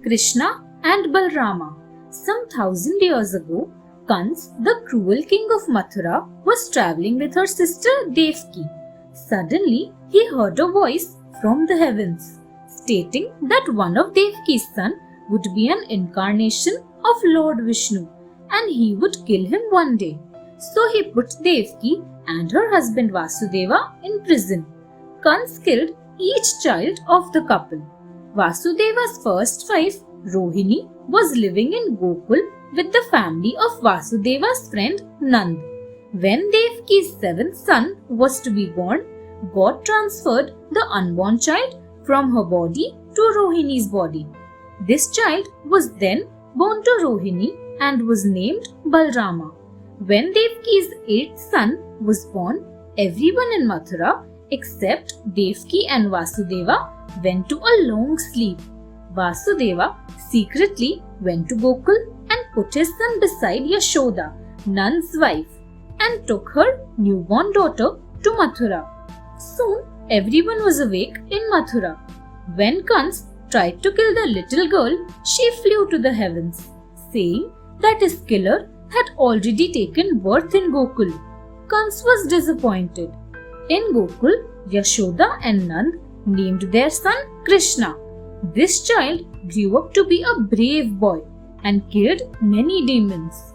Krishna and Balrama. Some 1,000 years ago, Kans, the cruel king of Mathura, was traveling with her sister Devki. Suddenly, he heard a voice from the heavens, stating that one of Devki's sons would be an incarnation of Lord Vishnu and he would kill him one day. So he put Devki and her husband Vasudeva in prison. Kans killed each child of the couple. Vasudeva's first wife, Rohini, was living in Gokul with the family of Vasudeva's friend Nand. When Devki's seventh son was to be born, God transferred the unborn child from her body to Rohini's body. This child was then born to Rohini and was named Balrama. When Devki's eighth son was born, everyone in Mathura except Devki and Vasudeva went to a long sleep. Vasudeva secretly went to Gokul and put his son beside Yashoda, Nand's wife, and took her newborn daughter to Mathura. Soon everyone was awake in Mathura. When Kans tried to kill the little girl, she flew to the heavens, saying that his killer had already taken birth in Gokul. Kans was disappointed. In Gokul, Yashoda and Nand named their son Krishna. This child grew up to be a brave boy and killed many demons.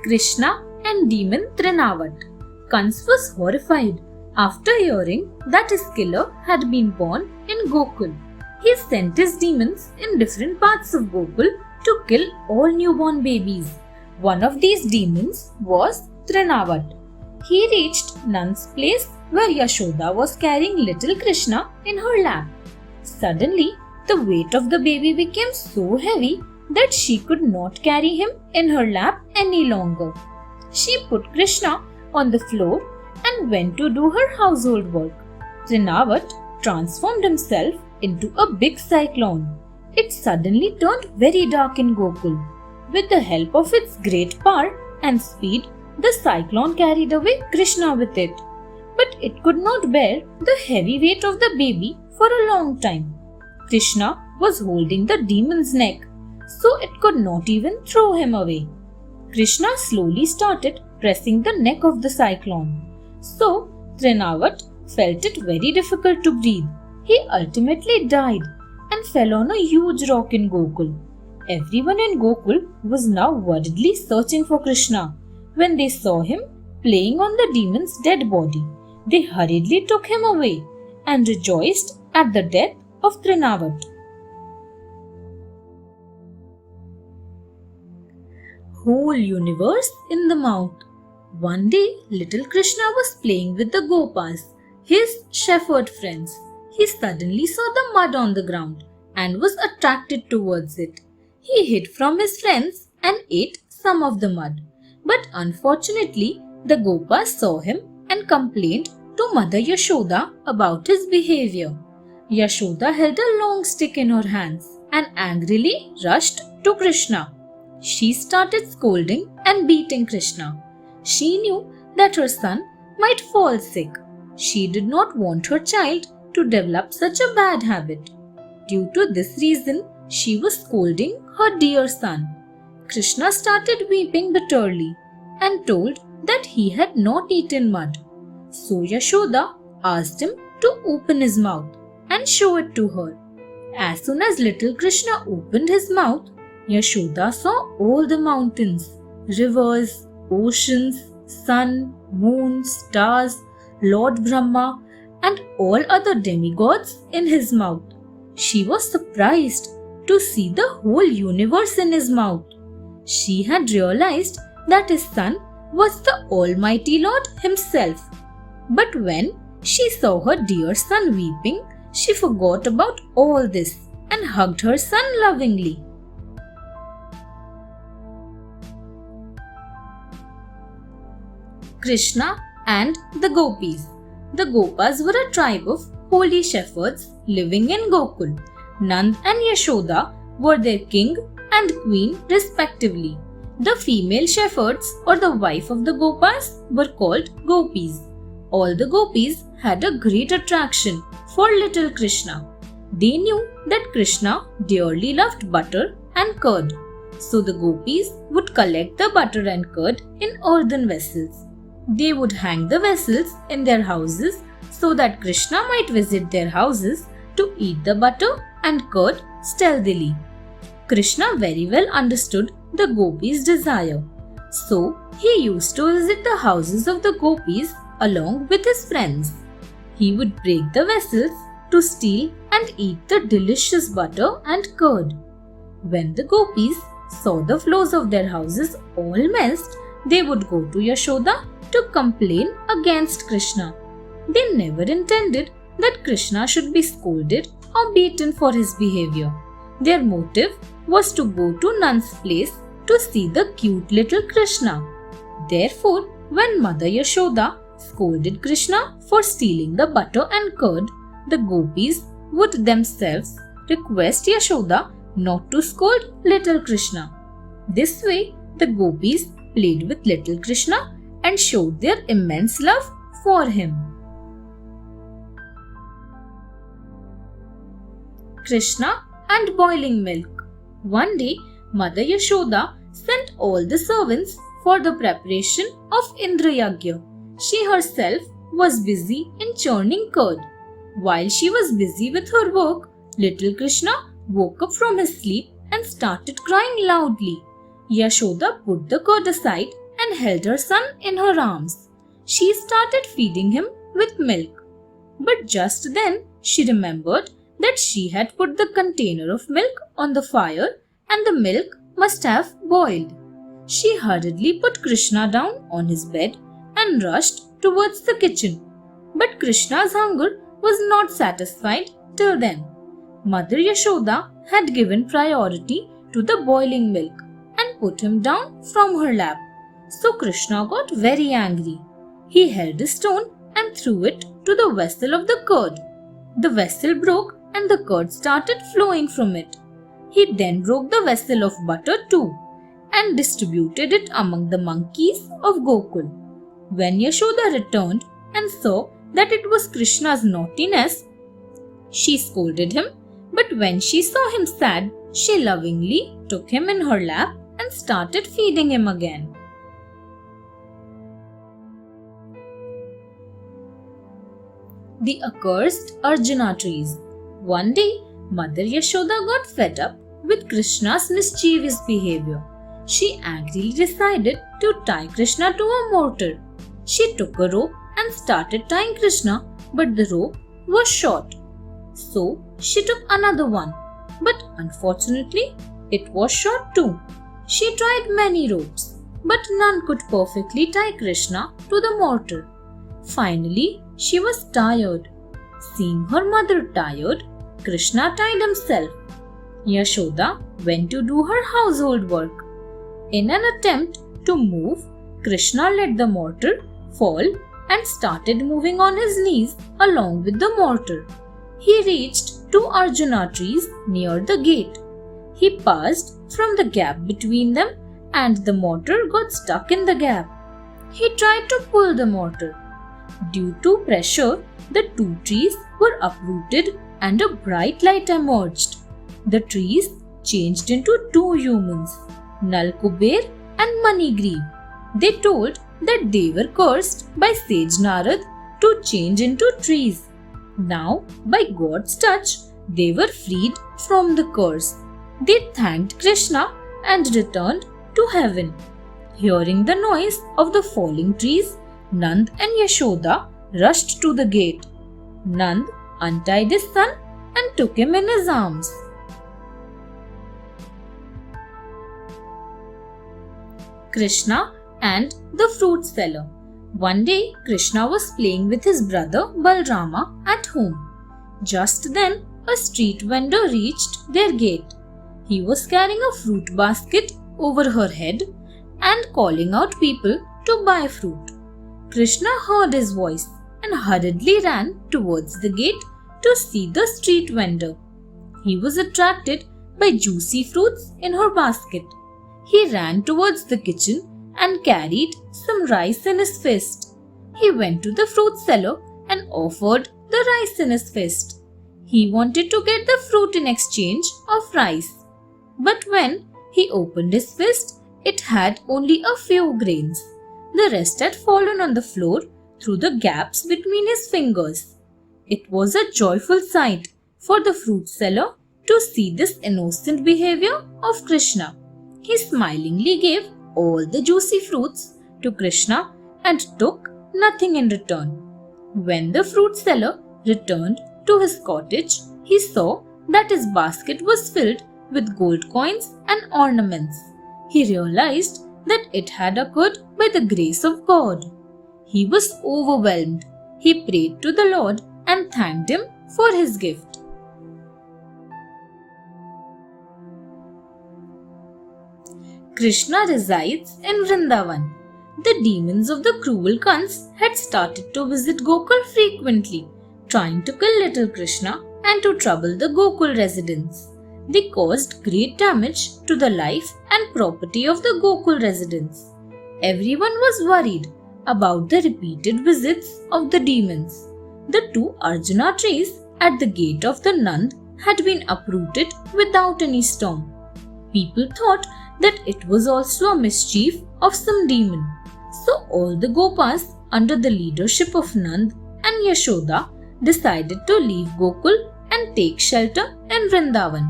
Krishna and demon Trinavat. Kans was horrified after hearing that his killer had been born in Gokul. He sent his demons in different parts of Gokul to kill all newborn babies. One of these demons was Trinavat. He reached Nand's place where Yashoda was carrying little Krishna in her lap. Suddenly, the weight of the baby became so heavy that she could not carry him in her lap any longer. She put Krishna on the floor and went to do her household work. Trinavat transformed himself into a big cyclone. It suddenly turned very dark in Gokul. With the help of its great power and speed, the cyclone carried away Krishna with it. But it could not bear the heavy weight of the baby for a long time. Krishna was holding the demon's neck, so it could not even throw him away. Krishna slowly started pressing the neck of the cyclone. So Trinavat felt it very difficult to breathe. He ultimately died and fell on a huge rock in Gokul. Everyone in Gokul was now worriedly searching for Krishna. When they saw him playing on the demon's dead body, they hurriedly took him away and rejoiced at the death of Trinavat. Whole universe in the mouth. One day, little Krishna was playing with the Gopas, his shepherd friends. He suddenly saw the mud on the ground and was attracted towards it. He hid from his friends and ate some of the mud. But unfortunately, the Gopas saw him and complained to Mother Yashoda about his behavior. Yashoda held a long stick in her hands and angrily rushed to Krishna. She started scolding and beating Krishna. She knew that her son might fall sick. She did not want her child to develop such a bad habit. Due to this reason, she was scolding her dear son. Krishna started weeping bitterly and told that he had not eaten mud. So Yashoda asked him to open his mouth and show it to her. As soon as little Krishna opened his mouth, Yashoda saw all the mountains, rivers, oceans, sun, moon, stars, Lord Brahma, and all other demigods in his mouth. She was surprised to see the whole universe in his mouth. She had realized that his son was the Almighty Lord himself. But when she saw her dear son weeping, she forgot about all this and hugged her son lovingly. Krishna and the Gopis. The Gopas were a tribe of holy shepherds living in Gokul. Nand and Yashoda were their king and queen respectively. The female shepherds or the wife of the Gopas were called Gopis. All the gopis had a great attraction for little Krishna. They knew that Krishna dearly loved butter and curd, so the gopis would collect the butter and curd in earthen vessels. They would hang the vessels in their houses so that Krishna might visit their houses to eat the butter and curd stealthily. Krishna very well understood the gopis' desire, so he used to visit the houses of the gopis along with his friends. He would break the vessels to steal and eat the delicious butter and curd. When the gopis saw the floors of their houses all messed, they would go to Yashoda to complain against Krishna. They never intended that Krishna should be scolded or beaten for his behavior. Their motive was to go to Nand's place to see the cute little Krishna. Therefore, when Mother Yashoda scolded Krishna for stealing the butter and curd, the gopis would themselves request Yashoda not to scold little Krishna. This way, the gopis played with little Krishna and showed their immense love for him. Krishna and boiling milk. One day, Mother Yashoda sent all the servants for the preparation of Indra Yagya. She herself was busy in churning curd. While she was busy with her work, little Krishna woke up from his sleep and started crying loudly. Yashoda put the curd aside and held her son in her arms. She started feeding him with milk. But just then she remembered that she had put the container of milk on the fire and the milk must have boiled. She hurriedly put Krishna down on his bed and rushed towards the kitchen. But Krishna's hunger was not satisfied till then. Mother Yashoda had given priority to the boiling milk and put him down from her lap. So Krishna got very angry. He held a stone and threw it to the vessel of the curd. The vessel broke and the curd started flowing from it. He then broke the vessel of butter too and distributed it among the monkeys of Gokul. When Yashoda returned and saw that it was Krishna's naughtiness, she scolded him, but when she saw him sad, she lovingly took him in her lap and started feeding him again. The accursed Arjuna trees. One day, Mother Yashoda got fed up with Krishna's mischievous behavior. She angrily decided to tie Krishna to a mortar. She took a rope and started tying Krishna, but the rope was short. So she took another one, but unfortunately it was short too. She tried many ropes, but none could perfectly tie Krishna to the mortar. Finally, she was tired. Seeing her mother tired, Krishna tied himself. Yashoda went to do her household work. In an attempt to move, Krishna let the mortar fall and started moving on his knees along with the mortar. He reached two Arjuna trees near the gate. He passed from the gap between them and the mortar got stuck in the gap. He tried to pull the mortar. Due to pressure, the two trees were uprooted and a bright light emerged. The trees changed into two humans, Nal Kuber and Manigriv. They told that they were cursed by sage Narad to change into trees. Now, by God's touch, they were freed from the curse. They thanked Krishna and returned to heaven. Hearing the noise of the falling trees, Nand and Yashoda rushed to the gate. Nand untied his son and took him in his arms. Krishna and the fruit seller. One day, Krishna was playing with his brother Balrama at home. Just then, a street vendor reached their gate. He was carrying a fruit basket over her head and calling out people to buy fruit. Krishna heard his voice and hurriedly ran towards the gate to see the street vendor. He was attracted by juicy fruits in her basket. He ran towards the kitchen and carried some rice in his fist. he went to the fruit seller and offered the rice in his fist. He wanted to get the fruit in exchange of rice. But when he opened his fist, it had only a few grains. The rest had fallen on the floor through the gaps between his fingers. It was a joyful sight for the fruit seller to see this innocent behavior of Krishna. He smilingly gave all the juicy fruits to Krishna and took nothing in return. When the fruit seller returned to his cottage, he saw that his basket was filled with gold coins and ornaments. He realized that it had occurred by the grace of God. He was overwhelmed. He prayed to the Lord and thanked him for his gift. Krishna resides in Vrindavan. The demons of the cruel Kans had started to visit Gokul frequently, trying to kill little Krishna and to trouble the Gokul residents. They caused great damage to the life and property of the Gokul residents. Everyone was worried about the repeated visits of the demons. The two Arjuna trees at the gate of the Nand had been uprooted without any storm. People thought that it was also a mischief of some demon. So all the Gopas under the leadership of Nand and Yashoda decided to leave Gokul and take shelter in Vrindavan.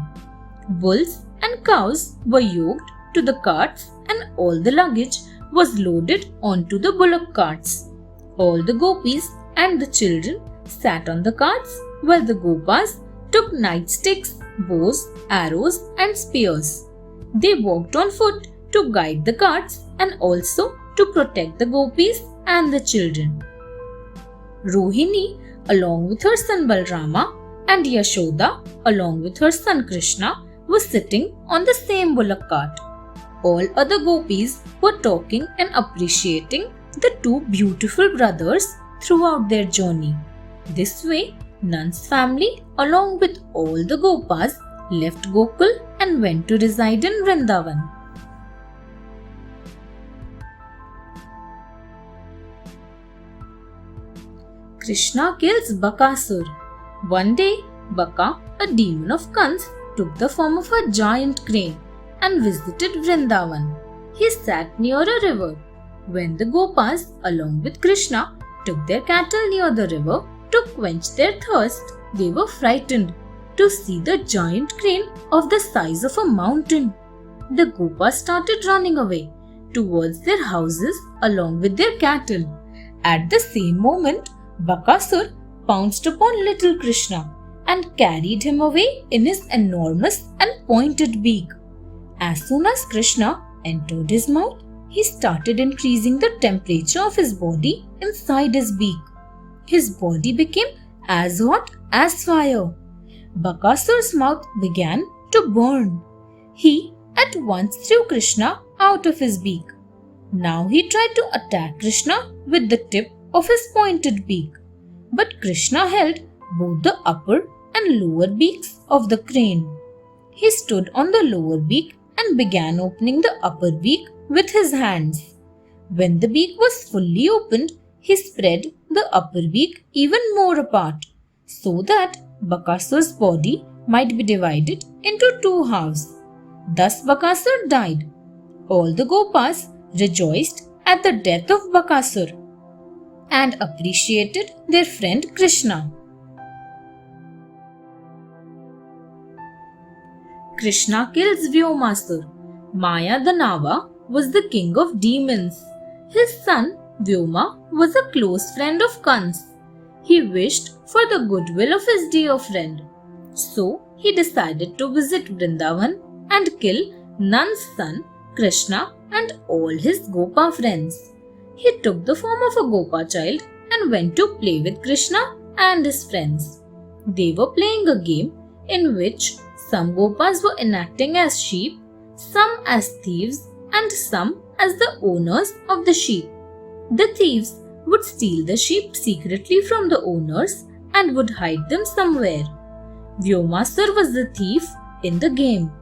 Bulls and cows were yoked to the carts and all the luggage was loaded onto the bullock carts. All the gopis and the children sat on the carts while the Gopas took nightsticks, bows, arrows and spears. They walked on foot to guide the carts and also to protect the gopis and the children. Rohini, along with her son Balrama, and Yashoda, along with her son Krishna, was sitting on the same bullock cart. All other gopis were talking and appreciating the two beautiful brothers throughout their journey. This way, Nand's family, along with all the Gopas, left Gokul and went to reside in Vrindavan. Krishna kills Bakasur. One day, Baka, a demon of Kans, took the form of a giant crane and visited Vrindavan. He sat near a river. When the Gopas, along with Krishna, took their cattle near the river to quench their thirst, they were frightened to see the giant crane of the size of a mountain. The Gopas started running away towards their houses along with their cattle. At the same moment, Bakasur pounced upon little Krishna and carried him away in his enormous and pointed beak. As soon as Krishna entered his mouth, he started increasing the temperature of his body inside his beak. His body became as hot as fire. Bakasur's mouth began to burn. He at once threw Krishna out of his beak. Now he tried to attack Krishna with the tip of his pointed beak. But Krishna held both the upper and lower beaks of the crane. He stood on the lower beak and began opening the upper beak with his hands. When the beak was fully opened, he spread the upper beak even more apart, so that Bakasur's body might be divided into two halves. Thus Bakasur died. All the Gopas rejoiced at the death of Bakasur and appreciated their friend Krishna. Krishna kills Vyomasur. Maya the Nava was the king of demons. His son Vyoma was a close friend of Kans. He wished for the goodwill of his dear friend. So he decided to visit Vrindavan and kill Nand's son Krishna and all his Gopa friends. He took the form of a Gopa child and went to play with Krishna and his friends. They were playing a game in which some Gopas were enacting as sheep, some as thieves, and some as the owners of the sheep. The thieves would steal the sheep secretly from the owners and would hide them somewhere. Vyomasur was the thief in the game.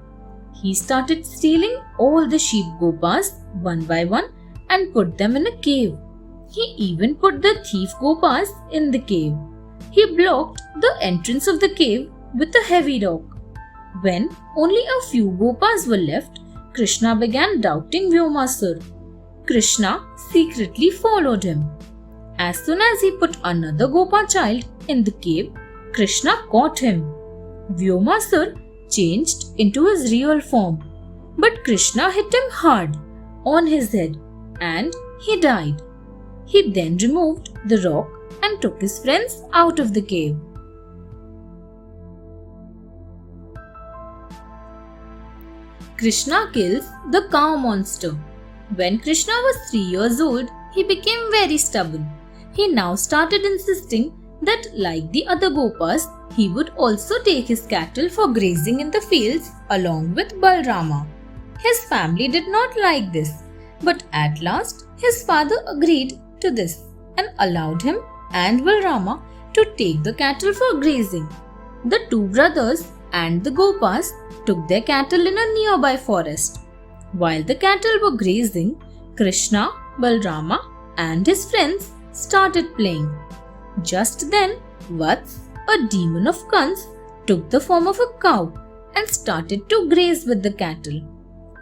He started stealing all the sheep Gopas one by one and put them in a cave. He even put the thief Gopas in the cave. He blocked the entrance of the cave with a heavy rock. When only a few Gopas were left, Krishna began doubting Vyomasur. Krishna secretly followed him. As soon as he put another Gopa child in the cave, Krishna caught him. Vyomasur changed into his real form, but Krishna hit him hard on his head and he died. He then removed the rock and took his friends out of the cave. Krishna kills the cow monster. When Krishna was 3 years old, he became very stubborn. He now started insisting that, like the other Gopas, he would also take his cattle for grazing in the fields along with Balrama. His family did not like this, but at last his father agreed to this and allowed him and Balrama to take the cattle for grazing. The two brothers and the Gopas took their cattle in a nearby forest. While the cattle were grazing, Krishna, Balrama and his friends started playing. Just then, Vats, a demon of Kans, took the form of a cow and started to graze with the cattle.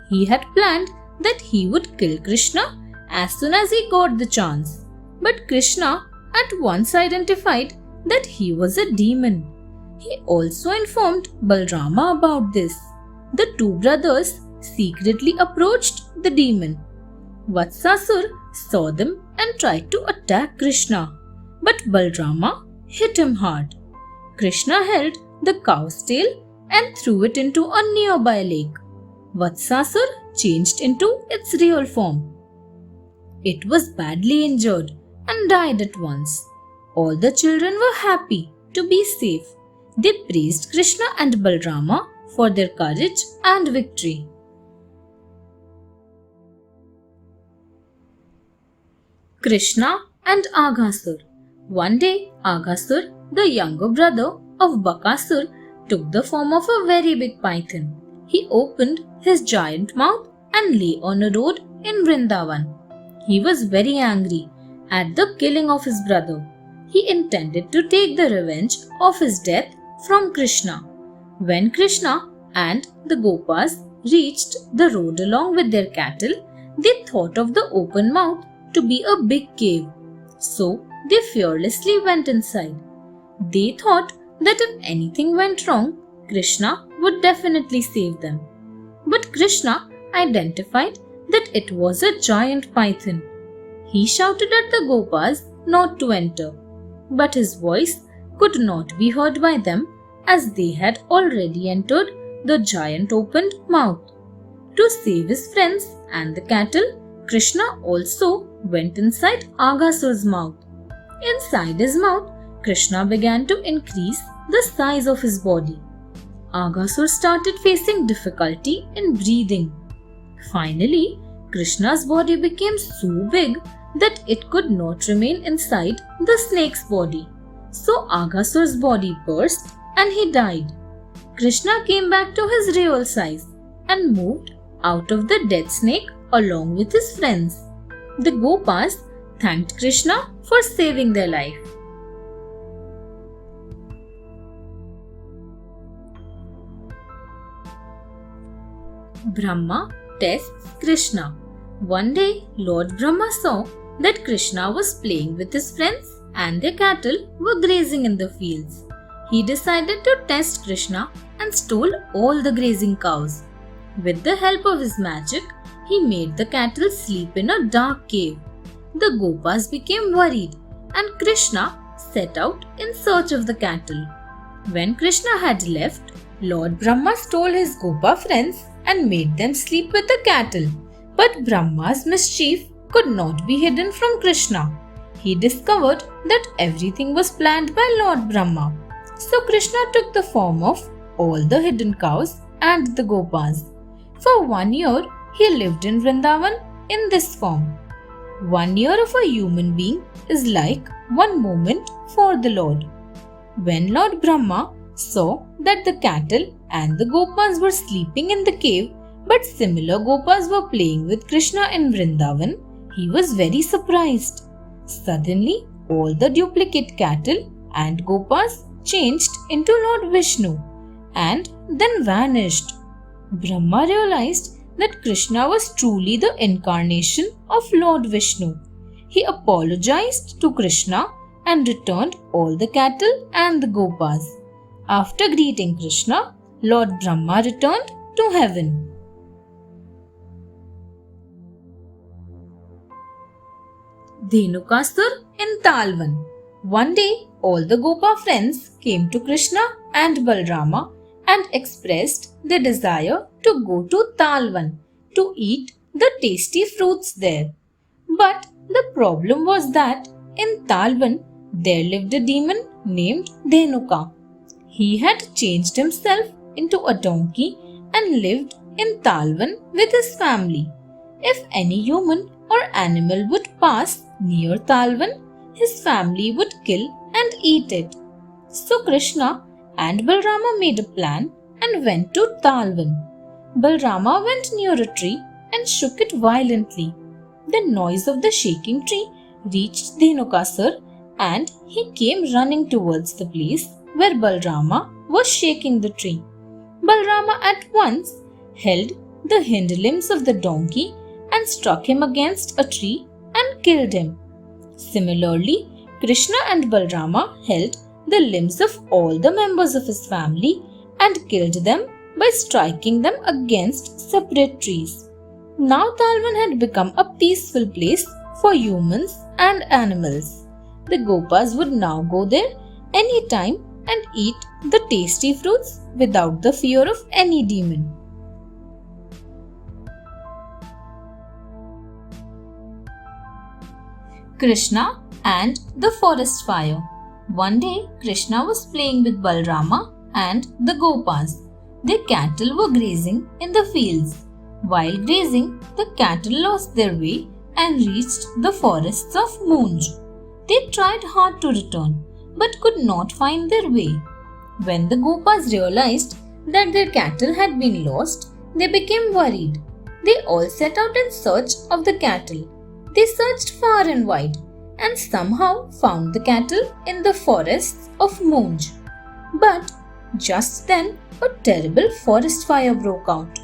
He had planned that he would kill Krishna as soon as he got the chance. But Krishna at once identified that he was a demon. He also informed Balrama about this. The two brothers secretly approached the demon. Vatsasur saw them and tried to attack Krishna, but Balrama hit him hard. Krishna held the cow's tail and threw it into a nearby lake. Vatsasur changed into its real form. It was badly injured and died at once. All the children were happy to be safe. They praised Krishna and Balrama for their courage and victory. Krishna and Aghasur. One day, Aghasur, the younger brother of Bakasur, took the form of a very big python. He opened his giant mouth and lay on a road in Vrindavan. He was very angry at the killing of his brother. He intended to take the revenge of his death from Krishna. When Krishna and the Gopas reached the road along with their cattle, they thought of the open mouth to be a big cave. So they fearlessly went inside. They thought that if anything went wrong, Krishna would definitely save them. But Krishna identified that it was a giant python. He shouted at the Gopas not to enter, but his voice could not be heard by them as they had already entered the giant opened mouth. To save his friends and the cattle, Krishna also went inside Aghasur's mouth. Inside his mouth, Krishna began to increase the size of his body. Aghasur started facing difficulty in breathing. Finally, Krishna's body became so big that it could not remain inside the snake's body. So Aghasur's body burst and he died. Krishna came back to his real size and moved out of the dead snake along with his friends. The Gopas thanked Krishna for saving their life. Brahma tests Krishna. One day, Lord Brahma saw that Krishna was playing with his friends and their cattle were grazing in the fields. He decided to test Krishna and stole all the grazing cows. With the help of his magic, he made the cattle sleep in a dark cave. The Gopas became worried and Krishna set out in search of the cattle. When Krishna had left, Lord Brahma stole his Gopa friends and made them sleep with the cattle. But Brahma's mischief could not be hidden from Krishna. He discovered that everything was planned by Lord Brahma. So Krishna took the form of all the hidden cows and the Gopas. For 1 year, he lived in Vrindavan in this form. 1 year of a human being is like one moment for the Lord. When Lord Brahma saw that the cattle and the Gopas were sleeping in the cave, but similar Gopas were playing with Krishna in Vrindavan, he was very surprised. Suddenly, all the duplicate cattle and gopas changed into Lord Vishnu and then vanished. Brahma realized that Krishna was truly the incarnation of Lord Vishnu. He apologized to Krishna and returned all the cattle and the gopas. After greeting Krishna, Lord Brahma returned to heaven. Dhenukasur in Talvan. One day, all the Gopa friends came to Krishna and Balrama and expressed their desire to go to Talvan to eat the tasty fruits there. But the problem was that in Talvan there lived a demon named Dhenuka. He had changed himself into a donkey and lived in Talvan with his family. If any human or animal would pass near Talvan, his family would kill and eat it. So Krishna and Balrama made a plan and went to Talvan. Balrama went near a tree and shook it violently. The noise of the shaking tree reached Dhenukasur and he came running towards the place where Balrama was shaking the tree. Balrama at once held the hind limbs of the donkey and struck him against a tree and killed him. Similarly, Krishna and Balrama held the limbs of all the members of his family and killed them by striking them against separate trees. Now Talvan had become a peaceful place for humans and animals. The Gopas would now go there anytime and eat the tasty fruits without the fear of any demon. Krishna and the forest fire. One day, Krishna was playing with Balrama and the Gopas. Their cattle were grazing in the fields. While grazing, the cattle lost their way and reached the forests of Moonj. They tried hard to return, but could not find their way. When the Gopas realized that their cattle had been lost, they became worried. They all set out in search of the cattle. They searched far and wide and somehow found the cattle in the forests of Moonj. But just then, a terrible forest fire broke out.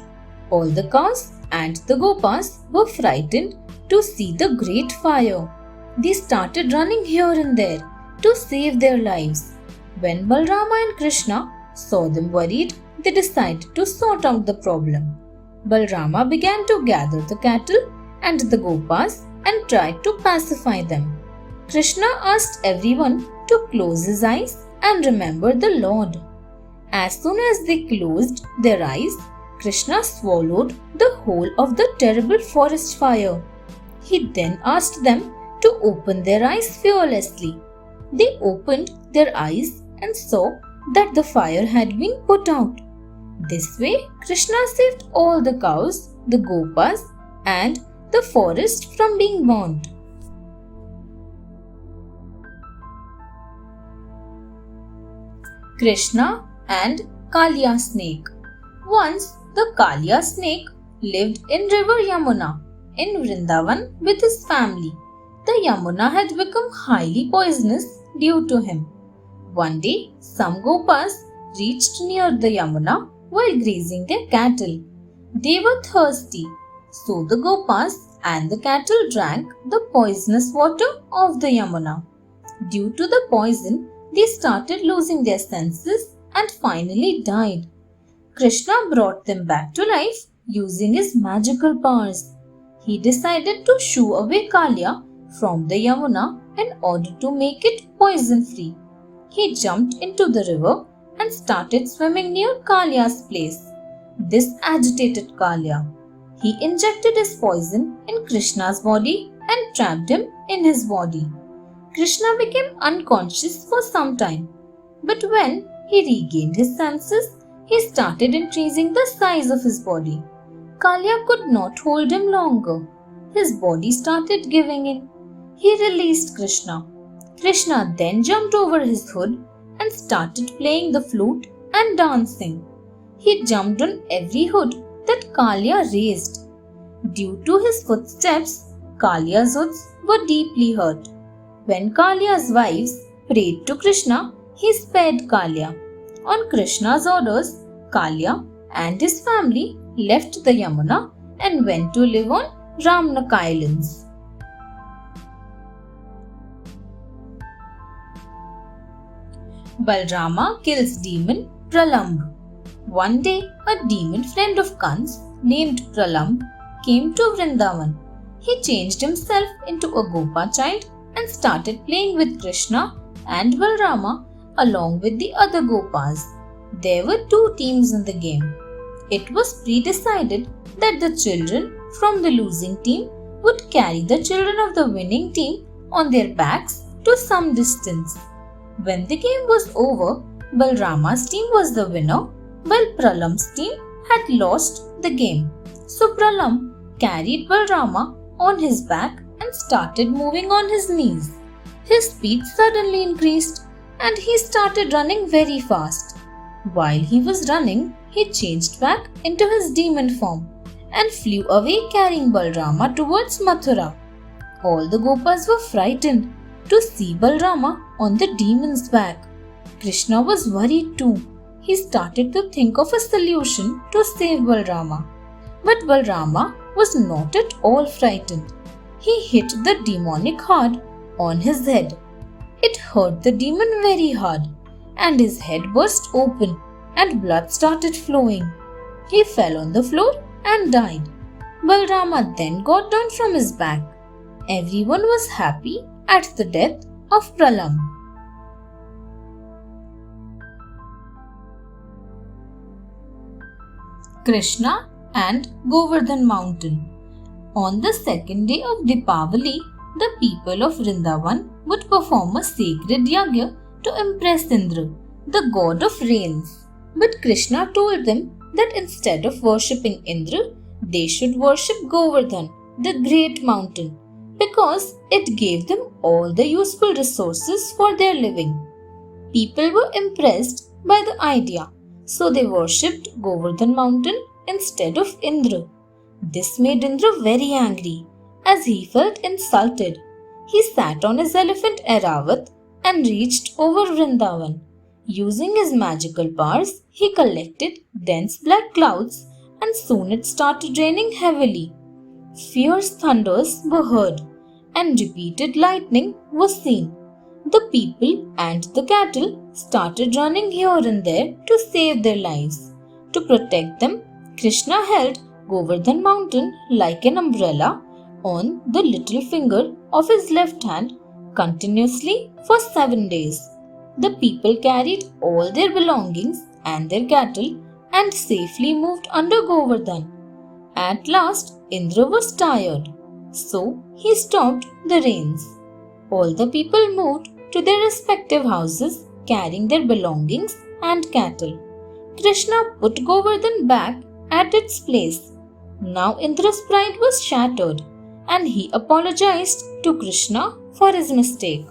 All the cows and the Gopas were frightened to see the great fire. They started running here and there to save their lives. When Balrama and Krishna saw them worried, they decided to sort out the problem. Balrama began to gather the cattle and the Gopas and tried to pacify them. Krishna asked everyone to close his eyes and remember the Lord. As soon as they closed their eyes, Krishna swallowed the whole of the terrible forest fire. He then asked them to open their eyes fearlessly. They opened their eyes and saw that the fire had been put out. This way, Krishna saved all the cows, the Gopas, and the forest from being burnt. Krishna and Kaliya snake. Once the Kaliya snake lived in river Yamuna in Vrindavan with his family. The Yamuna had become highly poisonous due to him. One day, some Gopas reached near the Yamuna while grazing their cattle. They were thirsty, so the Gopas and the cattle drank the poisonous water of the Yamuna. Due to the poison, they started losing their senses and finally died. Krishna brought them back to life using his magical powers. He decided to shoo away Kaliya from the Yamuna in order to make it poison-free. He jumped into the river and started swimming near Kaliya's place. This agitated Kaliya. He injected his poison in Krishna's body and trapped him in his body. Krishna became unconscious for some time, but when he regained his senses, he started increasing the size of his body. Kaliya could not hold him longer. His body started giving in. He released Krishna. Krishna then jumped over his hood and started playing the flute and dancing. He jumped on every hood that Kaliya raised. Due to his footsteps, Kaliya's hoods were deeply hurt. When Kalia's wives prayed to Krishna, he spared Kalia. On Krishna's orders, Kalia and his family left the Yamuna and went to live on Ramnak Islands. Balrama kills demon Pralamb. One day, a demon friend of Kans named Pralamb came to Vrindavan. He changed himself into a Gopa child and started playing with Krishna and Balrama along with the other Gopas. There were two teams in the game. It was pre-decided that the children from the losing team would carry the children of the winning team on their backs to some distance. When the game was over, Balrama's team was the winner, while Pralamb's team had lost the game. So Pralamb carried Balrama on his back and started moving on his knees. His speed suddenly increased and he started running very fast. While he was running, he changed back into his demon form and flew away carrying Balrama towards Mathura. All the Gopas were frightened to see Balrama on the demon's back. Krishna was worried too. He started to think of a solution to save Balrama. But Balrama was not at all frightened. He hit the demonic hard on his head. It hurt the demon very hard, and his head burst open and blood started flowing. He fell on the floor and died. Balrama then got down from his back. Everyone was happy at the death of Pralamb. Krishna and Govardhan Mountain. On the second day of Deepavali, the people of Vrindavan would perform a sacred yagya to impress Indra, the god of rains. But Krishna told them that instead of worshipping Indra, they should worship Govardhan, the great mountain, because it gave them all the useful resources for their living. People were impressed by the idea, so they worshipped Govardhan mountain instead of Indra. This made Indra very angry, as he felt insulted. He sat on his elephant Airavat and reached over Vrindavan. Using his magical powers, he collected dense black clouds and soon it started raining heavily. Fierce thunders were heard and repeated lightning was seen. The people and the cattle started running here and there to save their lives. To protect them, Krishna held Govardhan mountain like an umbrella on the little finger of his left hand continuously for 7 days. The people carried all their belongings and their cattle and safely moved under Govardhan. At last, Indra was tired, so he stopped the rains. All the people moved to their respective houses carrying their belongings and cattle. Krishna put Govardhan back at its place. Now Indra's pride was shattered and he apologized to Krishna for his mistake.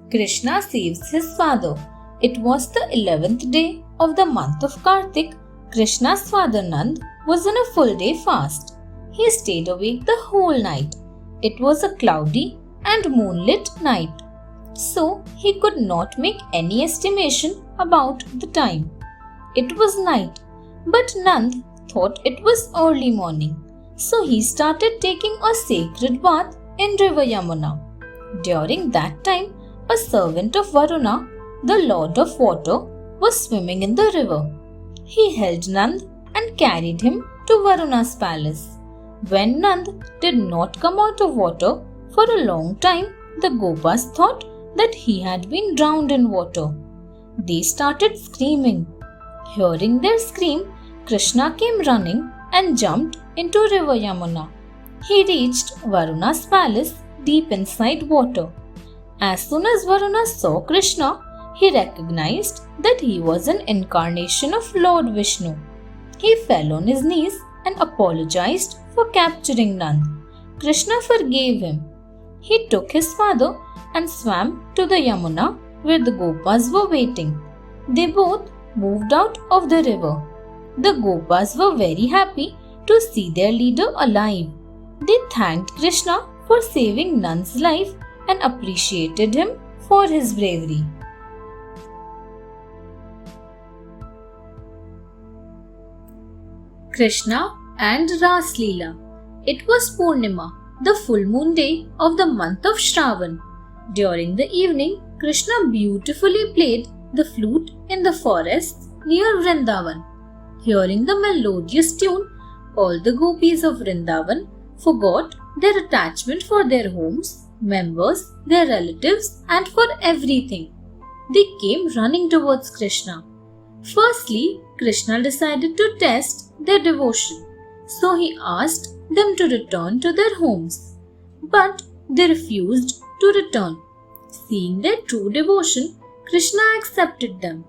Krishna saves his father. It was the 11th day of the month of Kartik. Krishna's father Nand was on a full day fast. He stayed awake the whole night. It was a cloudy and moonlit night, so he could not make any estimation about the time. It was night, but Nand thought it was early morning, so he started taking a sacred bath in river Yamuna. During that time, a servant of Varuna, the lord of water, was swimming in the river. He held Nand and carried him to Varuna's palace. When Nand did not come out of water for a long time, the Gopas thought that he had been drowned in water. They started screaming. Hearing their scream, Krishna came running and jumped into river Yamuna. He reached Varuna's palace deep inside water. As soon as Varuna saw Krishna, he recognized that he was an incarnation of Lord Vishnu. He fell on his knees and apologized for capturing Nand. Krishna forgave him. He took his father and swam to the Yamuna where the Gopas were waiting. They both moved out of the river. The Gopas were very happy to see their leader alive. They thanked Krishna for saving Nan's life and appreciated him for his bravery. Krishna and Ras Leela. It was Purnima, the full moon day of the month of Shravan. During the evening, Krishna beautifully played the flute in the forests near Vrindavan. Hearing the melodious tune, all the gopis of Vrindavan forgot their attachment for their homes, members, their relatives, and for everything. They came running towards Krishna. Firstly, Krishna decided to test their devotion, so he asked them to return to their homes. But they refused to return. Seeing their true devotion, Krishna accepted them.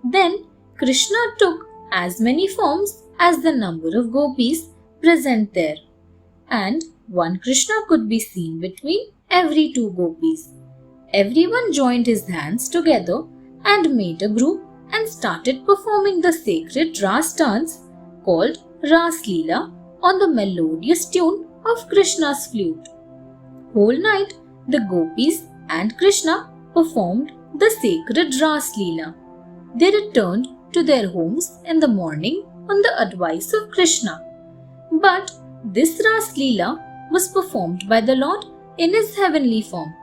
Then Krishna took as many forms as the number of gopis present there, and one Krishna could be seen between every two gopis. Everyone joined his hands together and made a group and started performing the sacred Ras dance called Ras Leela on the melodious tune of Krishna's flute. Whole night, the gopis and Krishna performed the sacred Ras Leela. They returned to their homes in the morning on the advice of Krishna. But this Ras Leela was performed by the Lord in his heavenly form.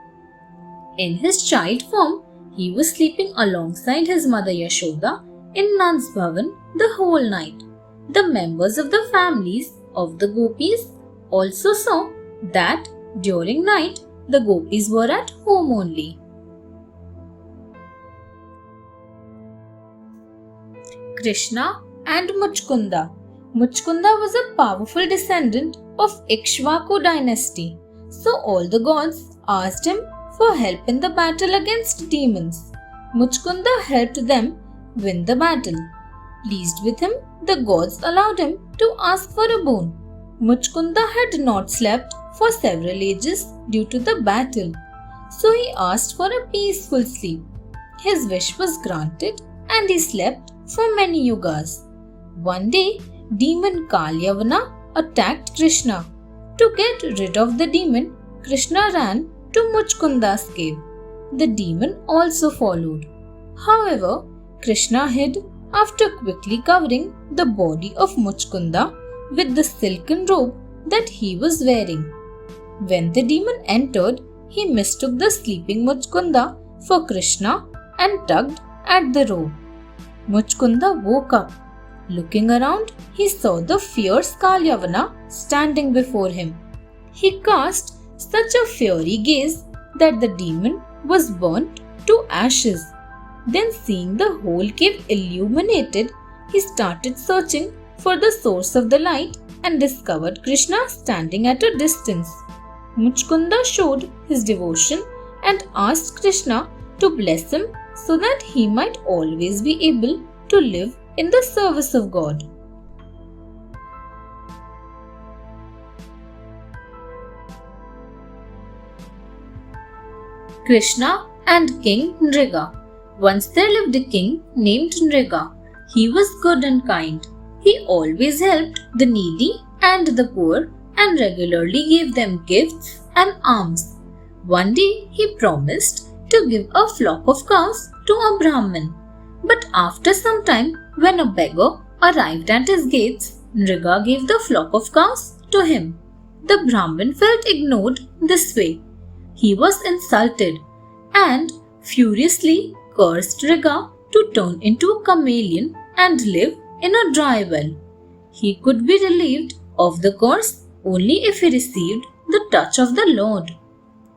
In his child form, he was sleeping alongside his mother Yashoda in Nan's Bhavan the whole night. The members of the families of the gopis also saw that during night the gopis were at home only. Krishna and Muchkunda. Muchkunda was a powerful descendant of Ikshvaku dynasty, so all the gods asked him for help in the battle against demons. Muchkunda helped them win the battle. Pleased with him, the gods allowed him to ask for a boon. Muchkunda had not slept for several ages due to the battle, so he asked for a peaceful sleep. His wish was granted and he slept for many yugas. One day, demon Kalyavana attacked Krishna. To get rid of the demon, Krishna ran to Muchkunda's cave. The demon also followed. However, Krishna hid after quickly covering the body of Muchkunda with the silken robe that he was wearing. When the demon entered, he mistook the sleeping Muchkunda for Krishna and tugged at the robe. Muchkunda woke up. Looking around, he saw the fierce Kalyavana standing before him. He cast such a fiery gaze that the demon was burnt to ashes. Then, seeing the whole cave illuminated, he started searching for the source of the light and discovered Krishna standing at a distance. Muchkunda showed his devotion and asked Krishna to bless him so that he might always be able to live in the service of God. Krishna and King Nriga. Once there lived a king named Nriga. He was good and kind. He always helped the needy and the poor and regularly gave them gifts and alms. One day he promised to give a flock of cows to a Brahmin. But after some time, when a beggar arrived at his gates, Nriga gave the flock of cows to him. The Brahmin felt ignored this way. He was insulted and furiously cursed Nriga to turn into a chameleon and live in a dry well. He could be relieved of the curse only if he received the touch of the Lord.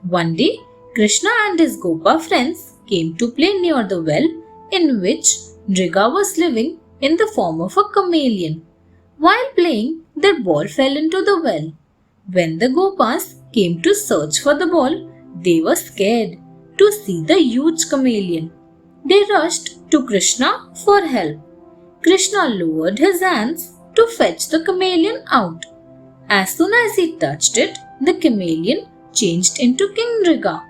One day, Krishna and his Gopa friends came to play near the well in which Nriga was living in the form of a chameleon. While playing, their ball fell into the well. When the Gopas came to search for the ball, they were scared to see the huge chameleon. They rushed to Krishna for help. Krishna lowered his hands to fetch the chameleon out. As soon as he touched it, the chameleon changed into King Nriga.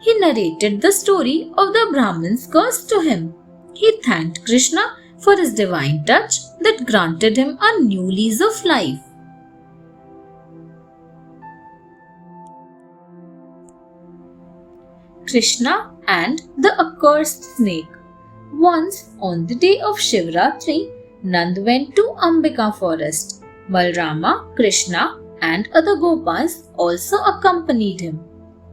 He narrated the story of the Brahmin's curse to him. He thanked Krishna for his divine touch that granted him a new lease of life. Krishna and the Accursed Snake. Once on the day of Shivratri, Nand went to Ambika forest. Balrama, Krishna and other Gopas also accompanied him.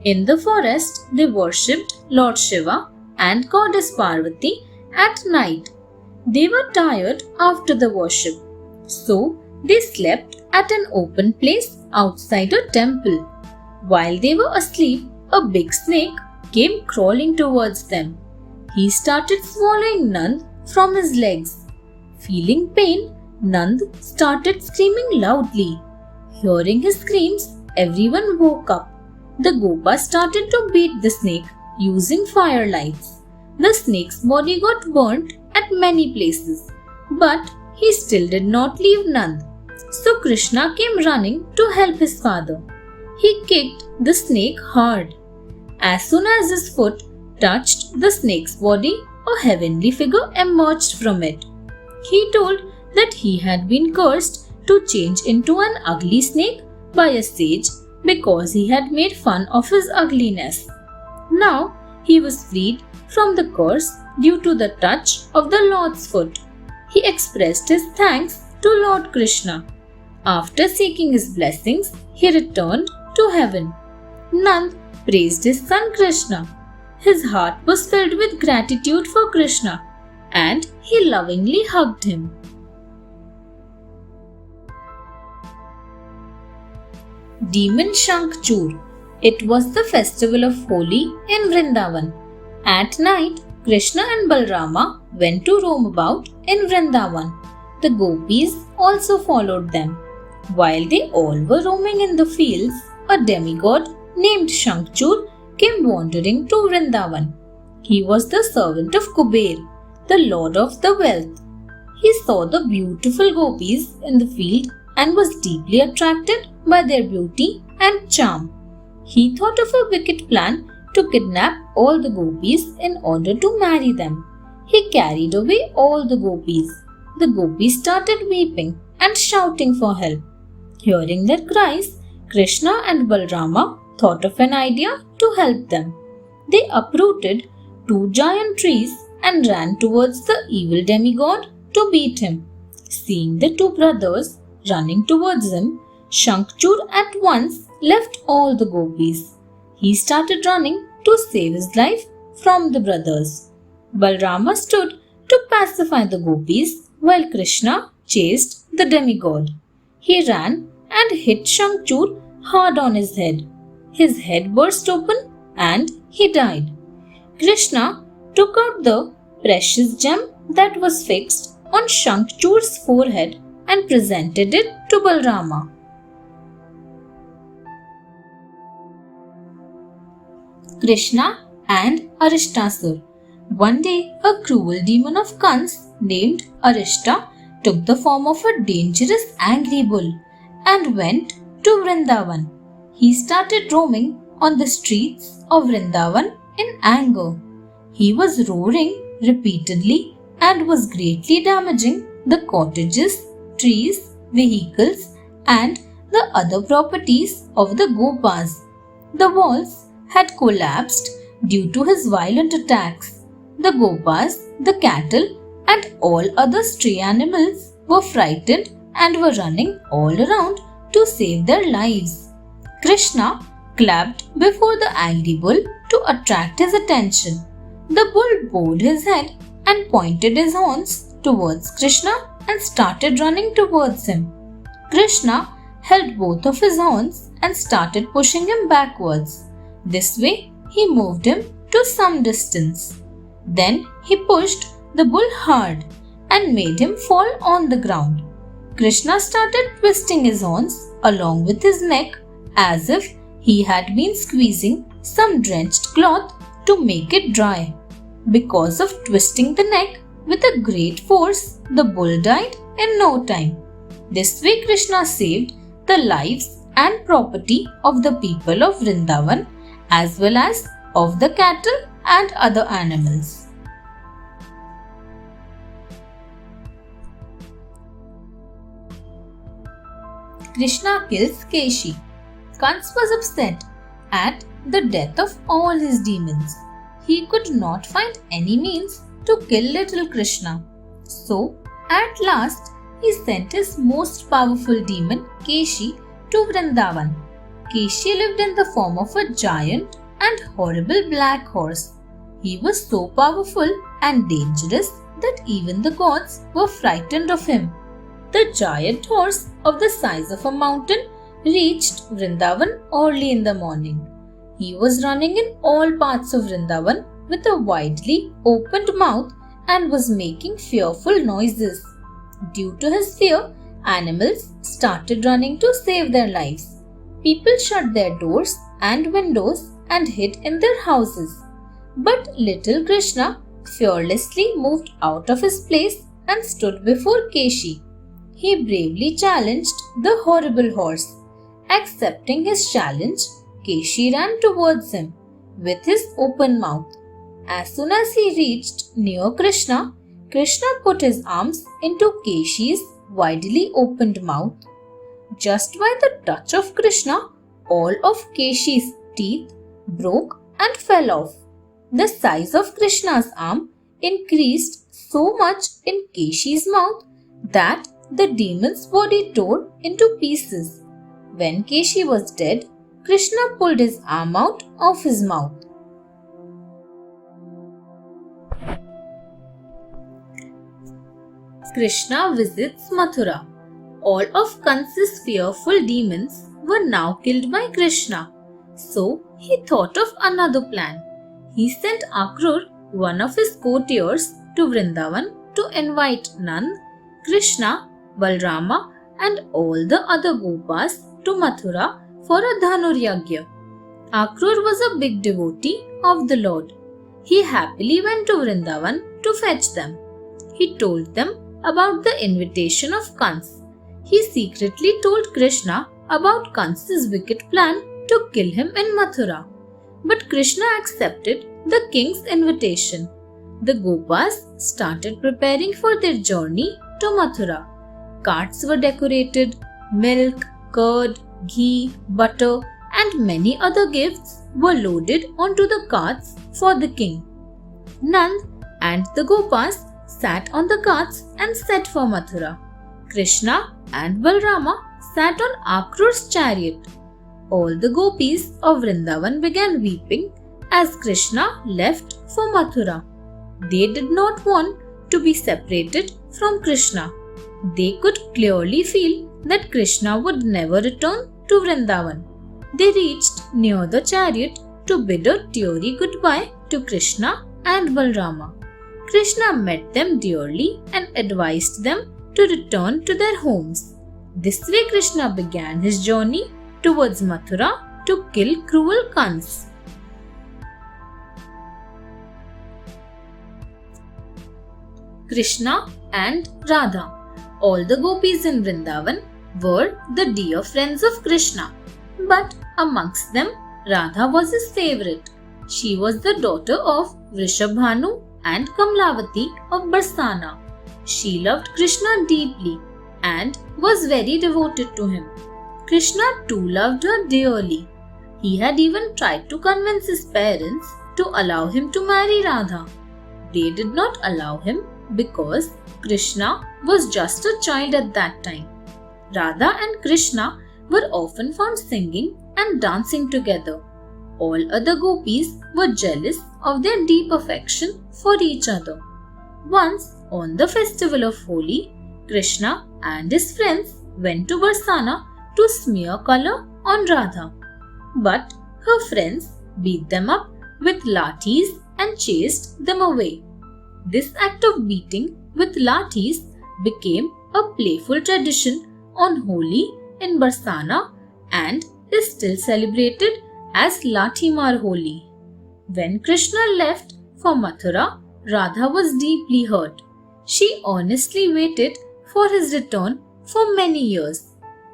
In the forest, they worshipped Lord Shiva and Goddess Parvati at night. They were tired after the worship, so they slept at an open place outside a temple. While they were asleep, a big snake came crawling towards them. He started swallowing Nand from his legs. Feeling pain, Nand started screaming loudly. Hearing his screams, everyone woke up. The Gopa started to beat the snake using firelights. The snake's body got burnt at many places, but he still did not leave Nand. So Krishna came running to help his father. He kicked the snake hard. As soon as his foot touched the snake's body, a heavenly figure emerged from it. He told that he had been cursed to change into an ugly snake by a sage because he had made fun of his ugliness. Now he was freed from the curse due to the touch of the Lord's foot. He expressed his thanks to Lord Krishna. After seeking his blessings, he returned to heaven. Nand praised his son Krishna. His heart was filled with gratitude for Krishna and he lovingly hugged him. Demon Shankchur. It was the festival of Holi in Vrindavan. At night, Krishna and Balrama went to roam about in Vrindavan. The gopis also followed them. While they all were roaming in the fields, a demigod named Shankchur came wandering to Vrindavan. He was the servant of Kuber, the lord of the wealth. He saw the beautiful gopis in the field and was deeply attracted by their beauty and charm. He thought of a wicked plan to kidnap all the gopis in order to marry them. He carried away all the gopis. The gopis started weeping and shouting for help. Hearing their cries, Krishna and Balrama thought of an idea to help them. They uprooted 2 giant trees and ran towards the evil demigod to beat him. Seeing the 2 brothers running towards him, Shankchur at once left all the gopis. He started running to save his life from the brothers. Balrama stood to pacify the gopis while Krishna chased the demigod. He ran and hit Shankchur hard on his head. His head burst open and he died. Krishna took out the precious gem that was fixed on Shankchur's forehead and presented it to Balrama. Krishna and Arishtasur. One day, a cruel demon of Kans named Arishta took the form of a dangerous angry bull and went to Vrindavan. He started roaming on the streets of Vrindavan in anger. He was roaring repeatedly and was greatly damaging the cottages, trees, vehicles, and the other properties of the Gopas. The walls had collapsed due to his violent attacks. The Gopas, the cattle, and all other stray animals were frightened and were running all around to save their lives. Krishna clapped before the angry bull to attract his attention. The bull bowed his head and pointed his horns towards Krishna and started running towards him. Krishna held both of his horns and started pushing him backwards. This way, he moved him to some distance. Then he pushed the bull hard and made him fall on the ground. Krishna started twisting his horns along with his neck as if he had been squeezing some drenched cloth to make it dry. Because of twisting the neck with a great force, the bull died in no time. This way Krishna saved the lives and property of the people of Vrindavan as well as of the cattle and other animals. Krishna kills Keshi. Kans was upset at the death of all his demons. He could not find any means to kill little Krishna. So, at last, he sent his most powerful demon, Keshi, to Vrindavan. Keshi lived in the form of a giant and horrible black horse. He was so powerful and dangerous that even the gods were frightened of him. The giant horse, of the size of a mountain, reached Vrindavan early in the morning. He was running in all parts of Vrindavan with a widely opened mouth and was making fearful noises. Due to his fear, animals started running to save their lives. People shut their doors and windows and hid in their houses. But little Krishna fearlessly moved out of his place and stood before Keshi. He bravely challenged the horrible horse. Accepting his challenge, Keshi ran towards him with his open mouth. As soon as he reached near Krishna, Krishna put his arms into Keshi's widely opened mouth. Just by the touch of Krishna, all of Keshi's teeth broke and fell off. The size of Krishna's arm increased so much in Keshi's mouth that the demon's body tore into pieces. When Keshi was dead, Krishna pulled his arm out of his mouth. Krishna visits Mathura. All of Kansa's fearful demons were now killed by Krishna. So he thought of another plan. He sent Akrur, one of his courtiers, to Vrindavan to invite Nand, Krishna, Balrama and all the other Gopas to Mathura for a Dhanuryagya. Akrur was a big devotee of the Lord. He happily went to Vrindavan to fetch them. He told them about the invitation of Kans. He secretly told Krishna about Kansa's wicked plan to kill him in Mathura. But Krishna accepted the king's invitation. The Gopas started preparing for their journey to Mathura. Carts were decorated, milk, curd, ghee, butter, and many other gifts were loaded onto the carts for the king. Nand and the Gopas sat on the carts and set for Mathura. Krishna and Balrama sat on Akrur's chariot. All the gopis of Vrindavan began weeping as Krishna left for Mathura. They did not want to be separated from Krishna. They could clearly feel that Krishna would never return to Vrindavan. They reached near the chariot to bid a teary goodbye to Krishna and Balrama. Krishna met them dearly and advised them to return to their homes. This way Krishna began his journey towards Mathura to kill cruel Kans. Krishna and Radha. All the gopis in Vrindavan were the dear friends of Krishna. But amongst them, Radha was his favorite. She was the daughter of Vrishabhanu and Kamlavati of Barsana. She loved Krishna deeply and was very devoted to him. Krishna too loved her dearly. He had even tried to convince his parents to allow him to marry Radha. They did not allow him because Krishna was just a child at that time. Radha and Krishna were often found singing and dancing together. All other gopis were jealous of their deep affection for each other. Once, on the festival of Holi, Krishna and his friends went to Barsana to smear color on Radha. But her friends beat them up with lathis and chased them away. This act of beating with lathis became a playful tradition on Holi in Barsana and is still celebrated as Lathimar Holi. When Krishna left for Mathura, Radha was deeply hurt. She earnestly waited for his return for many years.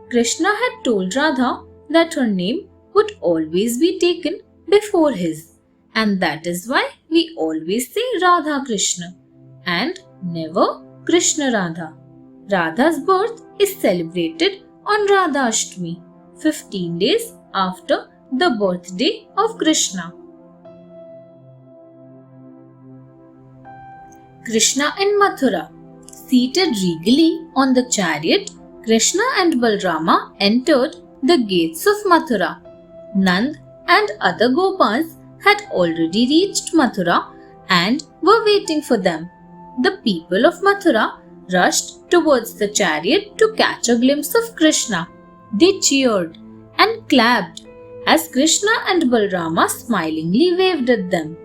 Krishna had told Radha that her name would always be taken before his, and that is why we always say Radha Krishna and never Krishna Radha. Radha's birth is celebrated on Radha Ashtami, 15 days after the birthday of Krishna. Krishna in Mathura. Seated regally on the chariot, Krishna and Balrama entered the gates of Mathura. Nand and other Gopas had already reached Mathura and were waiting for them. The people of Mathura rushed towards the chariot to catch a glimpse of Krishna. They cheered and clapped as Krishna and Balrama smilingly waved at them.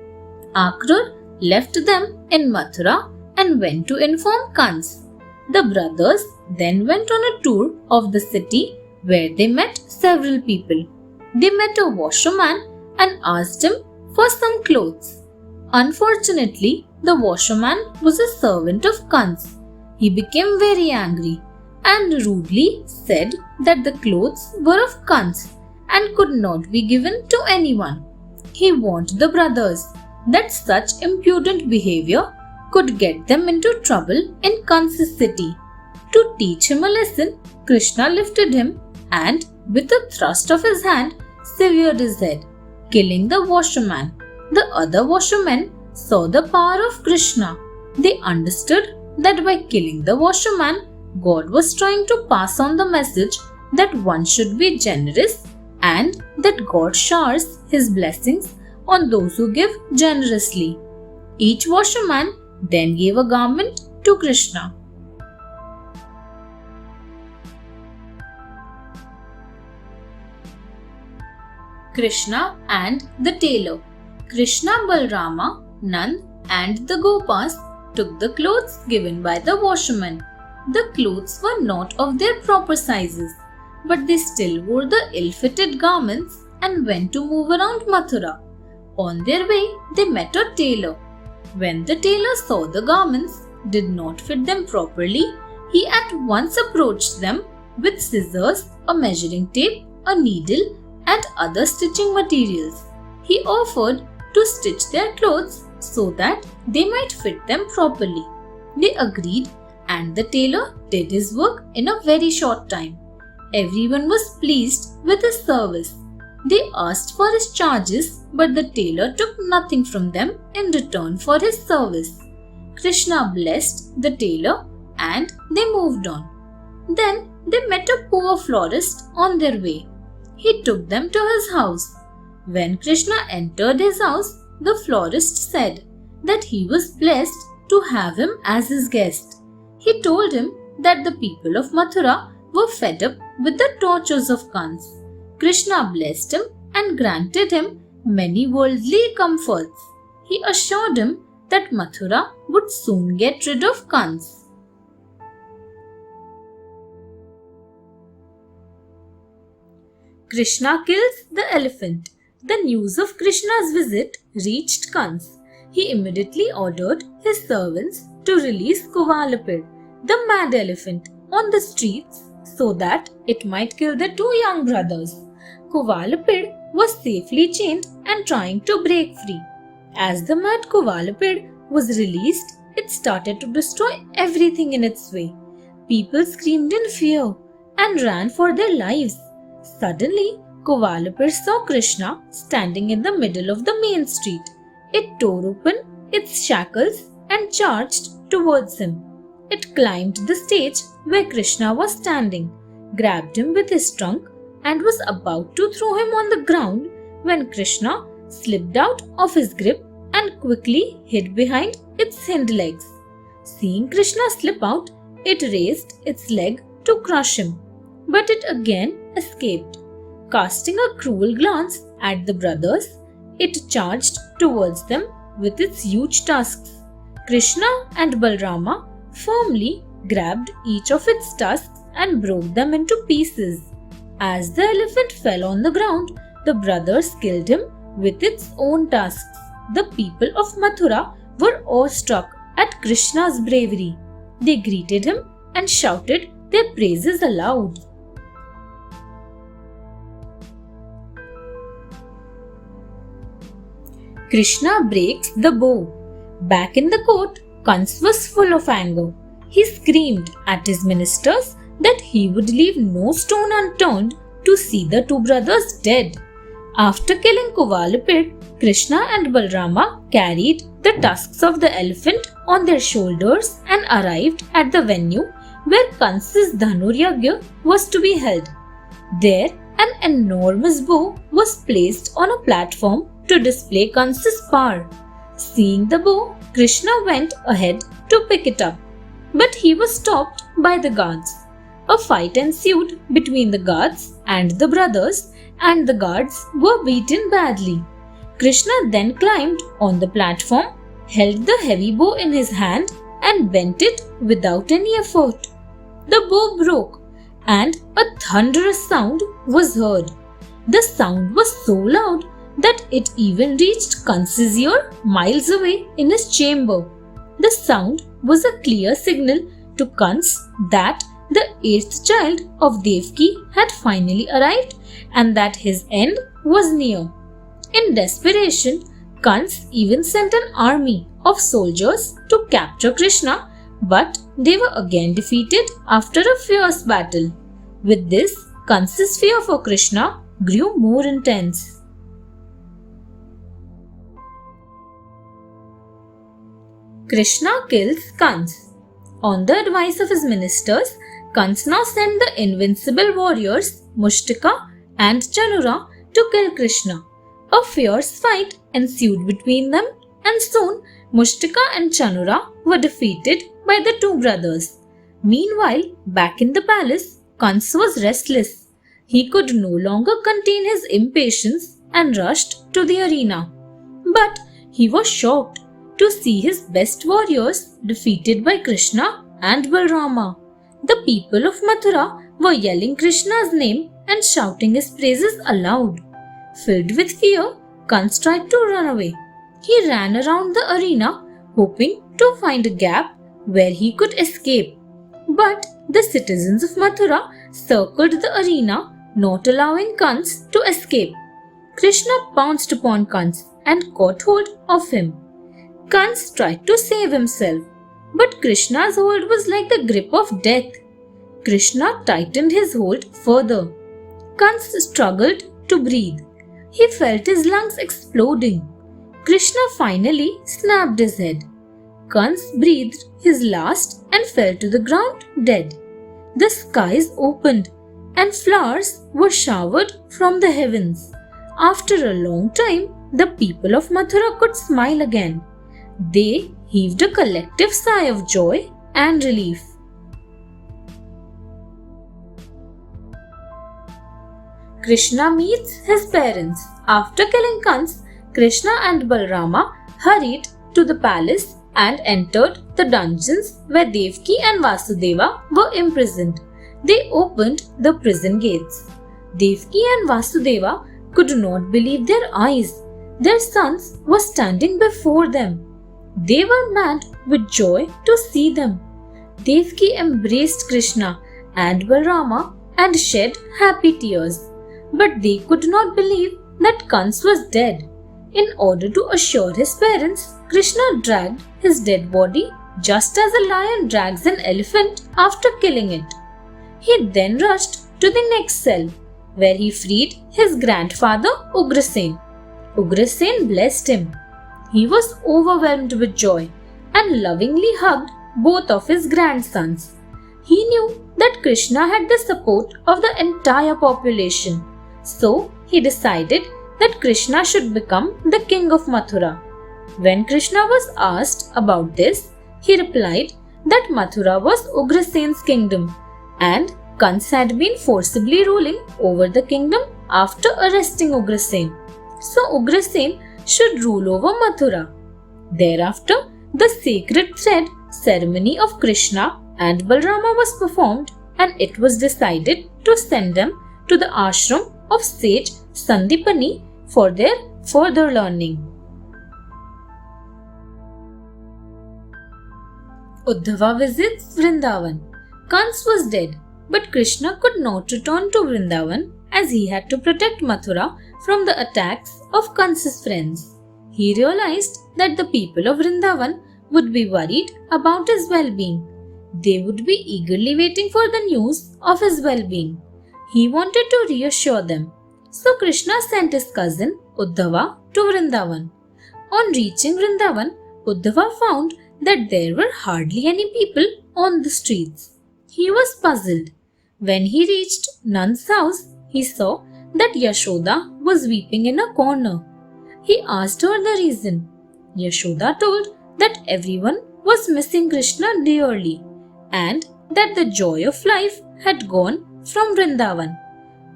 Akrur left them in Mathura and went to inform Kans. The brothers then went on a tour of the city where they met several people. They met a washerman and asked him for some clothes. Unfortunately, the washerman was a servant of Kans. He became very angry and rudely said that the clothes were of Kans and could not be given to anyone. He warned the brothers that such impudent behavior could get them into trouble in Kans's city. To teach him a lesson, Krishna lifted him and, with a thrust of his hand, severed his head, killing the washerman. The other washermen saw the power of Krishna. They understood that by killing the washerman, God was trying to pass on the message that one should be generous and that God showers His blessings on those who give generously. Each washerman then gave a garment to Krishna. Krishna and the tailor. Krishna, Balrama, Nand and the Gopas took the clothes given by the washerman. The clothes were not of their proper sizes, but they still wore the ill-fitted garments and went to move around Mathura. On their way, they met a tailor. When the tailor saw the garments did not fit them properly, he at once approached them with scissors, a measuring tape, a needle, and other stitching materials. He offered to stitch their clothes so that they might fit them properly. They agreed, and the tailor did his work in a very short time. Everyone was pleased with his service. They asked for his charges, but the tailor took nothing from them in return for his service. Krishna blessed the tailor and they moved on. Then they met a poor florist on their way. He took them to his house. When Krishna entered his house, the florist said that he was blessed to have him as his guest. He told him that the people of Mathura were fed up with the tortures of Kans. Krishna blessed him and granted him many worldly comforts. He assured him that Mathura would soon get rid of Kans. Krishna kills the elephant. The news of Krishna's visit reached Kans. He immediately ordered his servants to release Kuvalapid, the mad elephant, on the streets so that it might kill the two young brothers. Kuvalapid was safely chained and trying to break free. As the mad Kuvalapid was released, it started to destroy everything in its way. People screamed in fear and ran for their lives. Suddenly, Kuvalapid saw Krishna standing in the middle of the main street. It tore open its shackles and charged towards him. It climbed the stage where Krishna was standing, grabbed him with his trunk, and was about to throw him on the ground when Krishna slipped out of his grip and quickly hid behind its hind legs. Seeing Krishna slip out, it raised its leg to crush him, but it again escaped. Casting a cruel glance at the brothers, it charged towards them with its huge tusks. Krishna and Balrama firmly grabbed each of its tusks and broke them into pieces. As the elephant fell on the ground, the brothers killed him with its own tusks. The people of Mathura were awestruck at Krishna's bravery. They greeted him and shouted their praises aloud. Krishna breaks the bow. Back in the court, Kans was full of anger. He screamed at his ministers that he would leave no stone unturned to see the two brothers dead. After killing Kuvalapid, Krishna and Balrama carried the tusks of the elephant on their shoulders and arrived at the venue where Kansa's Dhanuryagya was to be held. There, an enormous bow was placed on a platform to display Kansa's power. Seeing the bow, Krishna went ahead to pick it up, but he was stopped by the guards. A fight ensued between the guards and the brothers, and the guards were beaten badly. Krishna then climbed on the platform, held the heavy bow in his hand, and bent it without any effort. The bow broke, and a thunderous sound was heard. The sound was so loud that it even reached Kansa's ear miles away in his chamber. The sound was a clear signal to Kans that the eighth child of Devaki had finally arrived and that his end was near. In desperation, Kans even sent an army of soldiers to capture Krishna, but they were again defeated after a fierce battle. With this, Kansa's fear for Krishna grew more intense. Krishna kills Kans. On the advice of his ministers, Kans now sent the invincible warriors Mushtaka and Chanura to kill Krishna. A fierce fight ensued between them, and soon Mushtaka and Chanura were defeated by the two brothers. Meanwhile, back in the palace, Kans was restless. He could no longer contain his impatience and rushed to the arena. But he was shocked to see his best warriors defeated by Krishna and Balrama. The people of Mathura were yelling Krishna's name and shouting his praises aloud. Filled with fear, Kans tried to run away. He ran around the arena, hoping to find a gap where he could escape. But the citizens of Mathura circled the arena, not allowing Kans to escape. Krishna pounced upon Kans and caught hold of him. Kans tried to save himself, but Krishna's hold was like the grip of death. Krishna tightened his hold further. Kans struggled to breathe. He felt his lungs exploding. Krishna finally snapped his head. Kans breathed his last and fell to the ground dead. The skies opened and flowers were showered from the heavens. After a long time, the people of Mathura could smile again. They heaved a collective sigh of joy and relief. Krishna meets his parents. After killing Kans, Krishna and Balrama hurried to the palace and entered the dungeons where Devaki and Vasudeva were imprisoned. They opened the prison gates. Devaki and Vasudeva could not believe their eyes. Their sons were standing before them. They were mad with joy to see them. Devaki embraced Krishna and Balrama and shed happy tears. But they could not believe that Kans was dead. In order to assure his parents, Krishna dragged his dead body just as a lion drags an elephant after killing it. He then rushed to the next cell, where he freed his grandfather Ugrasen. Ugrasen blessed him. He was overwhelmed with joy and lovingly hugged both of his grandsons. He knew that Krishna had the support of the entire population, so he decided that Krishna should become the king of Mathura. When Krishna was asked about this, he replied that Mathura was Ugrasen's kingdom and Kans had been forcibly ruling over the kingdom after arresting Ugrasen. So Ugrasen should rule over Mathura. Thereafter, the sacred thread ceremony of Krishna and Balrama was performed, and it was decided to send them to the ashram of sage Sandipani for their further learning. Uddhava visits Vrindavan. Kans was dead, but Krishna could not return to Vrindavan as he had to protect Mathura from the attacks of Kansa's friends. He realized that the people of Vrindavan would be worried about his well-being. They would be eagerly waiting for the news of his well-being. He wanted to reassure them. So Krishna sent his cousin Uddhava to Vrindavan. On reaching Vrindavan, Uddhava found that there were hardly any people on the streets. He was puzzled. When he reached Nand's house, he saw that Yashoda was weeping in a corner. He asked her the reason. Yashoda told that everyone was missing Krishna dearly and that the joy of life had gone from Vrindavan.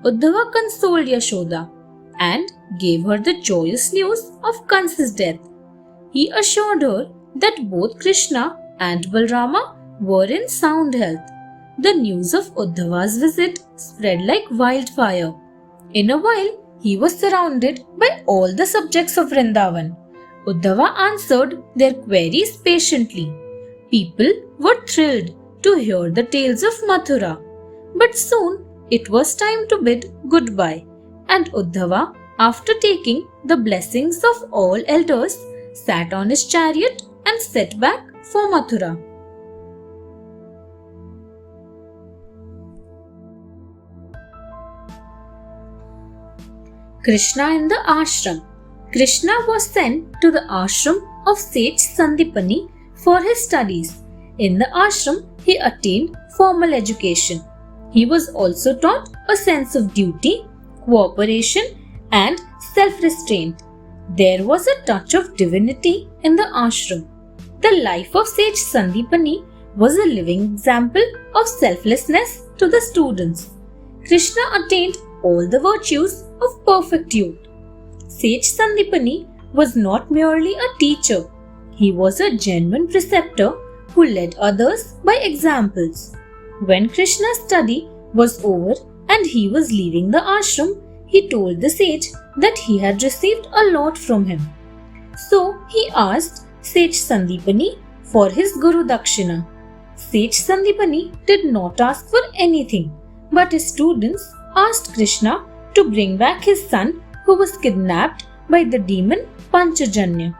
Uddhava consoled Yashoda and gave her the joyous news of Kansa's death. He assured her that both Krishna and Balrama were in sound health. The news of Uddhava's visit spread like wildfire. In a while, he was surrounded by all the subjects of Vrindavan. Uddhava answered their queries patiently. People were thrilled to hear the tales of Mathura. But soon it was time to bid goodbye, and Uddhava, after taking the blessings of all elders, sat on his chariot and set back for Mathura. Krishna in the ashram. Krishna was sent to the ashram of sage Sandipani for his studies. In the ashram, he attained formal education. He was also taught a sense of duty, cooperation, and self-restraint. There was a touch of divinity in the ashram. The life of sage Sandipani was a living example of selflessness to the students. Krishna attained all the virtues of perfect youth. Sage Sandipani was not merely a teacher. He was a genuine preceptor who led others by examples. When Krishna's study was over and he was leaving the ashram, he told the sage that he had received a lot from him. So he asked Sage Sandipani for his Guru Dakshina. Sage Sandipani did not ask for anything, but his students asked Krishna to bring back his son who was kidnapped by the demon Panchajanya.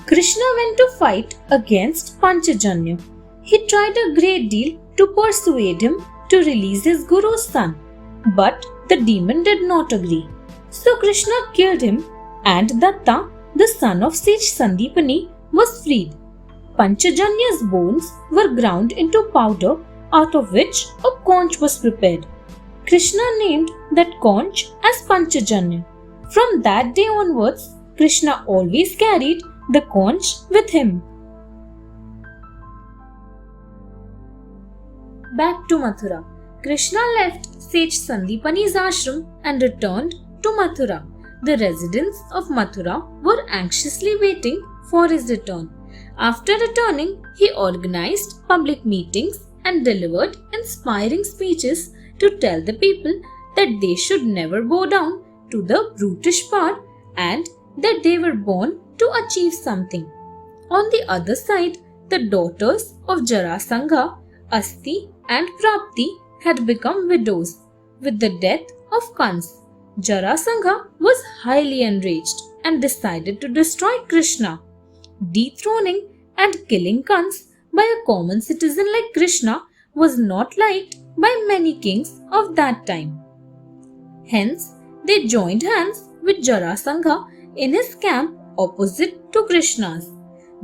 Krishna went to fight against Panchajanya. He tried a great deal to persuade him to release his Guru's son, but the demon did not agree. So Krishna killed him, and Datta, the son of sage Sandipani, was freed. Panchajanya's bones were ground into powder, out of which a conch was prepared. Krishna named that conch as Panchajanya. From that day onwards, Krishna always carried the conch with him. Back to Mathura. Krishna left sage Sandipani's ashram and returned to Mathura. The residents of Mathura were anxiously waiting for his return. After returning, he organized public meetings and delivered inspiring speeches to tell the people that they should never bow down to the brutish power and that they were born to achieve something. On the other side, the daughters of Jarasangha, Asti and Prapti had become widows. With the death of Kans, Jarasangha was highly enraged and decided to destroy Krishna. Dethroning and killing Kans by a common citizen like Krishna was not liked by many kings of that time. Hence, they joined hands with Jarasangha in his camp opposite to Krishna's.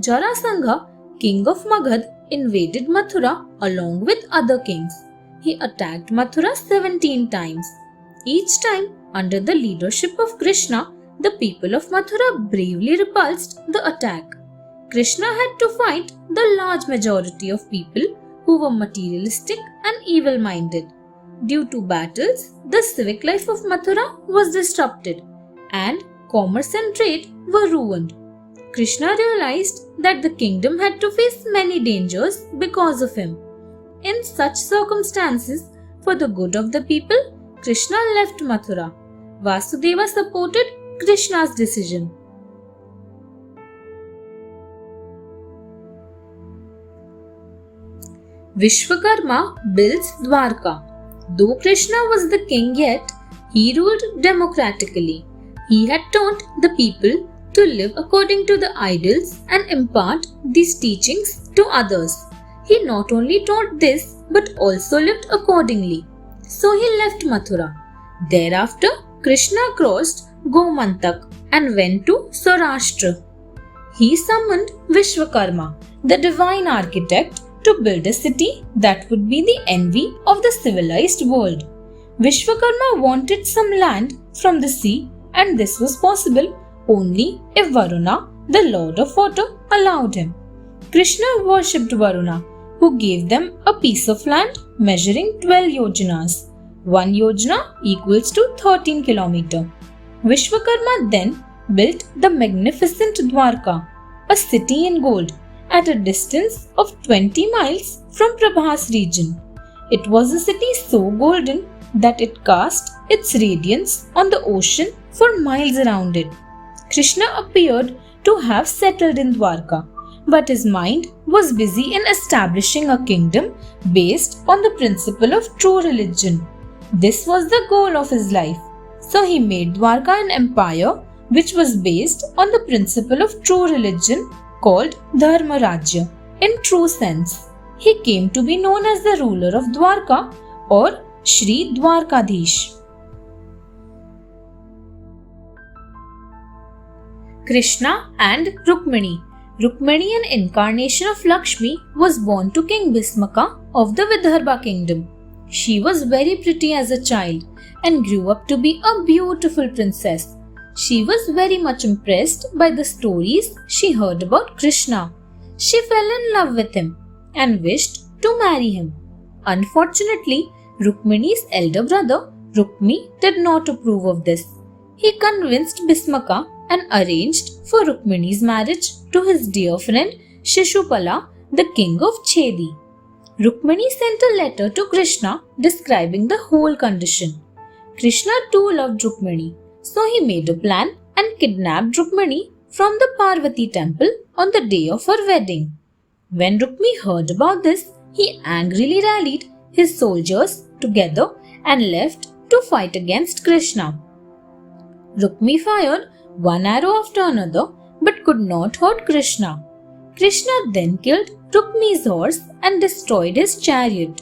Jarasangha, king of Magad, invaded Mathura along with other kings. He attacked Mathura 17 times. Each time, under the leadership of Krishna, the people of Mathura bravely repulsed the attack. Krishna had to fight the large majority of people who were materialistic and evil-minded. Due to battles, the civic life of Mathura was disrupted and commerce and trade were ruined. Krishna realized that the kingdom had to face many dangers because of him. In such circumstances, for the good of the people, Krishna left Mathura. Vasudeva supported Krishna's decision. Vishwakarma builds Dwarka. Though Krishna was the king yet, he ruled democratically. He had taught the people to live according to the ideals and impart these teachings to others. He not only taught this but also lived accordingly. So he left Mathura. Thereafter, Krishna crossed Gomantak and went to Saurashtra. He summoned Vishwakarma, the divine architect, to build a city that would be the envy of the civilized world. Vishwakarma wanted some land from the sea, and this was possible only if Varuna, the lord of water, allowed him. Krishna worshipped Varuna, who gave them a piece of land measuring 12 yojanas. 1 yojana equals to 13 kilometers. Vishwakarma then built the magnificent Dwarka, a city in gold, at a distance of 20 miles from Prabhas region. It was a city so golden that it cast its radiance on the ocean for miles around it. Krishna appeared to have settled in Dwarka, but his mind was busy in establishing a kingdom based on the principle of true religion. This was the goal of his life. So he made Dwarka an empire which was based on the principle of true religion called Dharma Rajya in true sense. He came to be known as the ruler of Dwarka or Shri Dwarkadhish. Krishna and Rukmini. Rukmini, an incarnation of Lakshmi, was born to King Bhismaka of the Vidarbha kingdom. She was very pretty as a child and grew up to be a beautiful princess. She was very much impressed by the stories she heard about Krishna. She fell in love with him and wished to marry him. Unfortunately, Rukmini's elder brother Rukmi did not approve of this. He convinced Bhismaka and arranged for Rukmini's marriage to his dear friend Shishupala, the king of Chedi. Rukmini sent a letter to Krishna describing the whole condition. Krishna too loved Rukmini, so he made a plan and kidnapped Rukmini from the Parvati temple on the day of her wedding. When Rukmi heard about this, he angrily rallied his soldiers together and left to fight against Krishna. Rukmi fired one arrow after another but could not hurt Krishna. Krishna then killed Rukmi's horse and destroyed his chariot.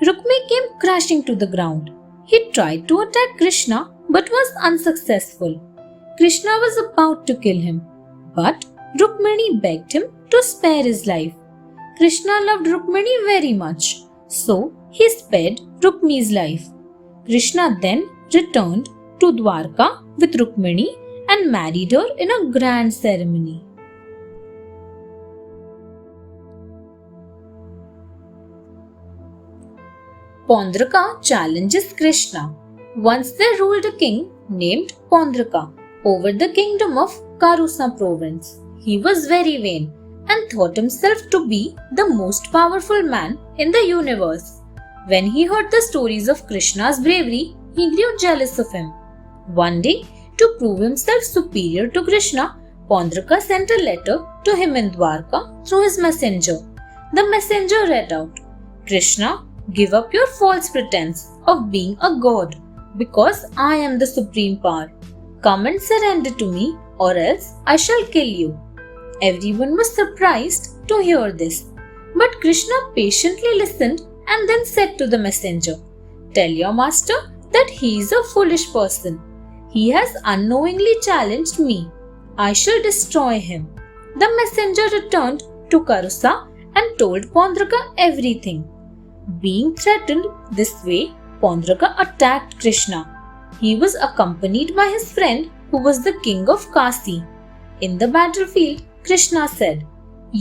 Rukmi came crashing to the ground. He tried to attack Krishna but was unsuccessful. Krishna was about to kill him, but Rukmini begged him to spare his life. Krishna loved Rukmini very much, so he spared Rukmi's life. Krishna then returned to Dwarka with Rukmini and married her in a grand ceremony. Pondraka challenges Krishna. Once there ruled a king named Pondraka over the kingdom of Karusa province. He was very vain and thought himself to be the most powerful man in the universe. When he heard the stories of Krishna's bravery, he grew jealous of him. One day, to prove himself superior to Krishna, Pondraka sent a letter to him in Dwarka through his messenger. The messenger read out, "Krishna, give up your false pretense of being a god, because I am the supreme power. Come and surrender to me, or else I shall kill you." Everyone was surprised to hear this, but Krishna patiently listened and then said to the messenger, "Tell your master that he is a foolish person. He has unknowingly challenged me. I shall destroy him." The messenger returned to Karusa and told Pondraka everything. Being threatened this way, Pondraka attacked Krishna. He was accompanied by his friend who was the king of Kasi. In the battlefield, Krishna said,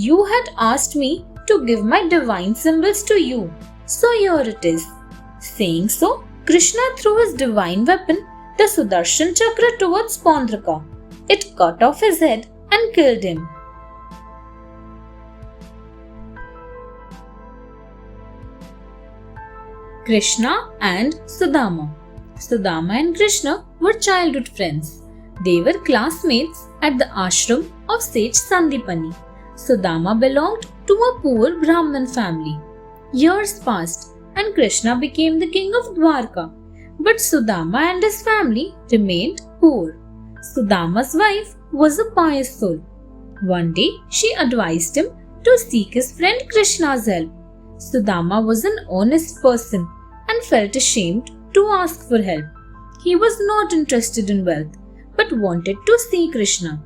"You had asked me to give my divine symbols to you, so here it is." Saying so, Krishna threw his divine weapon, the Sudarshan Chakra, towards Pondraka. It cut off his head and killed him. Krishna and Sudama. Sudama and Krishna were childhood friends. They were classmates at the ashram of sage Sandipani. Sudama belonged to a poor Brahmin family. Years passed and Krishna became the king of Dwarka. But Sudama and his family remained poor. Sudama's wife was a pious soul. One day she advised him to seek his friend Krishna's help. Sudama was an honest person and felt ashamed to ask for help. He was not interested in wealth, but wanted to see Krishna.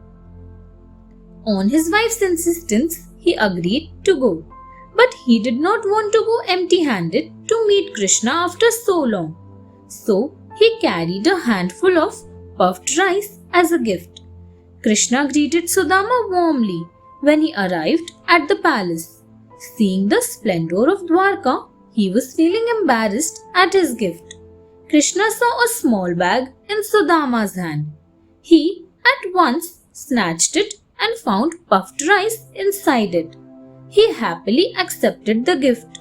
On his wife's insistence, he agreed to go. But he did not want to go empty-handed to meet Krishna after so long. So he carried a handful of puffed rice as a gift. Krishna greeted Sudama warmly when he arrived at the palace. Seeing the splendor of Dwarka, he was feeling embarrassed at his gift. Krishna saw a small bag in Sudama's hand. He at once snatched it and found puffed rice inside it. He happily accepted the gift.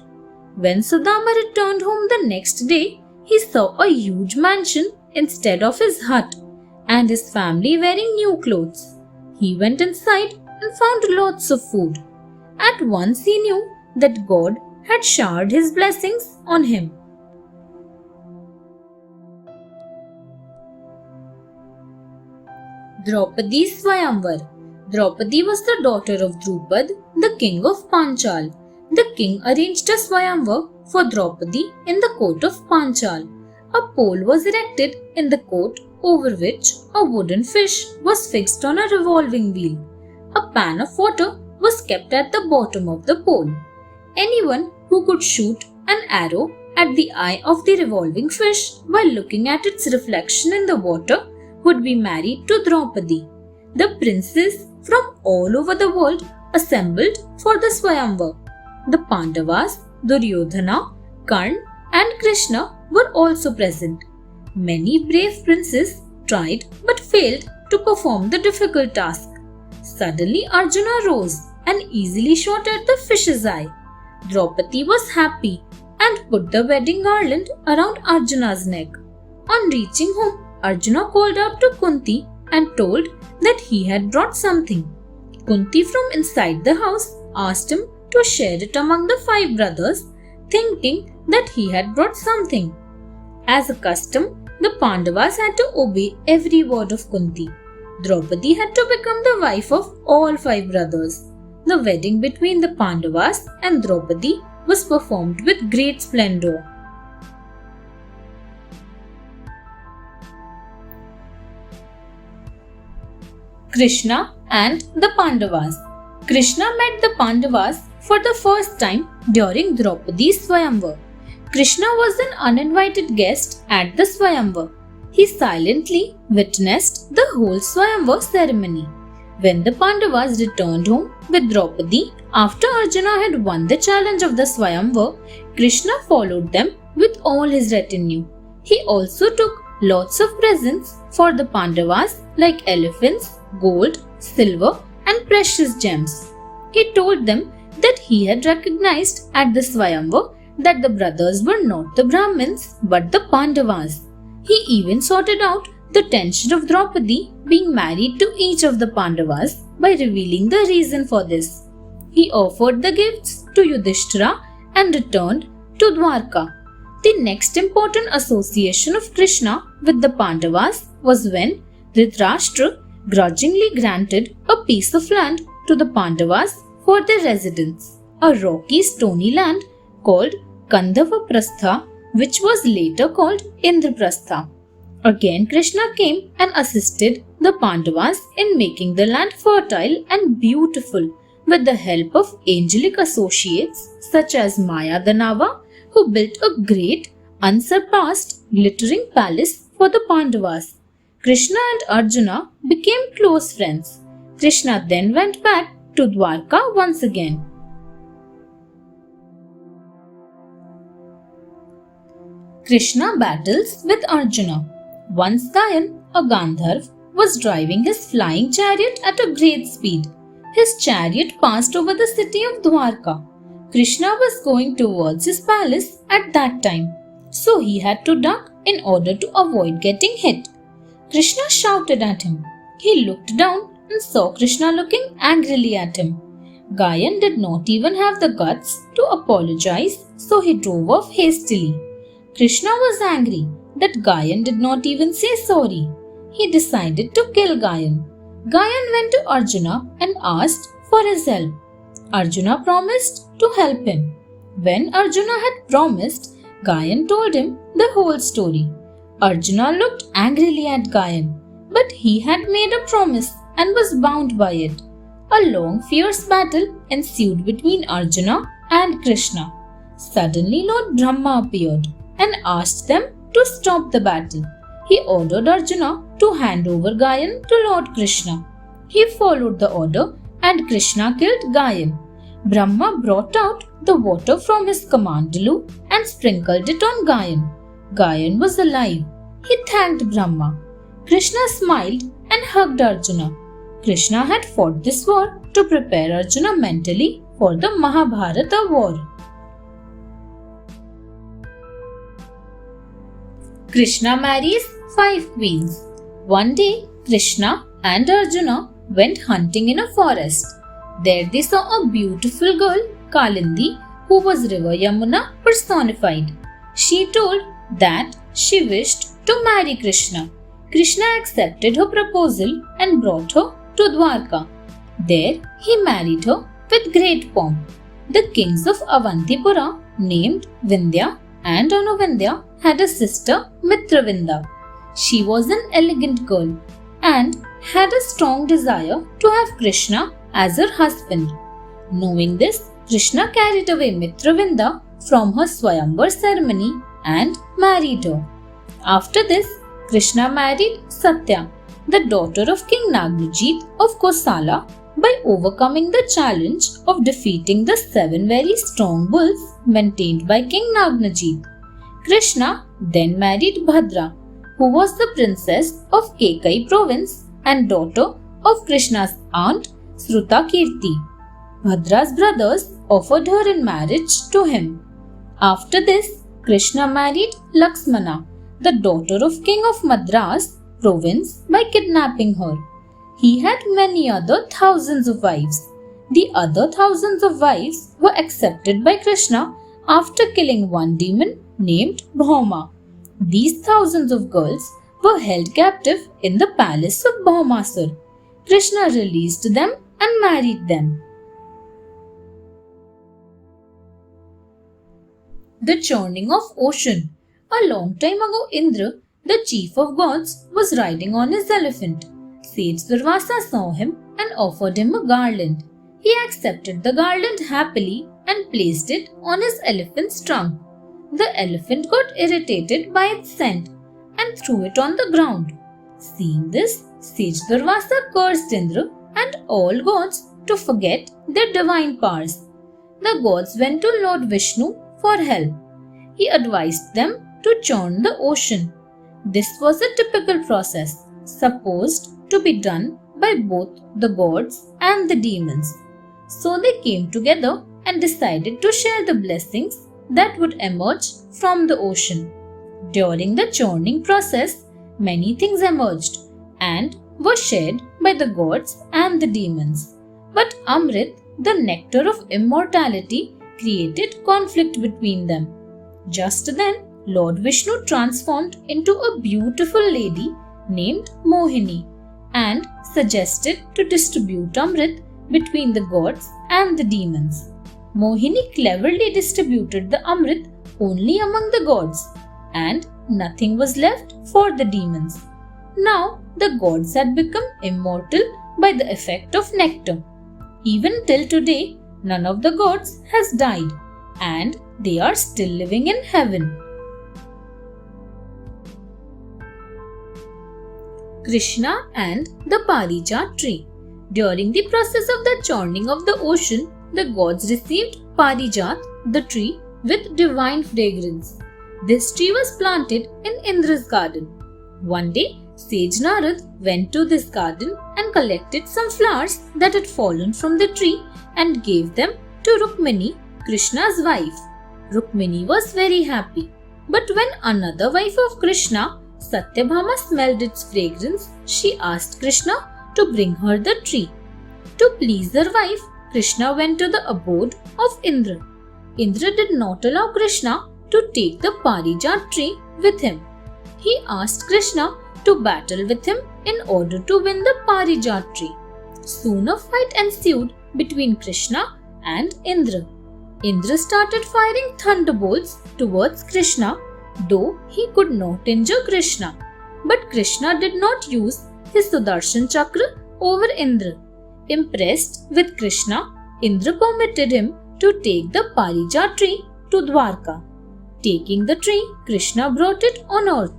When Sudama returned home the next day, he saw a huge mansion instead of his hut and his family wearing new clothes. He went inside and found lots of food. At once he knew that God had showered his blessings on him. Draupadi's Swayamvar. Draupadi was the daughter of Drupad, the king of Panchal. The king arranged a Swayamvar for Draupadi in the court of Panchal. A pole was erected in the court over which a wooden fish was fixed on a revolving wheel. A pan of water was kept at the bottom of the pole. Anyone who could shoot an arrow at the eye of the revolving fish while looking at its reflection in the water would be married to Draupadi. The princes from all over the world assembled for the Swayamvar. The Pandavas, Duryodhana, Karna and Krishna were also present. Many brave princes tried but failed to perform the difficult task. Suddenly Arjuna rose and easily shot at the fish's eye. Draupadi was happy and put the wedding garland around Arjuna's neck. On reaching home, Arjuna called out to Kunti and told that he had brought something. Kunti from inside the house asked him to share it among the 5 brothers, thinking that he had brought something. As a custom, the Pandavas had to obey every word of Kunti. Draupadi had to become the wife of all 5 brothers. The wedding between the Pandavas and Draupadi was performed with great splendor. Krishna and the Pandavas. Krishna met the Pandavas for the first time during Draupadi's Swayamvar. Krishna was an uninvited guest at the Swayamvar. He silently witnessed the whole Swayamvar ceremony. When the Pandavas returned home with Draupadi after Arjuna had won the challenge of the Swayamvar, Krishna followed them with all his retinue. He also took lots of presents for the Pandavas like elephants, gold, silver and precious gems. He told them that he had recognized at the Swayamvar that the brothers were not the Brahmins but the Pandavas. He even sorted out the tension of Draupadi being married to each of the Pandavas by revealing the reason for this. He offered the gifts to Yudhishthira and returned to Dwarka. The next important association of Krishna with the Pandavas was when Dhritarashtra grudgingly granted a piece of land to the Pandavas for their residence, a rocky stony land called Kandhavaprastha, which was later called Indraprastha. Again Krishna came and assisted the Pandavas in making the land fertile and beautiful with the help of angelic associates such as Maya Danava, who built a great, unsurpassed, glittering palace for the Pandavas. Krishna and Arjuna became close friends. Krishna then went back to Dwarka once again. Krishna battles with Arjuna. Once Gayan, a Gandharv, was driving his flying chariot at a great speed. His chariot passed over the city of Dwarka. Krishna was going towards his palace at that time, so he had to duck in order to avoid getting hit. Krishna shouted at him. He looked down and saw Krishna looking angrily at him. Gayan did not even have the guts to apologize, so he drove off hastily. Krishna was angry that Gayan did not even say sorry. He decided to kill Gayan. Gayan went to Arjuna and asked for his help. Arjuna promised to help him. When Arjuna had promised, Gayan told him the whole story. Arjuna looked angrily at Gayan, but he had made a promise and was bound by it. A long, fierce battle ensued between Arjuna and Krishna. Suddenly, Lord Brahma appeared and asked them to stop the battle. He ordered Arjuna to hand over Gayan to Lord Krishna. He followed the order and Krishna killed Gayan. Brahma brought out the water from his kamandalu and sprinkled it on Gayan. Gayan was alive. He thanked Brahma. Krishna smiled and hugged Arjuna. Krishna had fought this war to prepare Arjuna mentally for the Mahabharata war. Krishna marries 5 queens. One day, Krishna and Arjuna went hunting in a forest. There they saw a beautiful girl, Kalindi, who was River Yamuna personified. She told that she wished to marry Krishna. Krishna accepted her proposal and brought her to Dwarka. There he married her with great pomp. The kings of Avantipura, named Vindhya and Anuvindhya, had a sister, Mitravinda. She was an elegant girl and had a strong desire to have Krishna as her husband. Knowing this, Krishna carried away Mitravinda from her Swayamvar ceremony and married her. After this, Krishna married Satya, the daughter of King Nagnajit of Kosala, by overcoming the challenge of defeating the 7 very strong bulls maintained by King Nagnajit. Krishna then married Bhadra, who was the princess of Kekai province and daughter of Krishna's aunt Srutakirti. Bhadra's brothers offered her in marriage to him. After this, Krishna married Laxmana, the daughter of King of Madras province, by kidnapping her. He had many other thousands of wives. The other thousands of wives were accepted by Krishna after killing one demon named Bhauma. These thousands of girls were held captive in the palace of Bhaumasur. Krishna released them and married them. The churning of ocean. A long time ago, Indra, the chief of gods, was riding on his elephant. Sage Durvasa saw him and offered him a garland. He accepted the garland happily and placed it on his elephant's trunk. The elephant got irritated by its scent and threw it on the ground. Seeing this, Sage Durvasa cursed Indra and all gods to forget their divine powers. The gods went to Lord Vishnu for help. He advised them to churn the ocean. This was a typical process, supposed to be done by both the gods and the demons. So they came together and decided to share the blessings that would emerge from the ocean. During the churning process, many things emerged and were shared by the gods and the demons. But Amrit, the nectar of immortality, created conflict between them. Just then, Lord Vishnu transformed into a beautiful lady named Mohini and suggested to distribute Amrit between the gods and the demons. Mohini cleverly distributed the Amrit only among the gods, and nothing was left for the demons. Now the gods had become immortal by the effect of nectar. Even till today, none of the gods has died, and they are still living in heaven. Krishna and the Parijat tree. During the process of the churning of the ocean, the gods received Parijat, the tree, with divine fragrance. This tree was planted in Indra's garden. One day, Sage Narad went to this garden and collected some flowers that had fallen from the tree and gave them to Rukmini, Krishna's wife. Rukmini was very happy. But when another wife of Krishna, Satyabhama, smelled its fragrance, she asked Krishna to bring her the tree. To please her wife, Krishna went to the abode of Indra. Indra did not allow Krishna to take the Parijat tree with him. He asked Krishna to battle with him in order to win the Parijat tree. Soon a fight ensued between Krishna and Indra. Indra started firing thunderbolts towards Krishna, though he could not injure Krishna. But Krishna did not use his Sudarshan Chakra over Indra. Impressed with Krishna, Indra permitted him to take the Parija tree to Dwarka. Taking the tree, Krishna brought it on earth.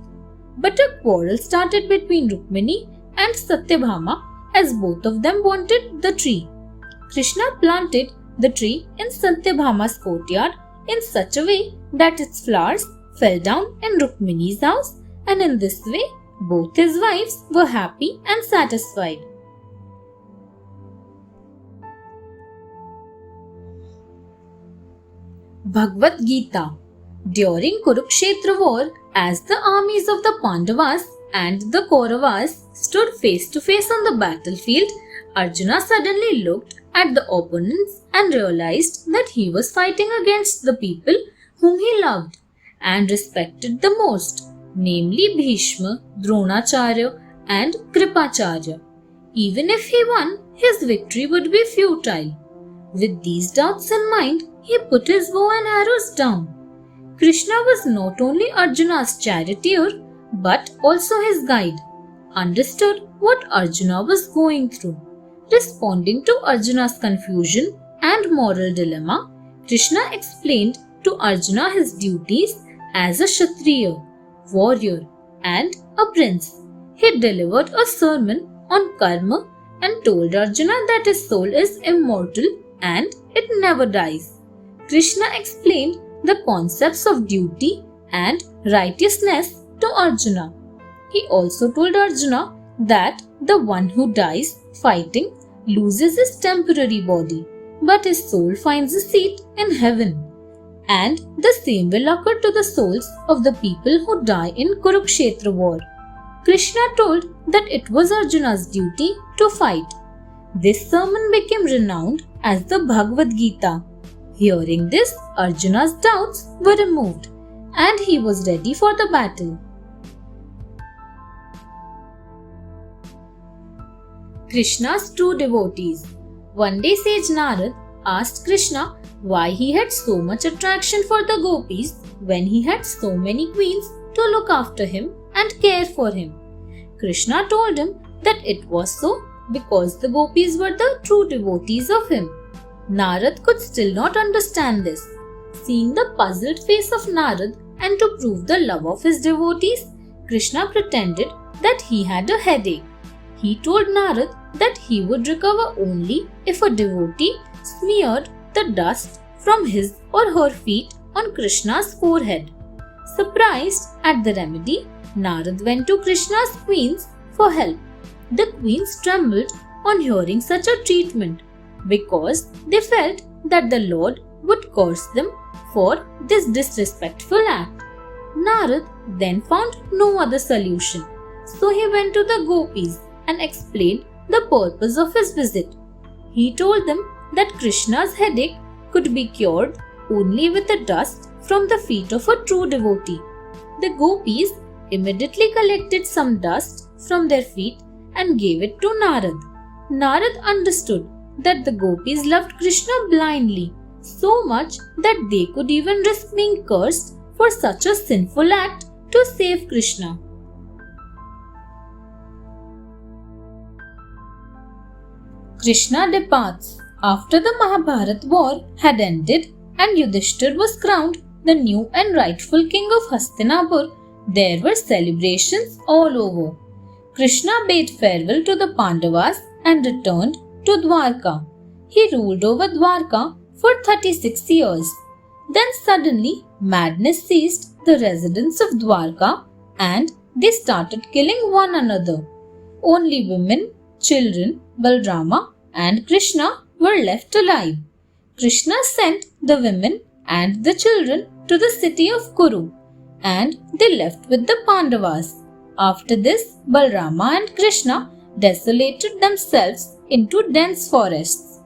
But a quarrel started between Rukmini and Satyabhama as both of them wanted the tree. Krishna planted the tree in Satyabhama's courtyard in such a way that its flowers fell down in Rukmini's house, and in this way both his wives were happy and satisfied. Bhagavad Gita. During Kurukshetra war, as the armies of the Pandavas and the Kauravas stood face to face on the battlefield, Arjuna suddenly looked at the opponents and realized that he was fighting against the people whom he loved and respected the most, namely Bhishma, Dronacharya and Kripacharya. Even if he won, his victory would be futile. With these doubts in mind, he put his bow and arrows down. Krishna was not only Arjuna's charioteer but also his guide, understood what Arjuna was going through. Responding to Arjuna's confusion and moral dilemma, Krishna explained to Arjuna his duties as a Kshatriya, warrior, and a prince. He delivered a sermon on karma and told Arjuna that his soul is immortal and it never dies. Krishna explained the concepts of duty and righteousness to Arjuna. He also told Arjuna that the one who dies fighting loses his temporary body, but his soul finds a seat in heaven. And the same will occur to the souls of the people who die in Kurukshetra war. Krishna told that it was Arjuna's duty to fight. This sermon became renowned as the Bhagavad Gita. Hearing this, Arjuna's doubts were removed and he was ready for the battle. Krishna's true devotees. One day sage Narad asked Krishna why he had so much attraction for the gopis when he had so many queens to look after him and care for him. Krishna told him that it was so because the gopis were the true devotees of him. Narad could still not understand this. Seeing the puzzled face of Narad and to prove the love of his devotees, Krishna pretended that he had a headache. He told Narad that he would recover only if a devotee smeared the dust from his or her feet on Krishna's forehead. Surprised at the remedy, Narad went to Krishna's queens for help. The queens trembled on hearing such a treatment because they felt that the Lord would curse them for this disrespectful act. Narad then found no other solution, so he went to the gopis and explained the purpose of his visit. He told them that Krishna's headache could be cured only with the dust from the feet of a true devotee. The gopis immediately collected some dust from their feet and gave it to Narad. Narad understood that the gopis loved Krishna blindly, so much that they could even risk being cursed for such a sinful act to save Krishna. Krishna departs. After the Mahabharata war had ended and Yudhishthir was crowned the new and rightful king of Hastinapur, there were celebrations all over. Krishna bade farewell to the Pandavas and returned to Dwarka. He ruled over Dwarka for 36 years. Then suddenly madness seized the residents of Dwarka and they started killing one another. Only women, children, Balrama and Krishna were left alive. Krishna sent the women and the children to the city of Kuru and they left with the Pandavas. After this, Balrama and Krishna desolated themselves into dense forests.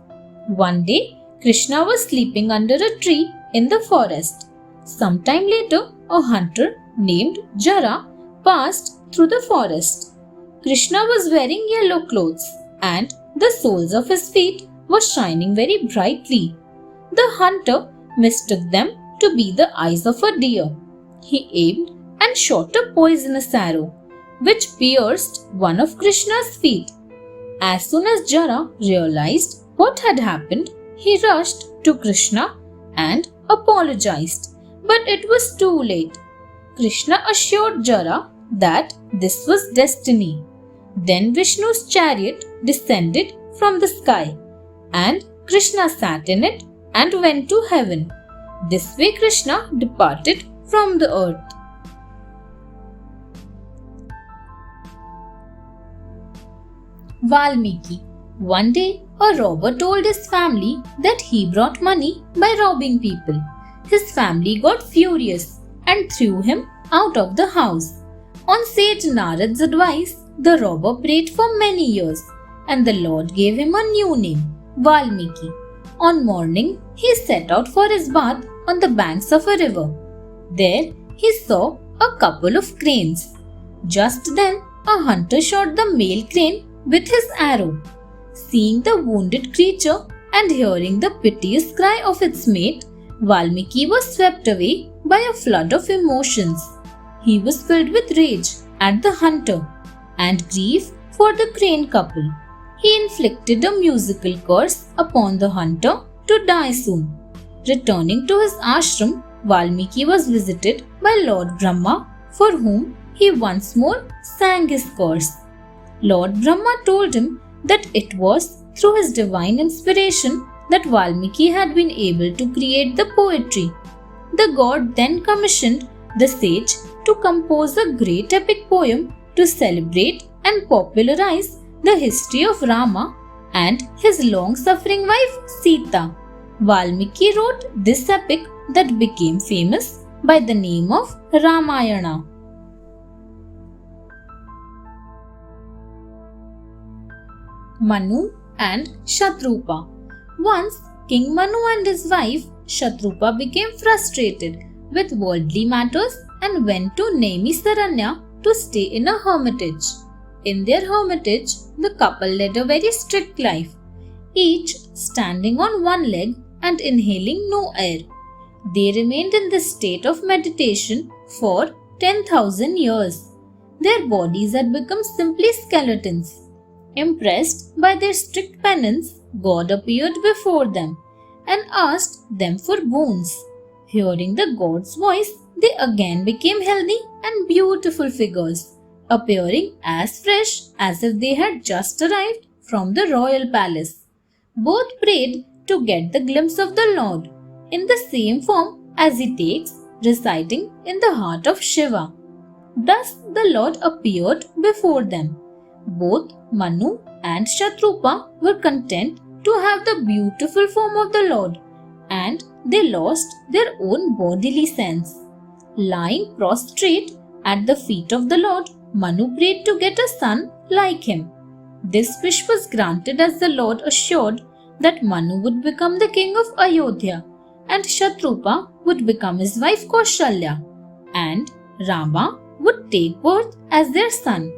One day, Krishna was sleeping under a tree in the forest. Sometime later, a hunter named Jara passed through the forest. Krishna was wearing yellow clothes and the soles of his feet were shining very brightly. The hunter mistook them to be the eyes of a deer. He aimed and shot a poisonous arrow, which pierced one of Krishna's feet. As soon as Jara realized what had happened, he rushed to Krishna and apologized, but it was too late. Krishna assured Jara that this was destiny. Then Vishnu's chariot descended from the sky, and Krishna sat in it and went to heaven. This way Krishna departed from the earth. Valmiki. One day, a robber told his family that he brought money by robbing people. His family got furious and threw him out of the house. On Sage Narad's advice, the robber prayed for many years, and the Lord gave him a new name, Valmiki. On morning, he set out for his bath on the banks of a river. There, he saw a couple of cranes. Just then, a hunter shot the male crane with his arrow. Seeing the wounded creature and hearing the piteous cry of its mate, Valmiki was swept away by a flood of emotions. He was filled with rage at the hunter and grief for the crane couple. He inflicted a musical curse upon the hunter to die soon. Returning to his ashram, Valmiki was visited by Lord Brahma, for whom he once more sang his curse. Lord Brahma told him that it was through his divine inspiration that Valmiki had been able to create the poetry. The god then commissioned the sage to compose a great epic poem to celebrate and popularize the history of Rama and his long-suffering wife Sita. Valmiki wrote this epic that became famous by the name of Ramayana. Manu and Shatrupa. Once, King Manu and his wife Shatrupa became frustrated with worldly matters and went to Naimisaranya to stay in a hermitage. In their hermitage, the couple led a very strict life, each standing on one leg and inhaling no air. They remained in this state of meditation for 10,000 years. Their bodies had become simply skeletons. Impressed by their strict penance, God appeared before them and asked them for boons. Hearing the god's voice, they again became healthy and beautiful figures, appearing as fresh as if they had just arrived from the royal palace. Both prayed to get the glimpse of the Lord in the same form as he takes residing in the heart of Shiva. Thus the Lord appeared before them. Both Manu and Shatrupa were content to have the beautiful form of the Lord, and they lost their own bodily sense. Lying prostrate at the feet of the Lord, Manu prayed to get a son like him. This wish was granted as the Lord assured that Manu would become the king of Ayodhya and Shatrupa would become his wife Kaushalya, and Rama would take birth as their son.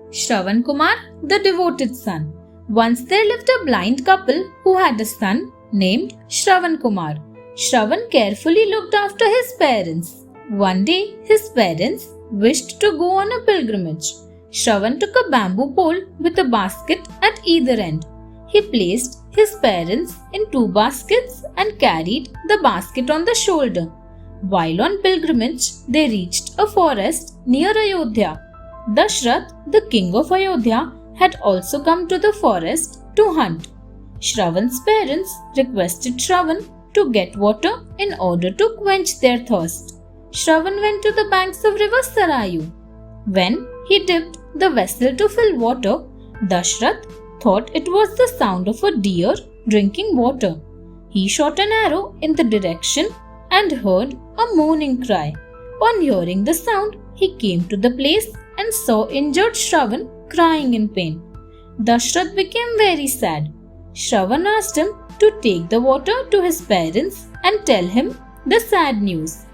Shravan Kumar, the devoted son. Once there lived a blind couple who had a son named Shravan Kumar. Shravan carefully looked after his parents. One day, his parents wished to go on a pilgrimage. Shravan took a bamboo pole with a basket at either end. He placed his parents in 2 baskets and carried the basket on the shoulder. While on pilgrimage, they reached a forest near Ayodhya. Dashrath, the king of Ayodhya, had also come to the forest to hunt. Shravan's parents requested Shravan to get water in order to quench their thirst. Shravan went to the banks of river Sarayu. When he dipped the vessel to fill water, Dashrath thought it was the sound of a deer drinking water. He shot an arrow in the direction and heard a moaning cry. On hearing the sound, he came to the place and saw injured Shravan crying in pain. Dashrath became very sad. Shravan asked him to take the water to his parents and tell him the sad news.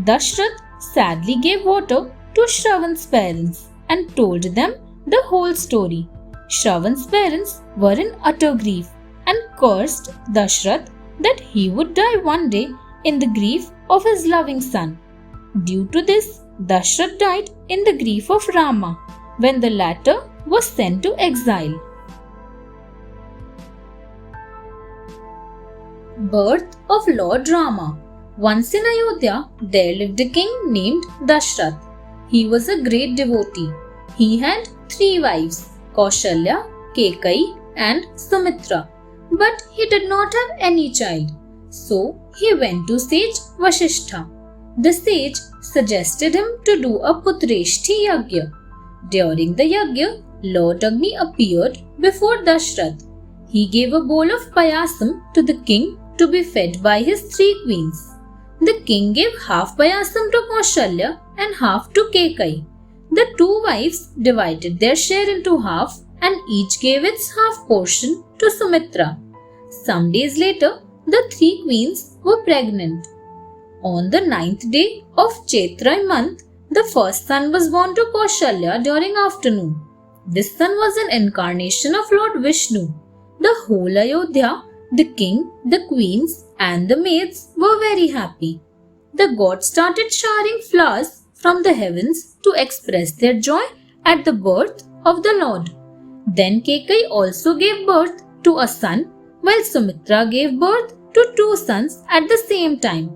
Dashrath sadly gave water to Shravan's parents and told them the whole story. Shravan's parents were in utter grief and cursed Dashrath that he would die one day in the grief of his loving son. Due to this, Dashrath died in the grief of Rama when the latter was sent to exile. Birth of Lord Rama. Once in Ayodhya, there lived a king named Dashrath. He was a great devotee. He had 3 wives, Kaushalya, Kekai and Sumitra. But he did not have any child. So he went to sage Vasishtha. The sage suggested him to do a Putreshti Yagya. During the Yagya, Lord Agni appeared before Dashrath. He gave a bowl of payasam to the king to be fed by his 3 queens. The king gave half payasam to Kaushalya and half to Kekai. The 2 wives divided their share into half and each gave its half portion to Sumitra. Some days later, the 3 queens were pregnant. On the 9th day of Chaitra month, the first son was born to Kaushalya during afternoon. This son was an incarnation of Lord Vishnu. The whole Ayodhya, the king, the queens and the maids were very happy. The gods started showering flowers from the heavens to express their joy at the birth of the Lord. Then Kekai also gave birth to a son, while Sumitra gave birth to 2 sons at the same time.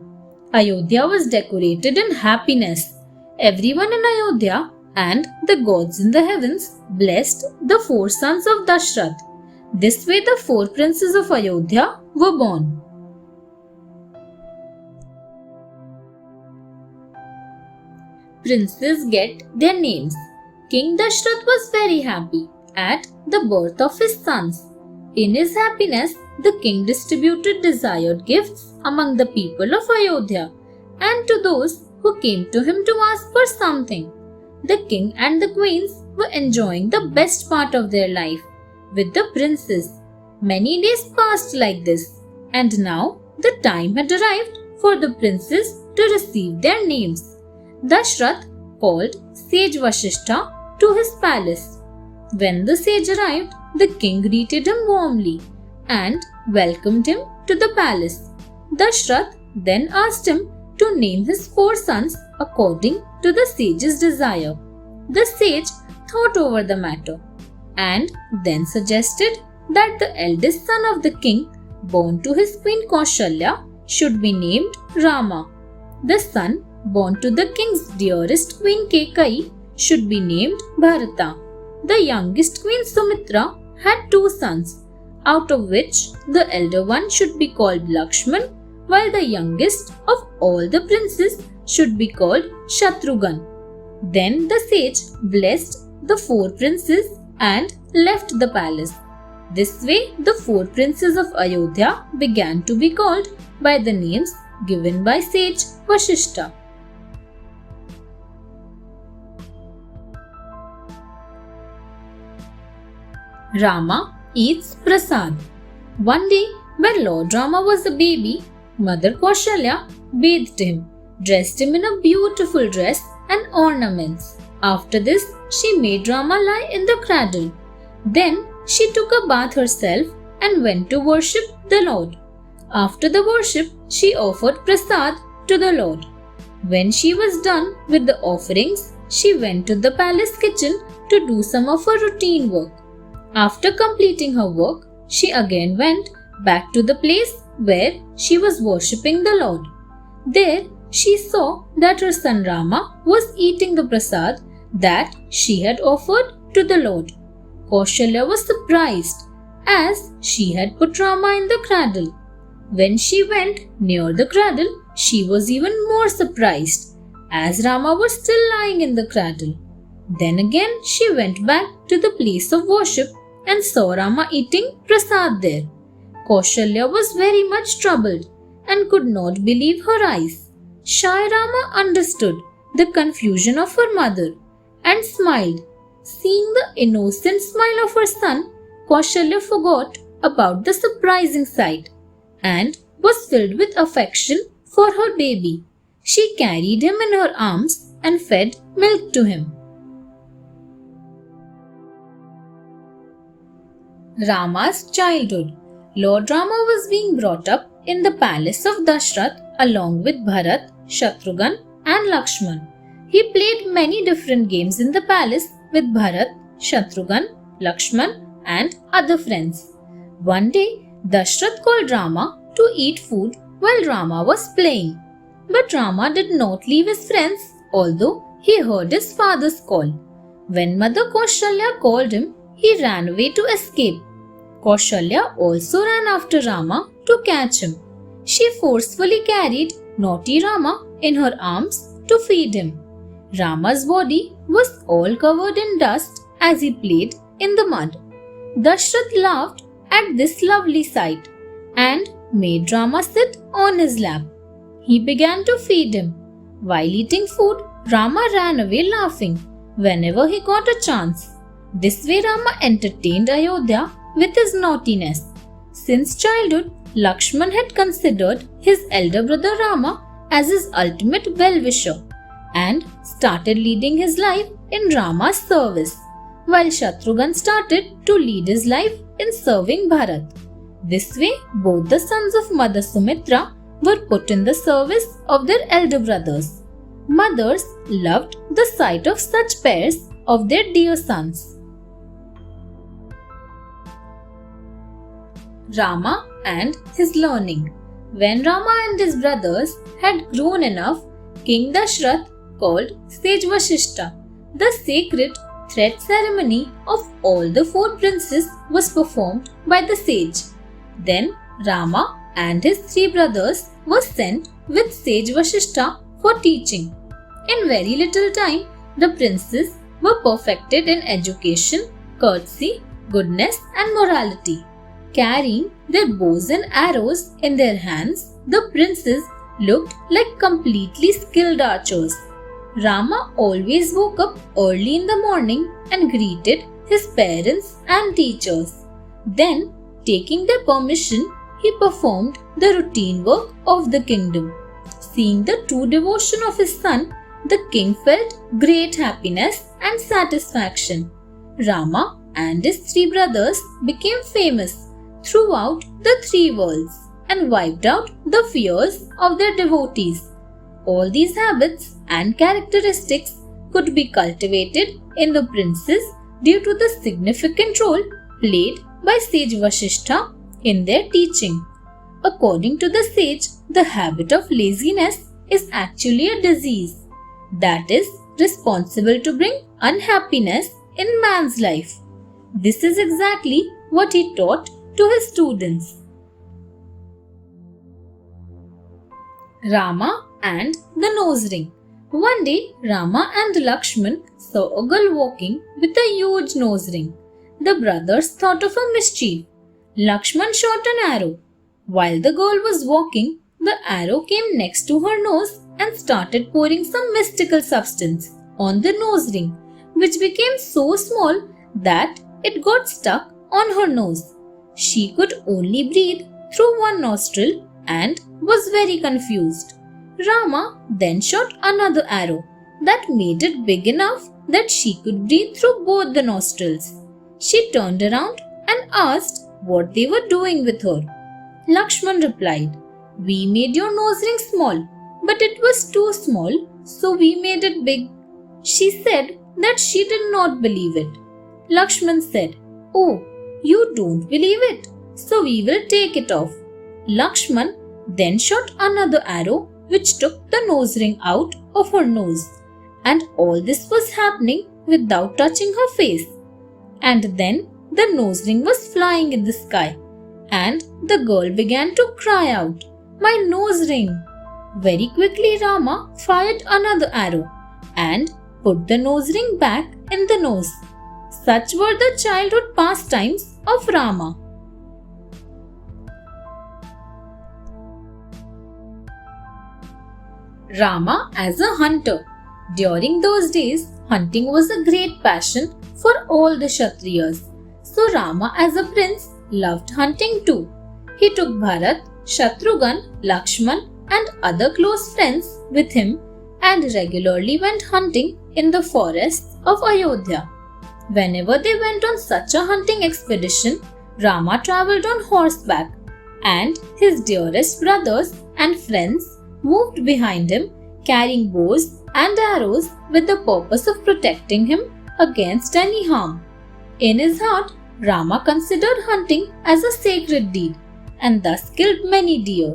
Ayodhya was decorated in happiness. Everyone in Ayodhya and the gods in the heavens blessed the 4 sons of Dashrath. This way the 4 princes of Ayodhya were born. Princes get their names. King Dashrath was very happy at the birth of his sons. In his happiness, the king distributed desired gifts among the people of Ayodhya and to those who came to him to ask for something. The king and the queens were enjoying the best part of their life with the princes. Many days passed like this, and now the time had arrived for the princes to receive their names. Dashrath called sage Vasishtha to his palace. When the sage arrived, the king greeted him warmly and welcomed him to the palace. Dashrath then asked him to name his 4 sons according to the sage's desire. The sage thought over the matter and then suggested that the eldest son of the king, born to his queen Kaushalya, should be named Rama. The son born to the king's dearest queen Kekai should be named Bharata. The youngest queen Sumitra had 2 sons, out of which the elder one should be called Lakshman, while the youngest of all the princes should be called Shatrughan. Then the sage blessed the 4 princes and left the palace. This way, the 4 princes of Ayodhya began to be called by the names given by sage Vasishtha. Rama eats prasad. One day, when Lord Rama was a baby, Mother Kaushalya bathed him, dressed him in a beautiful dress and ornaments. After this, she made Rama lie in the cradle. Then she took a bath herself and went to worship the Lord. After the worship, she offered prasad to the Lord. When she was done with the offerings, she went to the palace kitchen to do some of her routine work. After completing her work, she again went back to the place where she was worshipping the Lord. There, she saw that her son Rama was eating the prasad that she had offered to the Lord. Kaushalya was surprised as she had put Rama in the cradle. When she went near the cradle, she was even more surprised as Rama was still lying in the cradle. Then again she went back to the place of worship and saw Rama eating prasad there. Kaushalya was very much troubled and could not believe her eyes. Shy Rama understood the confusion of her mother and smiled. Seeing the innocent smile of her son, Kaushalya forgot about the surprising sight and was filled with affection for her baby. She carried him in her arms and fed milk to him. Rama's childhood. Lord Rama was being brought up in the palace of Dashrath along with Bharat, Shatrughan, and Lakshman. He played many different games in the palace with Bharat, Shatrughan, Lakshman, and other friends. One day, Dashrath called Rama to eat food while Rama was playing. But Rama did not leave his friends, although he heard his father's call. When Mother Kaushalya called him, he ran away to escape. Kaushalya also ran after Rama to catch him. She forcefully carried naughty Rama in her arms to feed him. Rama's body was all covered in dust as he played in the mud. Dashrath laughed at this lovely sight and made Rama sit on his lap. He began to feed him. While eating food, Rama ran away laughing whenever he got a chance. This way Rama entertained Ayodhya with his naughtiness. Since childhood, Lakshman had considered his elder brother Rama as his ultimate well-wisher and started leading his life in Rama's service, while Shatrughan started to lead his life in serving Bharat. This way, both the sons of Mother Sumitra were put in the service of their elder brothers. Mothers loved the sight of such pairs of their dear sons. Rama and his learning. When Rama and his brothers had grown enough, King Dashrath called sage Vashishta. The sacred thread ceremony of all the 4 princes was performed by the sage. Then Rama and his 3 brothers were sent with sage Vashishta for teaching. In very little time, the princes were perfected in education, courtesy, goodness, and morality. Carrying their bows and arrows in their hands, the princes looked like completely skilled archers. Rama always woke up early in the morning and greeted his parents and teachers. Then, taking their permission, he performed the routine work of the kingdom. Seeing the true devotion of his son, the king felt great happiness and satisfaction. Rama and his 3 brothers became famous throughout the 3 worlds and wiped out the fears of their devotees. All these habits and characteristics could be cultivated in the princes due to the significant role played by sage Vashishta in their teaching. According to the sage, the habit of laziness is actually a disease that is responsible to bring unhappiness in man's life. This is exactly what he taught to his students. Rama and the nose ring. One day, Rama and Lakshman saw a girl walking with a huge nose ring. The brothers thought of a mischief. Lakshman shot an arrow. While the girl was walking, the arrow came next to her nose and started pouring some mystical substance on the nose ring, which became so small that it got stuck on her nose. She could only breathe through one nostril and was very confused. Rama then shot another arrow that made it big enough that she could breathe through both the nostrils. She turned around and asked what they were doing with her. Lakshman replied, "We made your nose ring small, but it was too small, so we made it big." She said that she did not believe it. Lakshman said, "Oh, you don't believe it, so we will take it off." Lakshman then shot another arrow which took the nose ring out of her nose, and all this was happening without touching her face. And then the nose ring was flying in the sky, and the girl began to cry out, "My nose ring!" Very quickly Rama fired another arrow and put the nose ring back in the nose. Such were the childhood pastimes of Rama. Rama as a hunter. During those days, hunting was a great passion for all the Kshatriyas. So Rama as a prince loved hunting too. He took Bharat, Shatrughan, Lakshman and other close friends with him and regularly went hunting in the forests of Ayodhya. Whenever they went on such a hunting expedition, Rama travelled on horseback. and his dearest brothers and friends moved behind him, carrying bows and arrows with the purpose of protecting him against any harm. In his heart, Rama considered hunting as a sacred deed and thus killed many deer.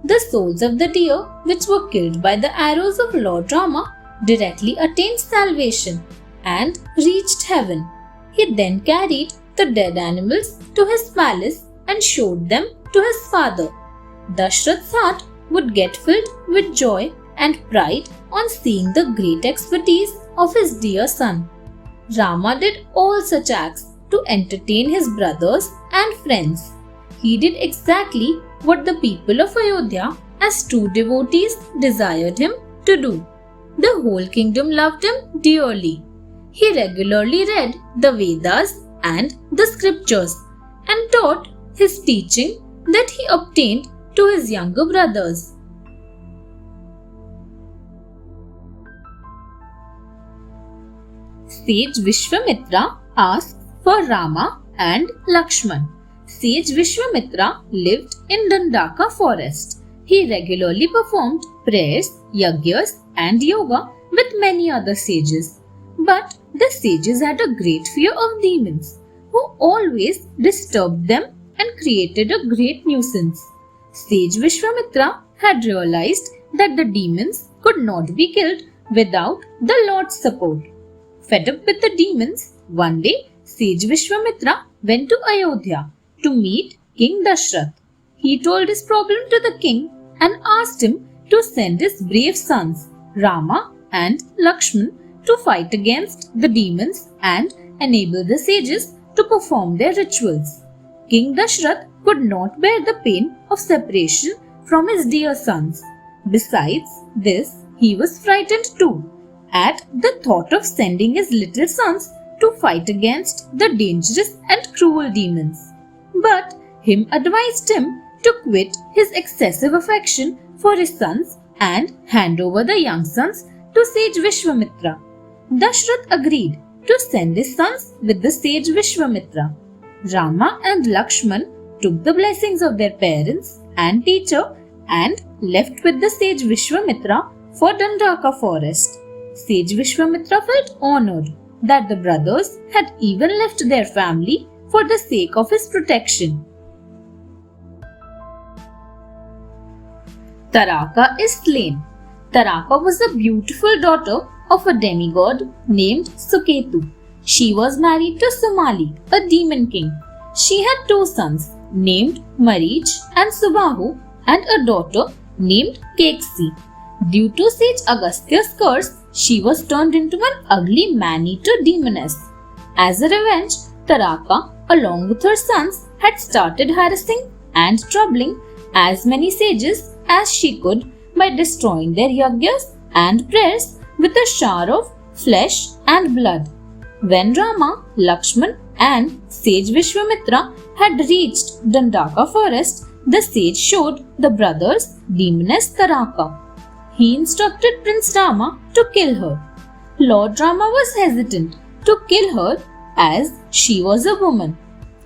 The souls of the deer, which were killed by the arrows of Lord Rama, directly attained salvation and reached heaven. He then carried the dead animals to his palace and showed them to his father. Dashrath's heart would get filled with joy and pride on seeing the great expertise of his dear son. Rama did all such acts to entertain his brothers and friends. He did exactly what the people of Ayodhya, as true devotees, desired him to do. The whole kingdom loved him dearly. He regularly read the Vedas and the scriptures and taught his teaching that he obtained to his younger brothers. Sage Vishwamitra asked for Rama and Lakshman. Sage Vishwamitra lived in Dandaka forest. He regularly performed prayers, yajnas, and yoga with many other sages. But the sages had a great fear of demons, who always disturbed them and created a great nuisance. Sage Vishwamitra had realized that the demons could not be killed without the Lord's support. Fed up with the demons, one day Sage Vishwamitra went to Ayodhya to meet King Dashrath. He told his problem to the king and asked him to send his brave sons Rama and Lakshman to fight against the demons and enable the sages to perform their rituals. King Dashrath could not bear the pain of separation from his dear sons. Besides this, he was frightened too at the thought of sending his little sons to fight against the dangerous and cruel demons. But him advised him to quit his excessive affection for his sons and hand over the young sons to Sage Vishwamitra. Dashrath agreed to send his sons with the sage Vishwamitra. Rama and Lakshman took the blessings of their parents and teacher and left with the sage Vishwamitra for Dandaka forest. Sage Vishwamitra felt honored that the brothers had even left their family for the sake of his protection. Taraka is slain. Taraka was the beautiful daughter of a demigod named Suketu. She was married to Sumali, a demon king. She had two sons named Marich and Subahu and a daughter named Keksi. Due to sage Agastya's curse, she was turned into an ugly man-eater demoness. As a revenge, Taraka, along with her sons, had started harassing and troubling as many sages as she could by destroying their yajnas and prayers with a shower of flesh and blood. When Rama, Lakshman and sage Vishwamitra had reached Dandaka forest, the sage showed the brothers demoness Taraka. He instructed Prince Rama to kill her. Lord Rama was hesitant to kill her as she was a woman.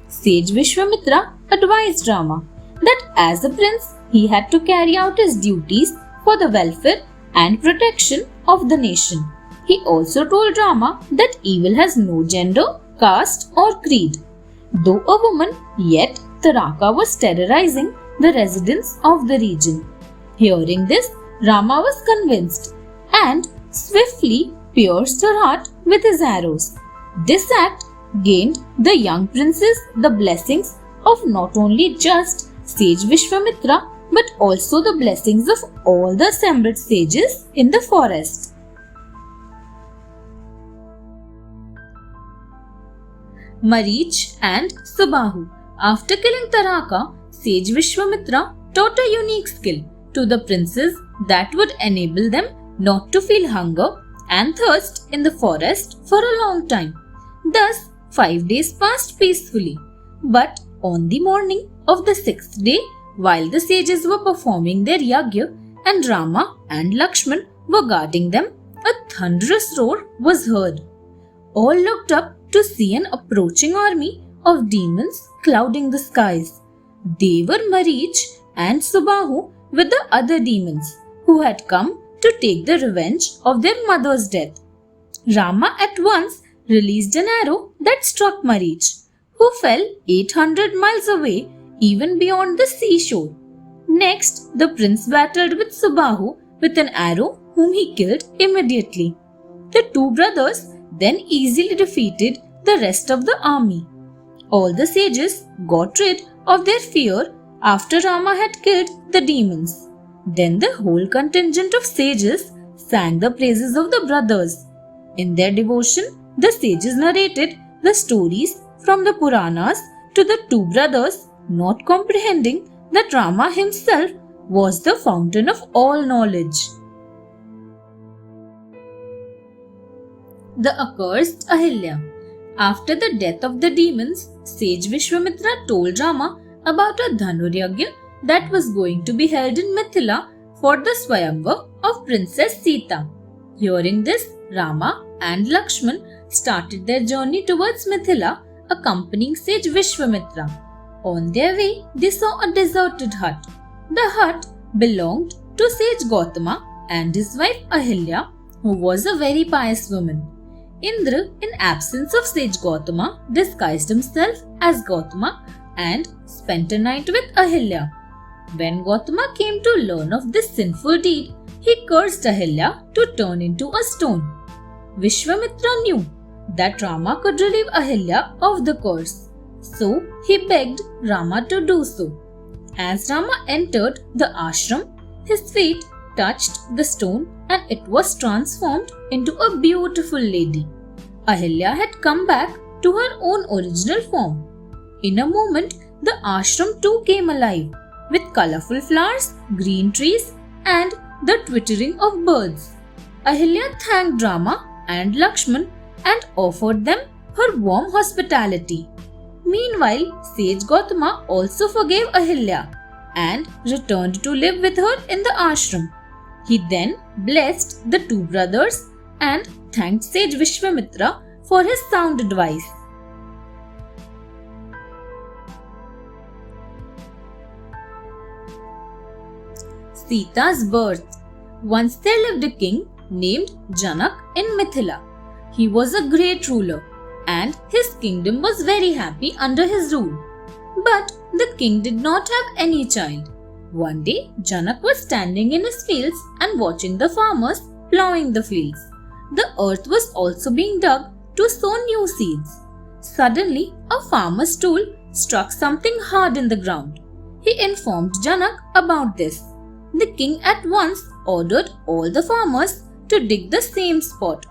Sage Vishwamitra advised Rama that as a prince he had to carry out his duties for the welfare and protection of the nation. He also told Rama that evil has no gender, caste or creed. Though a woman, yet Taraka was terrorizing the residents of the region. Hearing this, Rama was convinced and swiftly pierced her heart with his arrows. This act gained the young princess the blessings of not only just sage Vishwamitra but also the blessings of all the assembled sages in the forest. Marich and Subahu. After killing Taraka, sage Vishwamitra taught a unique skill to the princes that would enable them not to feel hunger and thirst in the forest for a long time. Thus, 5 days passed peacefully. But on the morning of the 6th day, while the sages were performing their yajna and Rama and Lakshman were guarding them, a thunderous roar was heard. All looked up to see an approaching army of demons clouding the skies. They were Marich and Subahu with the other demons who had come to take the revenge of their mother's death. Rama at once released an arrow that struck Marich, who fell 800 miles away, even beyond the seashore. Next, the prince battled with Subahu with an arrow, whom he killed immediately. The two brothers then easily defeated the rest of the army. All the sages got rid of their fear after Rama had killed the demons. Then the whole contingent of sages sang the praises of the brothers. In their devotion, the sages narrated the stories from the Puranas to the two brothers, not comprehending that Rama himself was the fountain of all knowledge. The accursed Ahilya. After the death of the demons, sage Vishwamitra told Rama about a Dhanuryagya that was going to be held in Mithila for the Swayamvar of Princess Sita. Hearing this, Rama and Lakshman started their journey towards Mithila, accompanying sage Vishwamitra. On their way, they saw a deserted hut. The hut belonged to sage Gautama and his wife Ahilya, who was a very pious woman. Indra, in absence of sage Gautama, disguised himself as Gautama and spent a night with Ahilya. When Gautama came to learn of this sinful deed, he cursed Ahilya to turn into a stone. Vishwamitra knew that Rama could relieve Ahilya of the curse, so he begged Rama to do so. As Rama entered the ashram, his feet touched the stone and it was transformed into a beautiful lady. Ahilya had come back to her own original form. In a moment, the ashram too came alive with colorful flowers, green trees, and the twittering of birds. Ahilya thanked Rama and Lakshman and offered them her warm hospitality. Meanwhile, sage Gautama also forgave Ahilya and returned to live with her in the ashram. He then blessed the two brothers and thanked sage Vishwamitra for his sound advice. Sita's birth. Once there lived a king named Janak in Mithila. He was a great ruler and his kingdom was very happy under his rule. But the king did not have any child. One day, Janak was standing in his fields and watching the farmers plowing the fields. The earth was also being dug to sow new seeds. Suddenly, a farmer's tool struck something hard in the ground. He informed Janak about this. The king at once ordered all the farmers to dig the same spot.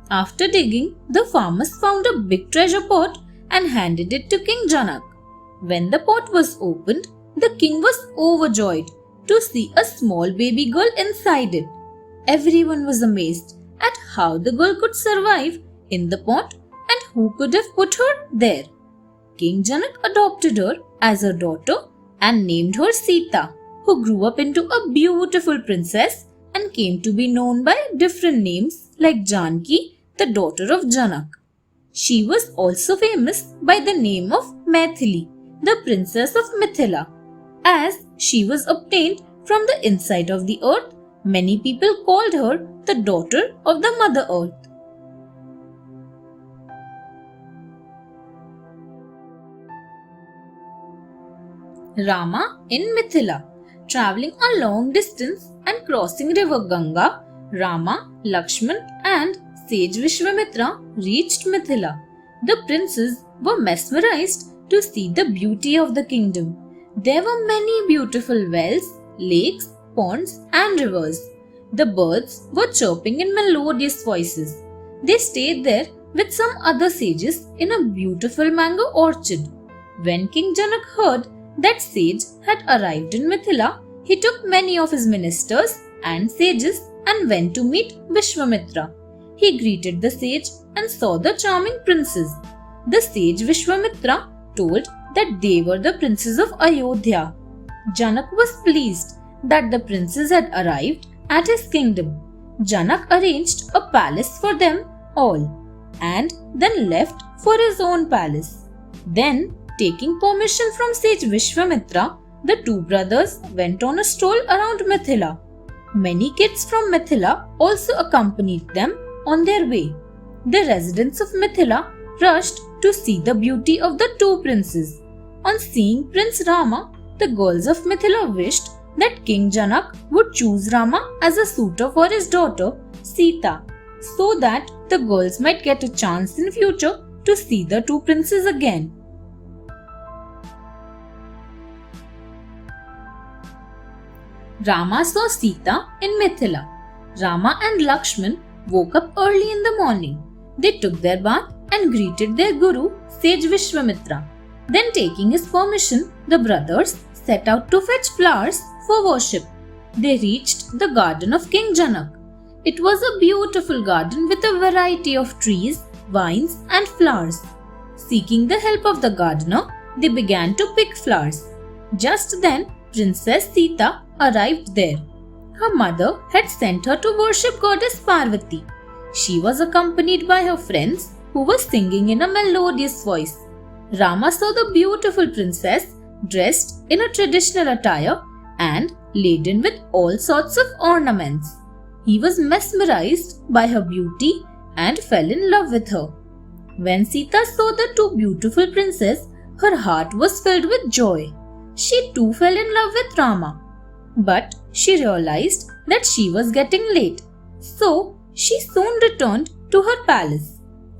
After digging, the farmers found a big treasure pot and handed it to King Janak. When the pot was opened, the king was overjoyed to see a small baby girl inside it. Everyone was amazed at how the girl could survive in the pot and who could have put her there. King Janak adopted her as a daughter and named her Sita, who grew up into a beautiful princess and came to be known by different names like Janki, the daughter of Janak. She was also famous by the name of Maithili, the princess of Mithila. As she was obtained from the inside of the earth, many people called her the daughter of the Mother Earth. Rama in Mithila. Traveling a long distance and crossing river Ganga, Rama, Lakshman and sage Vishwamitra reached Mithila. The princes were mesmerized to see the beauty of the kingdom. There were many beautiful wells, lakes, ponds and rivers. The birds were chirping in melodious voices. They stayed there with some other sages in a beautiful mango orchard. When King Janak heard that sage had arrived in Mithila, he took many of his ministers and sages and went to meet Vishwamitra. He greeted the sage and saw the charming princes. The sage Vishwamitra told that they were the princes of Ayodhya. Janak was pleased that the princes had arrived at his kingdom. Janak arranged a palace for them all and then left for his own palace. Then, Taking permission from sage Vishwamitra, the two brothers went on a stroll around Mithila. Many kids from Mithila also accompanied them on their way. The residents of Mithila rushed to see the beauty of the two princes. On seeing Prince Rama, the girls of Mithila wished that King Janak would choose Rama as a suitor for his daughter Sita, so that the girls might get a chance in future to see the two princes again. Rama saw Sita in Mithila. Rama and Lakshman woke up early in the morning. They took their bath and greeted their guru, sage Vishwamitra. Then, taking his permission, the brothers set out to fetch flowers for worship. They reached the garden of King Janak. It was a beautiful garden with a variety of trees, vines, and flowers. Seeking the help of the gardener, they began to pick flowers. Just then, Princess Sita arrived there. Her mother had sent her to worship goddess Parvati. She was accompanied by her friends who were singing in a melodious voice. Rama saw the beautiful princess dressed in a traditional attire and laden with all sorts of ornaments. He was mesmerized by her beauty and fell in love with her. When Sita saw the two beautiful princes, her heart was filled with joy. She too fell in love with Rama. But she realized that she was getting late, so she soon returned to her palace.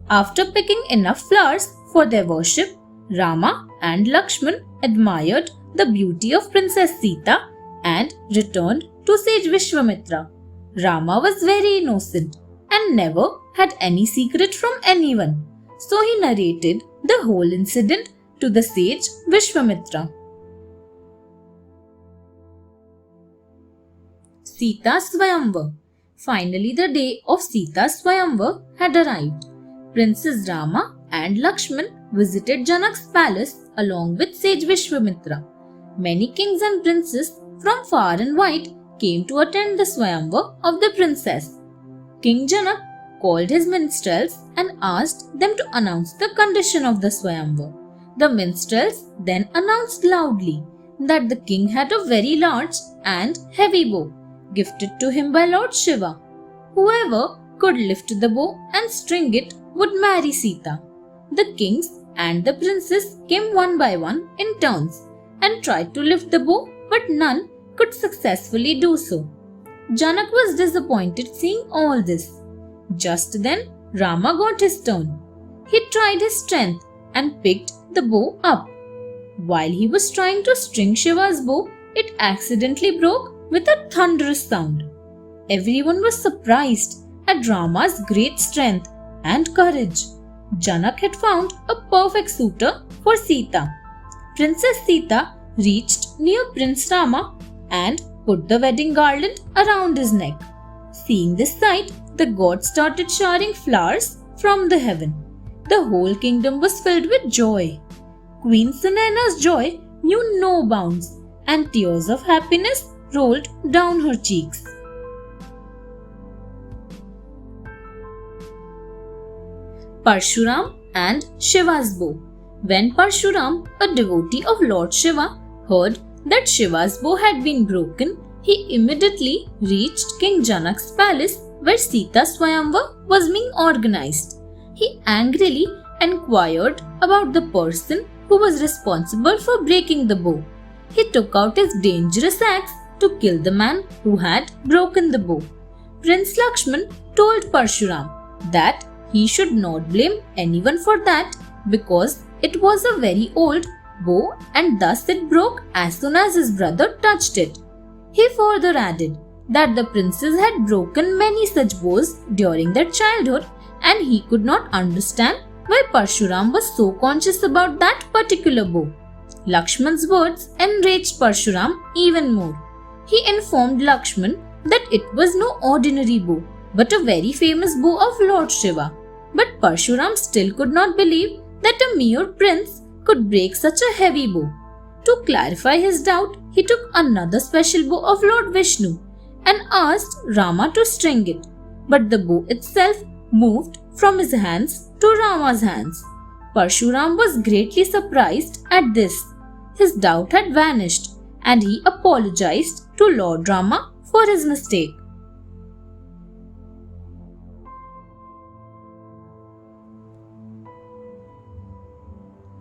After picking enough flowers for their worship, Rama and Lakshman admired the beauty of Princess Sita and returned to sage Vishwamitra. Rama was very innocent and never had any secret from anyone, so he narrated the whole incident to the sage Vishwamitra. Sita's Swayamvar. Finally, the day of Sita's Swayamvar had arrived. Princes Rama and Lakshman visited Janak's palace along with sage Vishwamitra. Many kings and princes from far and wide came to attend the Swayamvar of the princess. King Janak called his minstrels and asked them to announce the condition of the Swayamvar. The minstrels then announced loudly that the king had a very large and heavy bow gifted to him by Lord Shiva. Whoever could lift the bow and string it would marry Sita. The kings and the princes came one by one in turns and tried to lift the bow, but none could successfully do so. Janak was disappointed seeing all this. Just then, Rama got his turn. He tried his strength and picked the bow up. While he was trying to string Shiva's bow, it accidentally broke with a thunderous sound. Everyone was surprised at Rama's great strength and courage. Janak had found a perfect suitor for Sita. Princess Sita reached near Prince Rama and put the wedding garland around his neck. Seeing this sight, the gods started showering flowers from the heaven. The whole kingdom was filled with joy. Queen Sunaina's joy knew no bounds, and tears of happiness rolled down her cheeks. Parshuram and Shiva's bow. When Parshuram, a devotee of Lord Shiva, heard that Shiva's bow had been broken, he immediately reached King Janak's palace where Sita's Swayamvar was being organized. He angrily inquired about the person who was responsible for breaking the bow. He took out his dangerous axe to kill the man who had broken the bow. Prince Lakshman told Parshuram that he should not blame anyone for that because it was a very old bow and thus it broke as soon as his brother touched it. He further added that the princes had broken many such bows during their childhood and he could not understand why Parshuram was so conscious about that particular bow. Lakshman's words enraged Parshuram even more. He informed Lakshman that it was no ordinary bow but a very famous bow of Lord Shiva. But Parshuram still could not believe that a mere prince could break such a heavy bow. To clarify his doubt, he took another special bow of Lord Vishnu and asked Rama to string it. But the bow itself moved from his hands to Rama's hands. Parshuram was greatly surprised at this. His doubt had vanished and he apologized to Lord Rama for his mistake.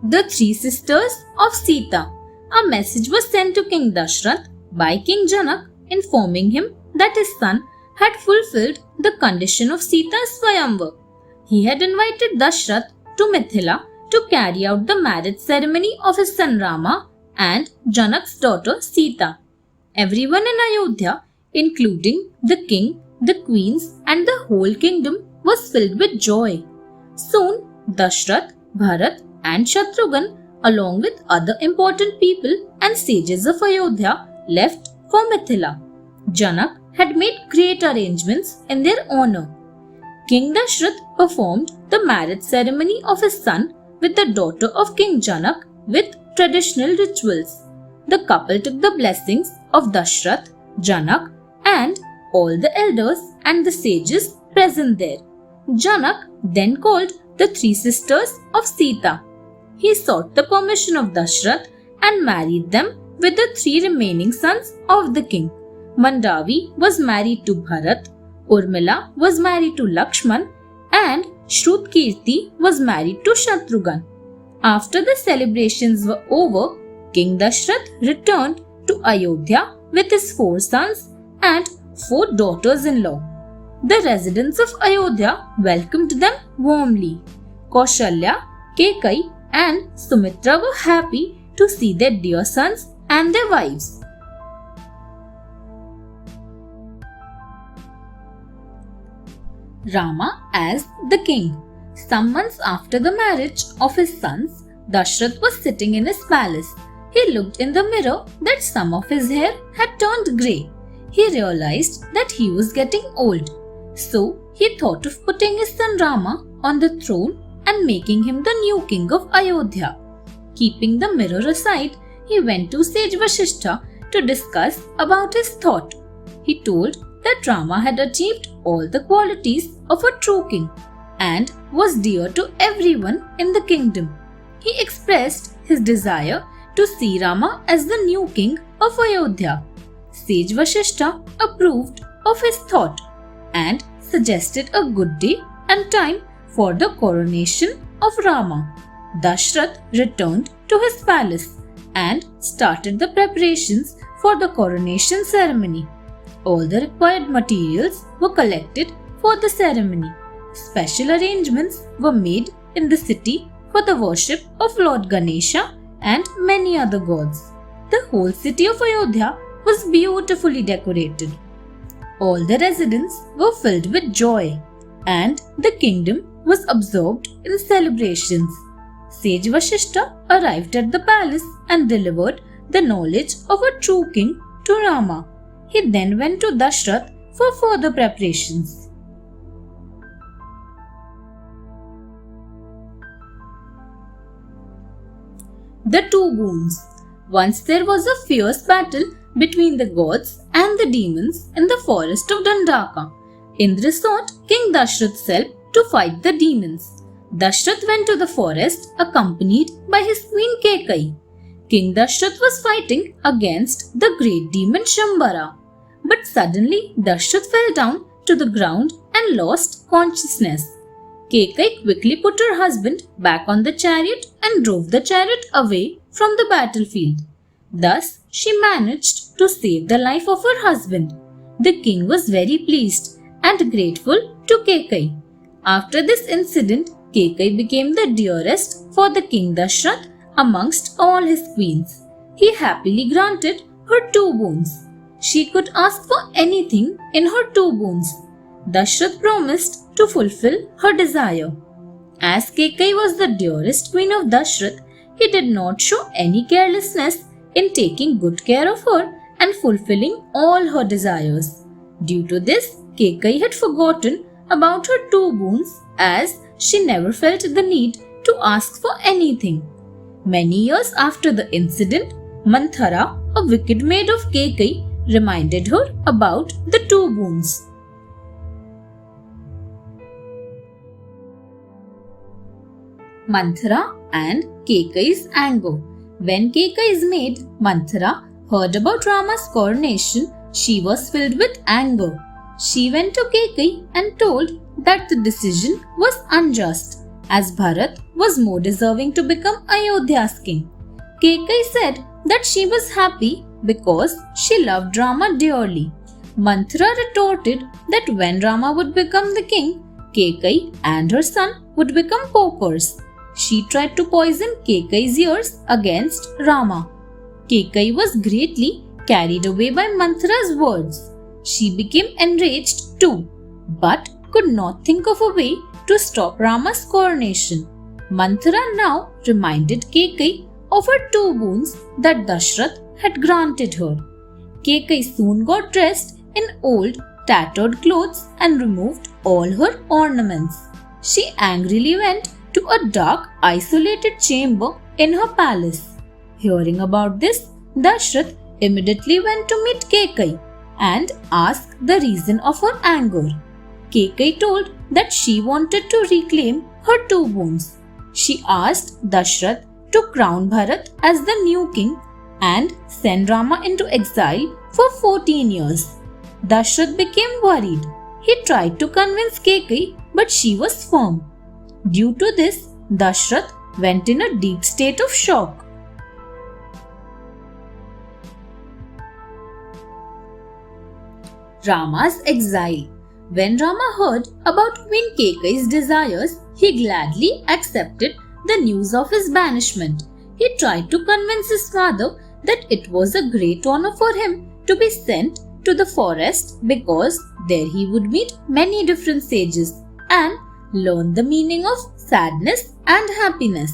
The three sisters of Sita. A message was sent to King Dashrath by King Janak informing him that his son had fulfilled the condition of Sita's Swayamvar. He had invited Dashrath to Mithila to carry out the marriage ceremony of his son Rama and Janak's daughter Sita. Everyone in Ayodhya, including the king, the queens, and the whole kingdom, was filled with joy. Soon, Dashrath, Bharat, and Shatrughan, along with other important people and sages of Ayodhya, left for Mithila. Janak had made great arrangements in their honor. King Dashrath performed the marriage ceremony of his son with the daughter of King Janak with traditional rituals. The couple took the blessings of Dashrath, Janak, and all the elders and the sages present there. Janak then called the three sisters of Sita. He sought the permission of Dashrath and married them with the three remaining sons of the king. Mandavi was married to Bharat, Urmila was married to Lakshman, and Shrutkirti was married to Shatrughan. After the celebrations were over, King Dashrath returned to Ayodhya with his 4 sons and 4 daughters-in-law. The residents of Ayodhya welcomed them warmly. Kaushalya, Kekai, and Sumitra were happy to see their dear sons and their wives. Rama as the king. Some months after the marriage of his sons, Dashrath was sitting in his palace. He looked in the mirror that some of his hair had turned grey. He realized that he was getting old. So he thought of putting his son Rama on the throne and making him the new king of Ayodhya. Keeping the mirror aside, he went to sage Vasishtha to discuss about his thought. He told that Rama had achieved all the qualities of a true king and was dear to everyone in the kingdom. He expressed his desire to see Rama as the new king of Ayodhya. Sage Vasishtha approved of his thought and suggested a good day and time for the coronation of Rama. Dashrath returned to his palace and started the preparations for the coronation ceremony. All the required materials were collected for the ceremony. Special arrangements were made in the city for the worship of Lord Ganesha and many other gods. The whole city of Ayodhya was beautifully decorated. All the residents were filled with joy, and the kingdom was absorbed in celebrations. Sage Vasishtha arrived at the palace and delivered the knowledge of a true king to Rama. He then went to Dashrath for further preparations. The two boons. Once there was a fierce battle between the gods and the demons in the forest of Dandaka. Indra sought King Dashrath's help to fight the demons. Dashrath went to the forest accompanied by his queen Kekai. King Dashrath was fighting against the great demon Shambhara. But suddenly Dashrath fell down to the ground and lost consciousness. Kekai quickly put her husband back on the chariot and drove the chariot away from the battlefield. Thus, she managed to save the life of her husband. The king was very pleased and grateful to Kekai. After this incident, Kekai became the dearest for the king Dashrath amongst all his queens. He happily granted her two boons. She could ask for anything in her two boons. Dashrath promised to fulfill her desire. As Kekai was the dearest queen of Dashrath, he did not show any carelessness in taking good care of her and fulfilling all her desires. Due to this, Kekai had forgotten about her two boons as she never felt the need to ask for anything. Many years after the incident, Manthara, a wicked maid of Kekai, reminded her about the two boons. Manthara and Kekai's anger. When Kekai's maid, Manthara, heard about Rama's coronation, she was filled with anger. She went to Kekai and told that the decision was unjust, as Bharat was more deserving to become Ayodhya's king. Kekai said that she was happy because she loved Rama dearly. Manthara retorted that when Rama would become the king, Kekai and her son would become paupers. She tried to poison Kekai's ears against Rama. Kekai was greatly carried away by Manthara's words. She became enraged too, but could not think of a way to stop Rama's coronation. Manthara now reminded Kekai of her 2 boons that Dashrath had granted her. Kekai soon got dressed in old, tattered clothes and removed all her ornaments. She angrily went to a dark, isolated chamber in her palace. Hearing about this, Dashrath immediately went to meet Kekai and asked the reason of her anger. Kekai told that she wanted to reclaim her 2 boons. She asked Dashrath to crown Bharat as the new king and send Rama into exile for 14 years. Dashrath became worried. He tried to convince Kekai, but she was firm. Due to this, Dashrath went in a deep state of shock. Rama's exile. When Rama heard about Queen Kekai's desires, he gladly accepted the news of his banishment. He tried to convince his father that it was a great honor for him to be sent to the forest because there he would meet many different sages and learn the meaning of sadness and happiness.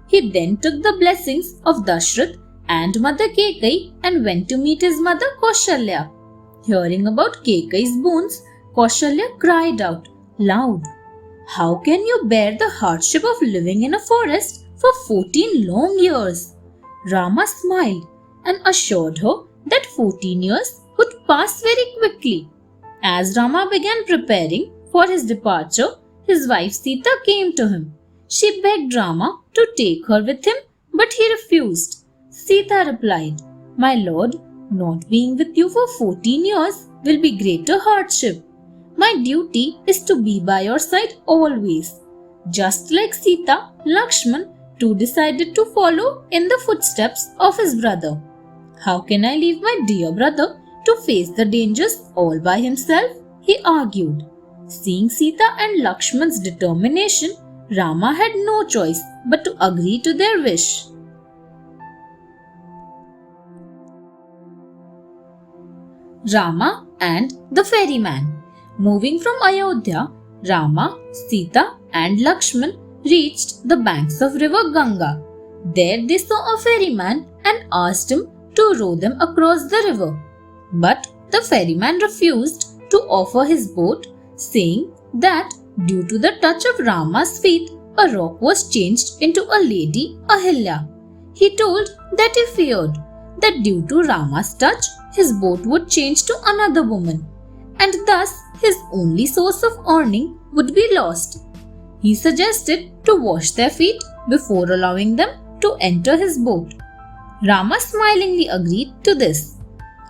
He then took the blessings of Dashrath and Mother Kekai and went to meet his mother Kaushalya. Hearing about Kekai's boons, Kaushalya cried out loud, "How can you bear the hardship of living in a forest for 14 long years?" Rama smiled and assured her that 14 years would pass very quickly. As Rama began preparing for his departure, his wife Sita came to him. She begged Rama to take her with him, but he refused. Sita replied, "My lord, not being with you for 14 years will be greater hardship. My duty is to be by your side always." Just like Sita, Lakshman too decided to follow in the footsteps of his brother. "How can I leave my dear brother to face the dangers all by himself?" he argued. Seeing Sita and Lakshman's determination, Rama had no choice but to agree to their wish. Rama and the Ferryman. Moving from Ayodhya, Rama, Sita and Lakshman reached the banks of river Ganga. There they saw a ferryman and asked him to row them across the river. But the ferryman refused to offer his boat, saying that due to the touch of Rama's feet, a rock was changed into a lady, Ahilya. He told that he feared that due to Rama's touch, his boat would change to another woman, and thus his only source of earning would be lost. He suggested to wash their feet before allowing them to enter his boat. Rama smilingly agreed to this.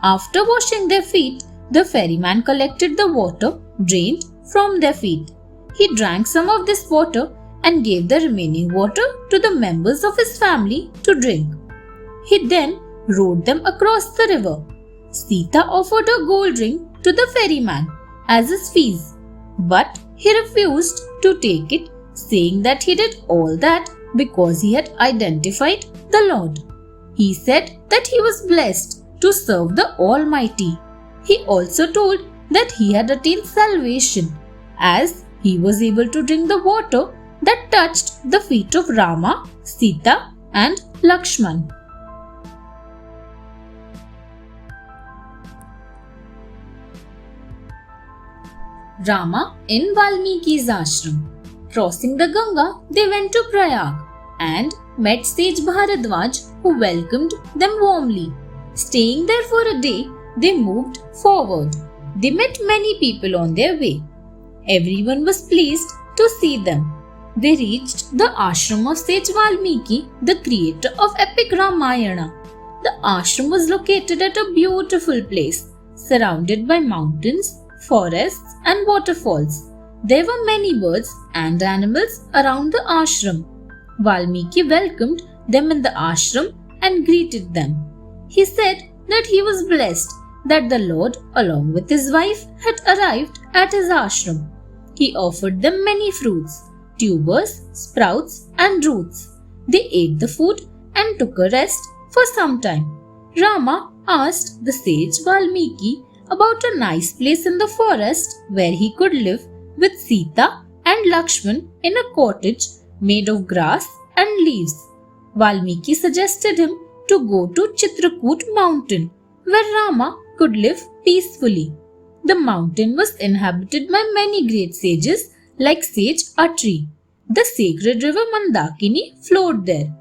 After washing their feet, the ferryman collected the water drained from their feet. He drank some of this water and gave the remaining water to the members of his family to drink. He then rowed them across the river. Sita offered a gold ring to the ferryman as his fees, but he refused to take it, saying that he did all that because he had identified the Lord. He said that he was blessed to serve the Almighty. He also told that he had attained salvation as he was able to drink the water that touched the feet of Rama, Sita and Lakshman. Rama in Valmiki's ashram. Crossing the Ganga, they went to Prayag and met sage Bharadwaj, who welcomed them warmly. Staying there for a day, they moved forward. They met many people on their way. Everyone was pleased to see them. They reached the ashram of sage Valmiki, the creator of epic Ramayana. The ashram was located at a beautiful place, surrounded by mountains, forests, and waterfalls. There were many birds and animals around the ashram. Valmiki welcomed them in the ashram and greeted them. He said that he was blessed that the Lord, along with his wife, had arrived at his ashram. He offered them many fruits, tubers, sprouts, and roots. They ate the food and took a rest for some time. Rama asked the sage Valmiki about a nice place in the forest where he could live with Sita and Lakshman in a cottage made of grass and leaves. Valmiki suggested him to go to Chitrakoot mountain where Rama could live peacefully. The mountain was inhabited by many great sages like sage Atri. The sacred river Mandakini flowed there.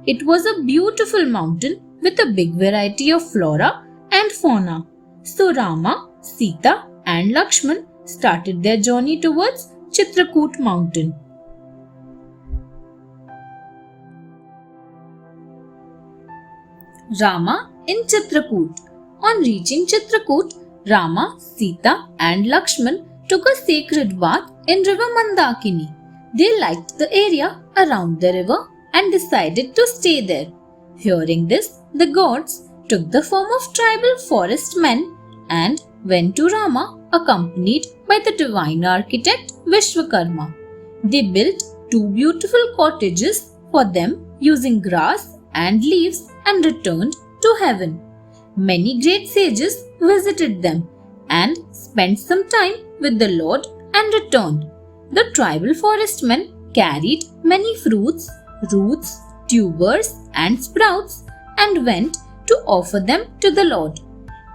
It was a beautiful mountain with a big variety of flora and fauna. So Rama, Sita and Lakshman started their journey towards Chitrakoot mountain. Rama in Chitrakoot. On reaching Chitrakoot, Rama, Sita and Lakshman took a sacred bath in river Mandakini. They liked the area around the river and decided to stay there. Hearing this, the gods took the form of tribal forest men and went to Rama accompanied by the divine architect Vishwakarma. They built 2 beautiful cottages for them using grass and leaves and returned to heaven. Many great sages visited them and spent some time with the Lord and returned. The tribal forest men carried many fruits, roots, tubers, and sprouts and went to offer them to the Lord.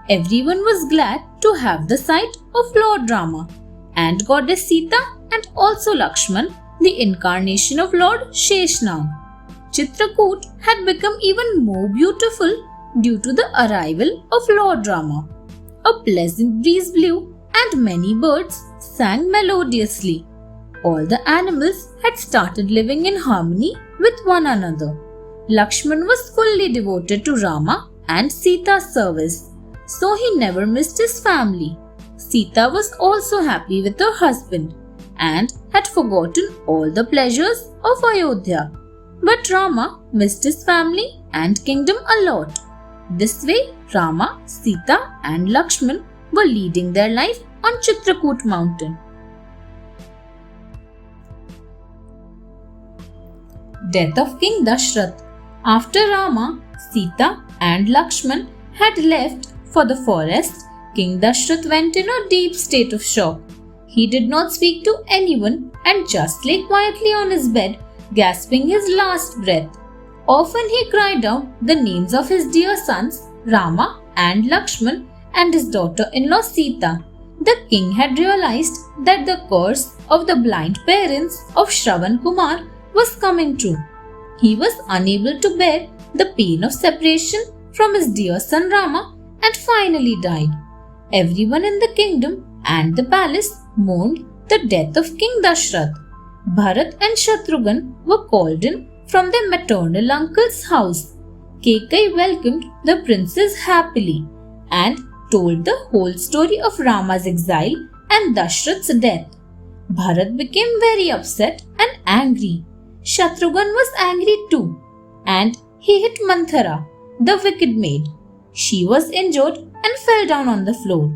Everyone was glad to have the sight of Lord Rama and goddess Sita and also Lakshman, the incarnation of Lord Sheshnag. Chitrakoot had become even more beautiful due to the arrival of Lord Rama. A pleasant breeze blew and many birds sang melodiously. All the animals had started living in harmony with one another. Lakshman was fully devoted to Rama and Sita's service, so he never missed his family. Sita was also happy with her husband and had forgotten all the pleasures of Ayodhya. But Rama missed his family and kingdom a lot. This way, Rama, Sita and Lakshman were leading their life on Chitrakoot mountain. Death of King Dashrath. After Rama, Sita and Lakshman had left for the forest, King Dashrath went in a deep state of shock. He did not speak to anyone and just lay quietly on his bed, gasping his last breath. Often he cried out the names of his dear sons Rama and Lakshman and his daughter-in-law Sita. The king had realized that the curse of the blind parents of Shravan Kumar was coming true. He was unable to bear the pain of separation from his dear son Rama and finally died. Everyone in the kingdom and the palace mourned the death of King Dashrath. Bharat and Shatrughan were called in from their maternal uncle's house. Kekai welcomed the princes happily and told the whole story of Rama's exile and Dashrath's death. Bharat became very upset and angry. Shatrughan was angry too and he hit Manthara, the wicked maid. She was injured and fell down on the floor.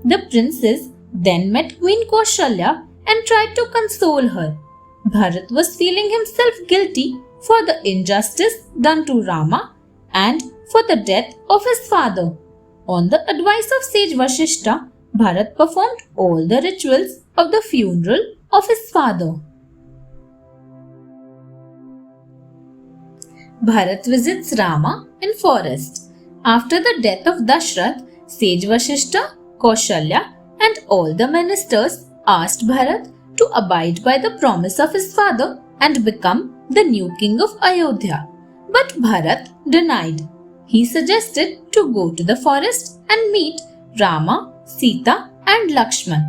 The princes then met Queen Kaushalya and tried to console her. Bharat was feeling himself guilty for the injustice done to Rama and for the death of his father. On the advice of sage Vashishta, Bharat performed all the rituals of the funeral of his father. Bharat visits Rama in forest. After the death of Dashrath, sage Vashishta, Kaushalya and all the ministers asked Bharat to abide by the promise of his father and become the new king of Ayodhya. But Bharat denied. He suggested to go to the forest and meet Rama, Sita and Lakshman.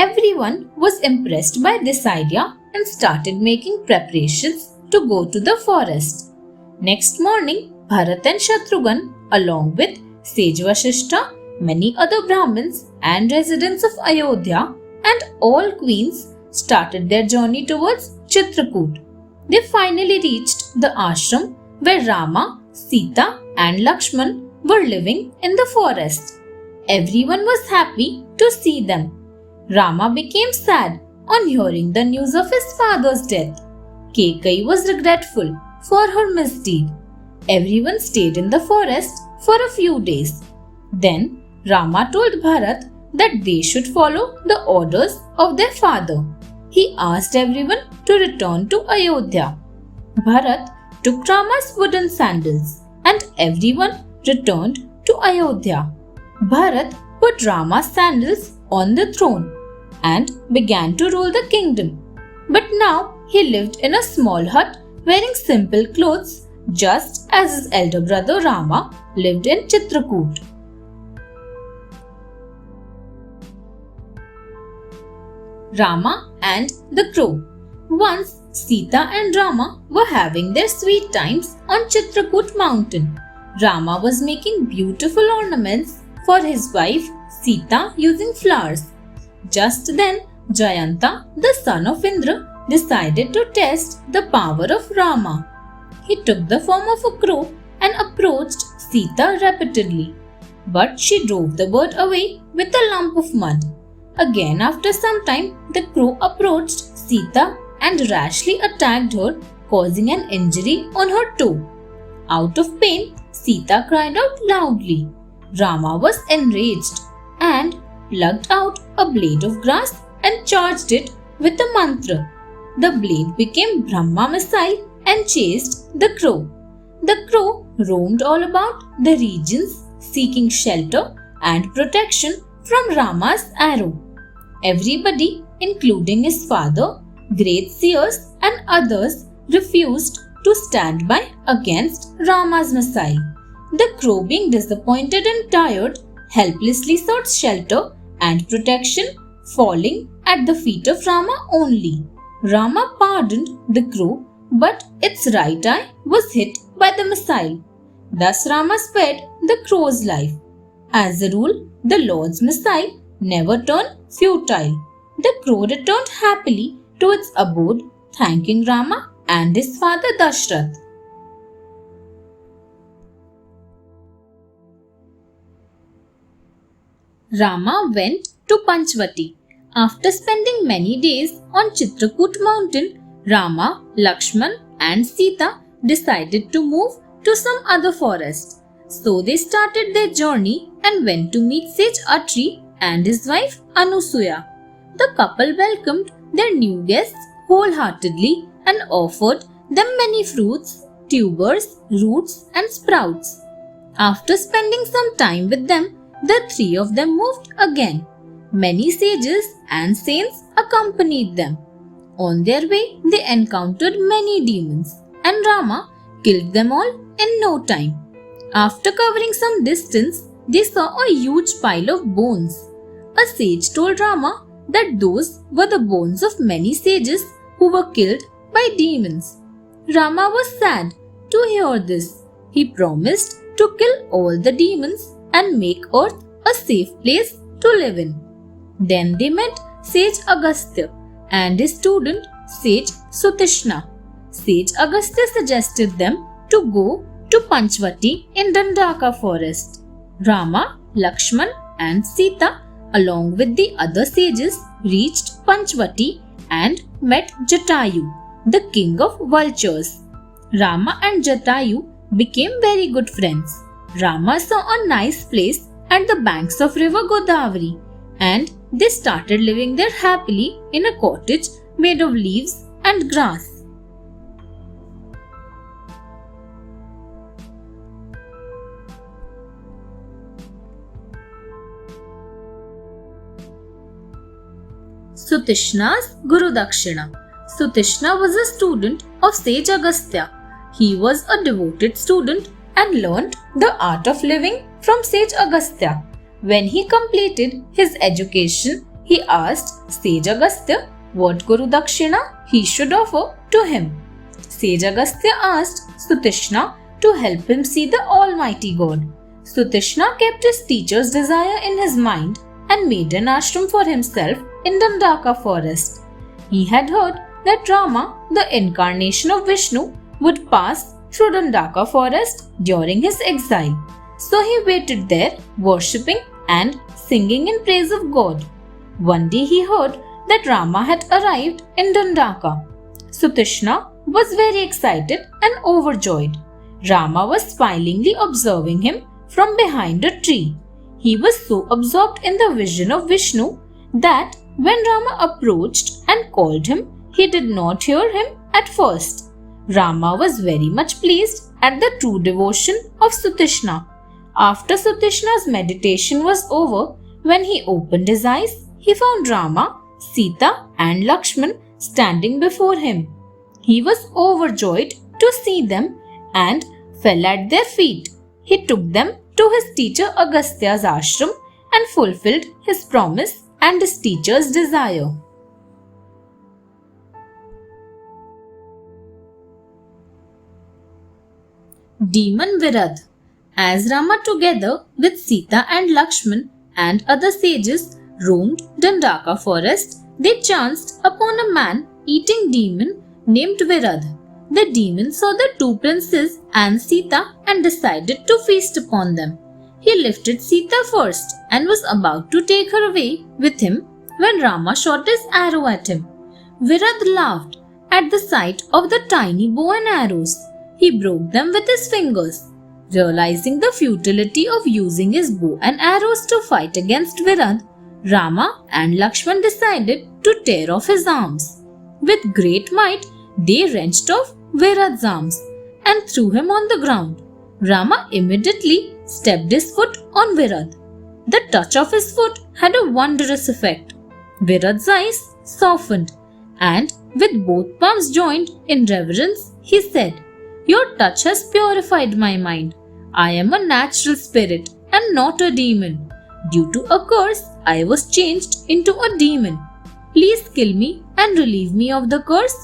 Everyone was impressed by this idea and started making preparations to go to the forest. Next morning, Bharat and Shatrughan, along with Sage Vashishta, many other Brahmins and residents of Ayodhya, and all queens started their journey towards Chitrakoot. They finally reached the ashram where Rama, Sita, and Lakshman were living in the forest. Everyone was happy to see them. Rama became sad on hearing the news of his father's death. Kekai was regretful for her misdeed. Everyone stayed in the forest for a few days. Then Rama told Bharat that they should follow the orders of their father. He asked everyone to return to Ayodhya. Bharat took Rama's wooden sandals and everyone returned to Ayodhya. Bharat put Rama's sandals on the throne and began to rule the kingdom. But now he lived in a small hut wearing simple clothes just as his elder brother Rama lived in Chitrakoot. Rama and the Crow. Once Sita and Rama were having their sweet times on Chitrakoot mountain. Rama was making beautiful ornaments for his wife Sita using flowers. Just then, Jayanta, the son of Indra, decided to test the power of Rama. He took the form of a crow and approached Sita repeatedly. But she drove the bird away with a lump of mud. Again, after some time, the crow approached Sita and rashly attacked her, causing an injury on her toe. Out of pain, Sita cried out loudly. Rama was enraged and plucked out a blade of grass and charged it with a mantra. The blade became Brahma missile and chased the crow. The crow roamed all about the regions seeking shelter and protection from Rama's arrow. Everybody, including his father, great seers and others, refused to stand by against Rama's missile. The crow, being disappointed and tired, helplessly sought shelter and protection, falling at the feet of Rama only. Rama pardoned the crow, but its right eye was hit by the missile. Thus Rama spared the crow's life. As a rule, the Lord's missile never turned futile. The crow returned happily to its abode, thanking Rama and his father Dashrath. Rama went to Panchvati. After spending many days on Chitrakoot mountain, Rama, Lakshman and Sita decided to move to some other forest. So they started their journey and went to meet Sage Atri and his wife Anusuya. The couple welcomed their new guests wholeheartedly and offered them many fruits, tubers, roots and sprouts. After spending some time with them, the three of them moved again. Many sages and saints accompanied them. On their way, they encountered many demons, and Rama killed them all in no time. After covering some distance, they saw a huge pile of bones. A sage told Rama that those were the bones of many sages who were killed by demons. Rama was sad to hear this. He promised to kill all the demons and make earth a safe place to live in. Then they met Sage Agastya and his student Sage Sutishna. Sage Agastya suggested them to go to Panchvati in Dandaka forest. Rama, Lakshman and Sita along with the other sages reached Panchvati and met Jatayu, the king of vultures. Rama and Jatayu became very good friends. Rama saw a nice place at the banks of river Godavari and they started living there happily in a cottage made of leaves and grass. Sutishna's Guru Dakshina. Sutishna was a student of Sage Agastya. He was a devoted student and learnt the art of living from Sage Agastya. When he completed his education, he asked Sage Agastya what Guru Dakshina he should offer to him. Sage Agastya asked Sutishna to help him see the Almighty God. Sutishna kept his teacher's desire in his mind and made an ashram for himself in Dandaka forest. He had heard that Rama, the incarnation of Vishnu, would pass through Dandaka forest during his exile. So he waited there, worshipping and singing in praise of God. One day he heard that Rama had arrived in Dandaka. Sutishna was very excited and overjoyed. Rama was smilingly observing him from behind a tree. He was so absorbed in the vision of Vishnu that when Rama approached and called him, he did not hear him at first. Rama was very much pleased at the true devotion of Sutishna. After Sutishna's meditation was over, when he opened his eyes, he found Rama, Sita and Lakshman standing before him. He was overjoyed to see them and fell at their feet. He took them to his teacher Agastya's ashram and fulfilled his promise and his teacher's desire. Demon Virad. As Rama together with Sita and Lakshman and other sages roamed Dandaka forest, they chanced upon a man-eating demon named Virad. The demon saw the two princes and Sita and decided to feast upon them. He lifted Sita first and was about to take her away with him when Rama shot his arrow at him. Virad laughed at the sight of the tiny bow and arrows. He broke them with his fingers. Realizing the futility of using his bow and arrows to fight against Virad, Rama and Lakshman decided to tear off his arms. With great might, they wrenched off Virad's arms and threw him on the ground. Rama immediately stepped his foot on Virad. The touch of his foot had a wondrous effect. Virad's eyes softened, and with both palms joined in reverence, he said, "Your touch has purified my mind. I am a natural spirit and not a demon. Due to a curse, I was changed into a demon. Please kill me and relieve me of the curse."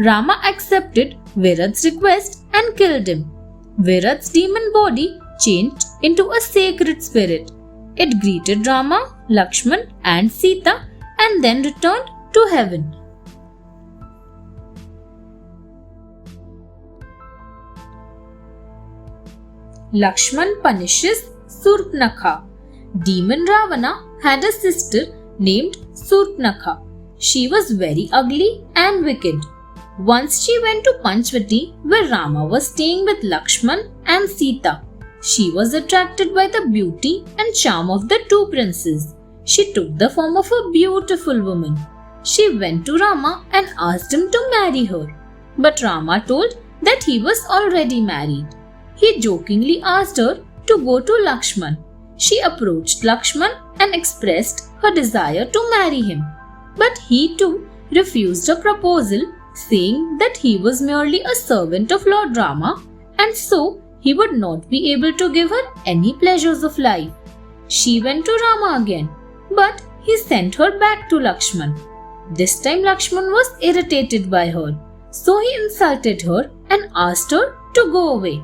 Rama accepted Virad's request and killed him. Virad's demon body changed into a sacred spirit. It greeted Rama, Lakshman and Sita and then returned to heaven. Lakshman punishes Surpnakha. Demon Ravana had a sister named Surpnakha. She was very ugly and wicked. Once she went to Panchvati where Rama was staying with Lakshman and Sita. She was attracted by the beauty and charm of the two princes. She took the form of a beautiful woman. She went to Rama and asked him to marry her. But Rama told that he was already married. He jokingly asked her to go to Lakshman. She approached Lakshman and expressed her desire to marry him. But he too refused her proposal, saying that he was merely a servant of Lord Rama and so he would not be able to give her any pleasures of life. She went to Rama again, but he sent her back to Lakshman. This time Lakshman was irritated by her, so he insulted her and asked her to go away.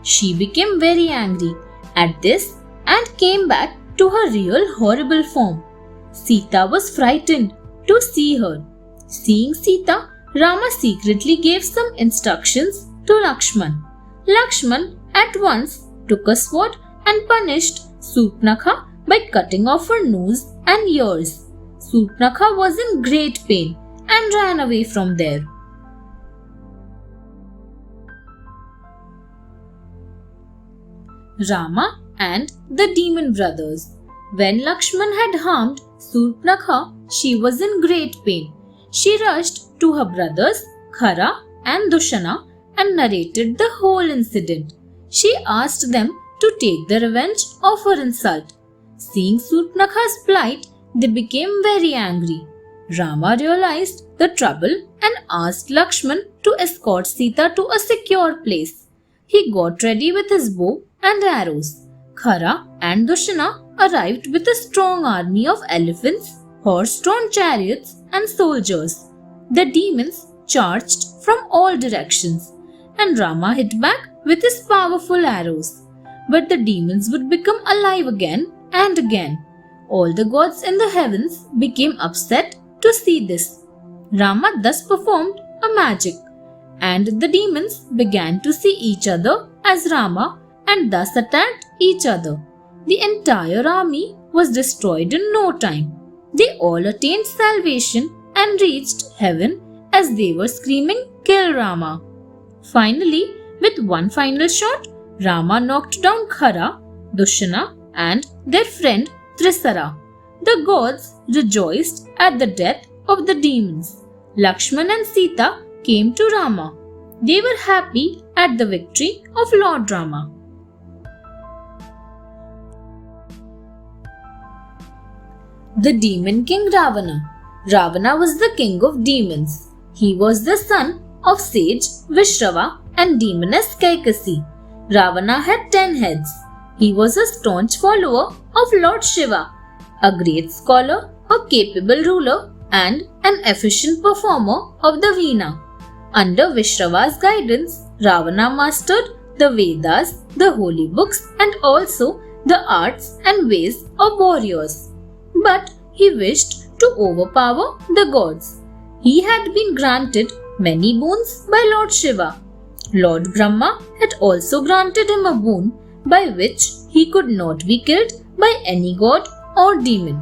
She became very angry at this and came back to her real horrible form. Sita was frightened to see her. Seeing Sita, Rama secretly gave some instructions to Lakshman. Lakshman at once took a sword and punished Surpnakha by cutting off her nose and ears. Surpnakha was in great pain and ran away from there. Rama and the demon brothers. When Lakshman had harmed Surpnakha, she was in great pain. She rushed to her brothers Khara and Dushana and narrated the whole incident. She asked them to take the revenge of her insult. Seeing Surpnakha's plight, they became very angry. Rama realized the trouble and asked Lakshman to escort Sita to a secure place. He got ready with his bow and arrows. Khara and Dushana arrived with a strong army of elephants, horse-drawn chariots and soldiers. The demons charged from all directions, and Rama hit back with his powerful arrows. But the demons would become alive again and again. All the gods in the heavens became upset to see this. Rama thus performed a magic, and the demons began to see each other as Rama and thus attacked each other. The entire army was destroyed in no time. They all attained salvation and reached heaven as they were screaming, "Kill Rama!" Finally, with one final shot, Rama knocked down Khara, Dushana, and their friend Trisara. The gods rejoiced at the death of the demons. Lakshman and Sita came to Rama. They were happy at the victory of Lord Rama. The Demon King Ravana. Ravana was the king of demons. He was the son of sage Vishrava and demoness Kaikasi. Ravana had 10 heads. He was a staunch follower of Lord Shiva, a great scholar, a capable ruler, and an efficient performer of the Veena. Under Vishrava's guidance, Ravana mastered the Vedas, the holy books, and also the arts and ways of warriors. But he wished to overpower the gods. He had been granted many boons by Lord Shiva. Lord Brahma had also granted him a boon by which he could not be killed by any god or demon.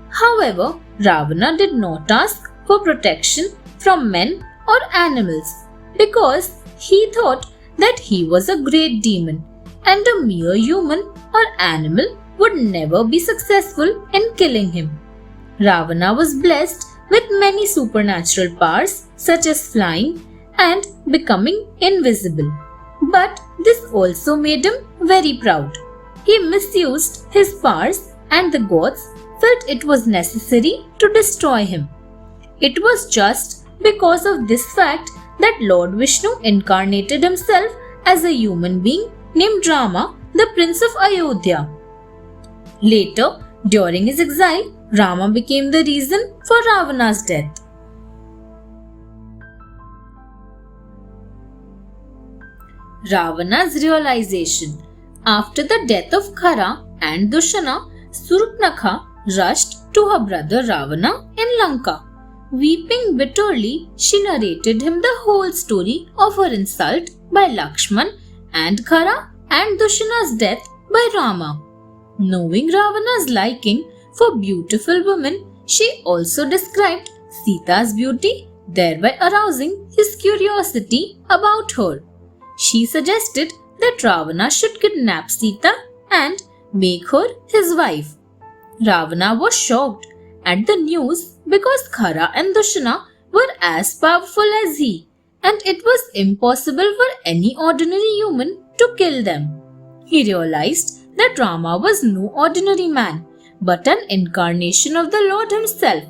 However, Ravana did not ask for protection from men or animals because he thought that he was a great demon and a mere human or animal would never be successful in killing him. Ravana was blessed with many supernatural powers such as flying and becoming invisible. But this also made him very proud. He misused his powers and the gods felt it was necessary to destroy him. It was just because of this fact that Lord Vishnu incarnated himself as a human being named Rama, the Prince of Ayodhya. Later, during his exile, Rama became the reason for Ravana's death. Ravana's realization. After the death of Khara and Dushana, Surupnakha rushed to her brother Ravana in Lanka. Weeping bitterly, she narrated him the whole story of her insult by Lakshman and Khara and Dushana's death by Rama. Knowing Ravana's liking for beautiful women, she also described Sita's beauty, thereby arousing his curiosity about her. She suggested that Ravana should kidnap Sita and make her his wife. Ravana was shocked at the news because Khara and Dushana were as powerful as he, and it was impossible for any ordinary human to kill them. He realized that Rama was no ordinary man, but an incarnation of the Lord himself.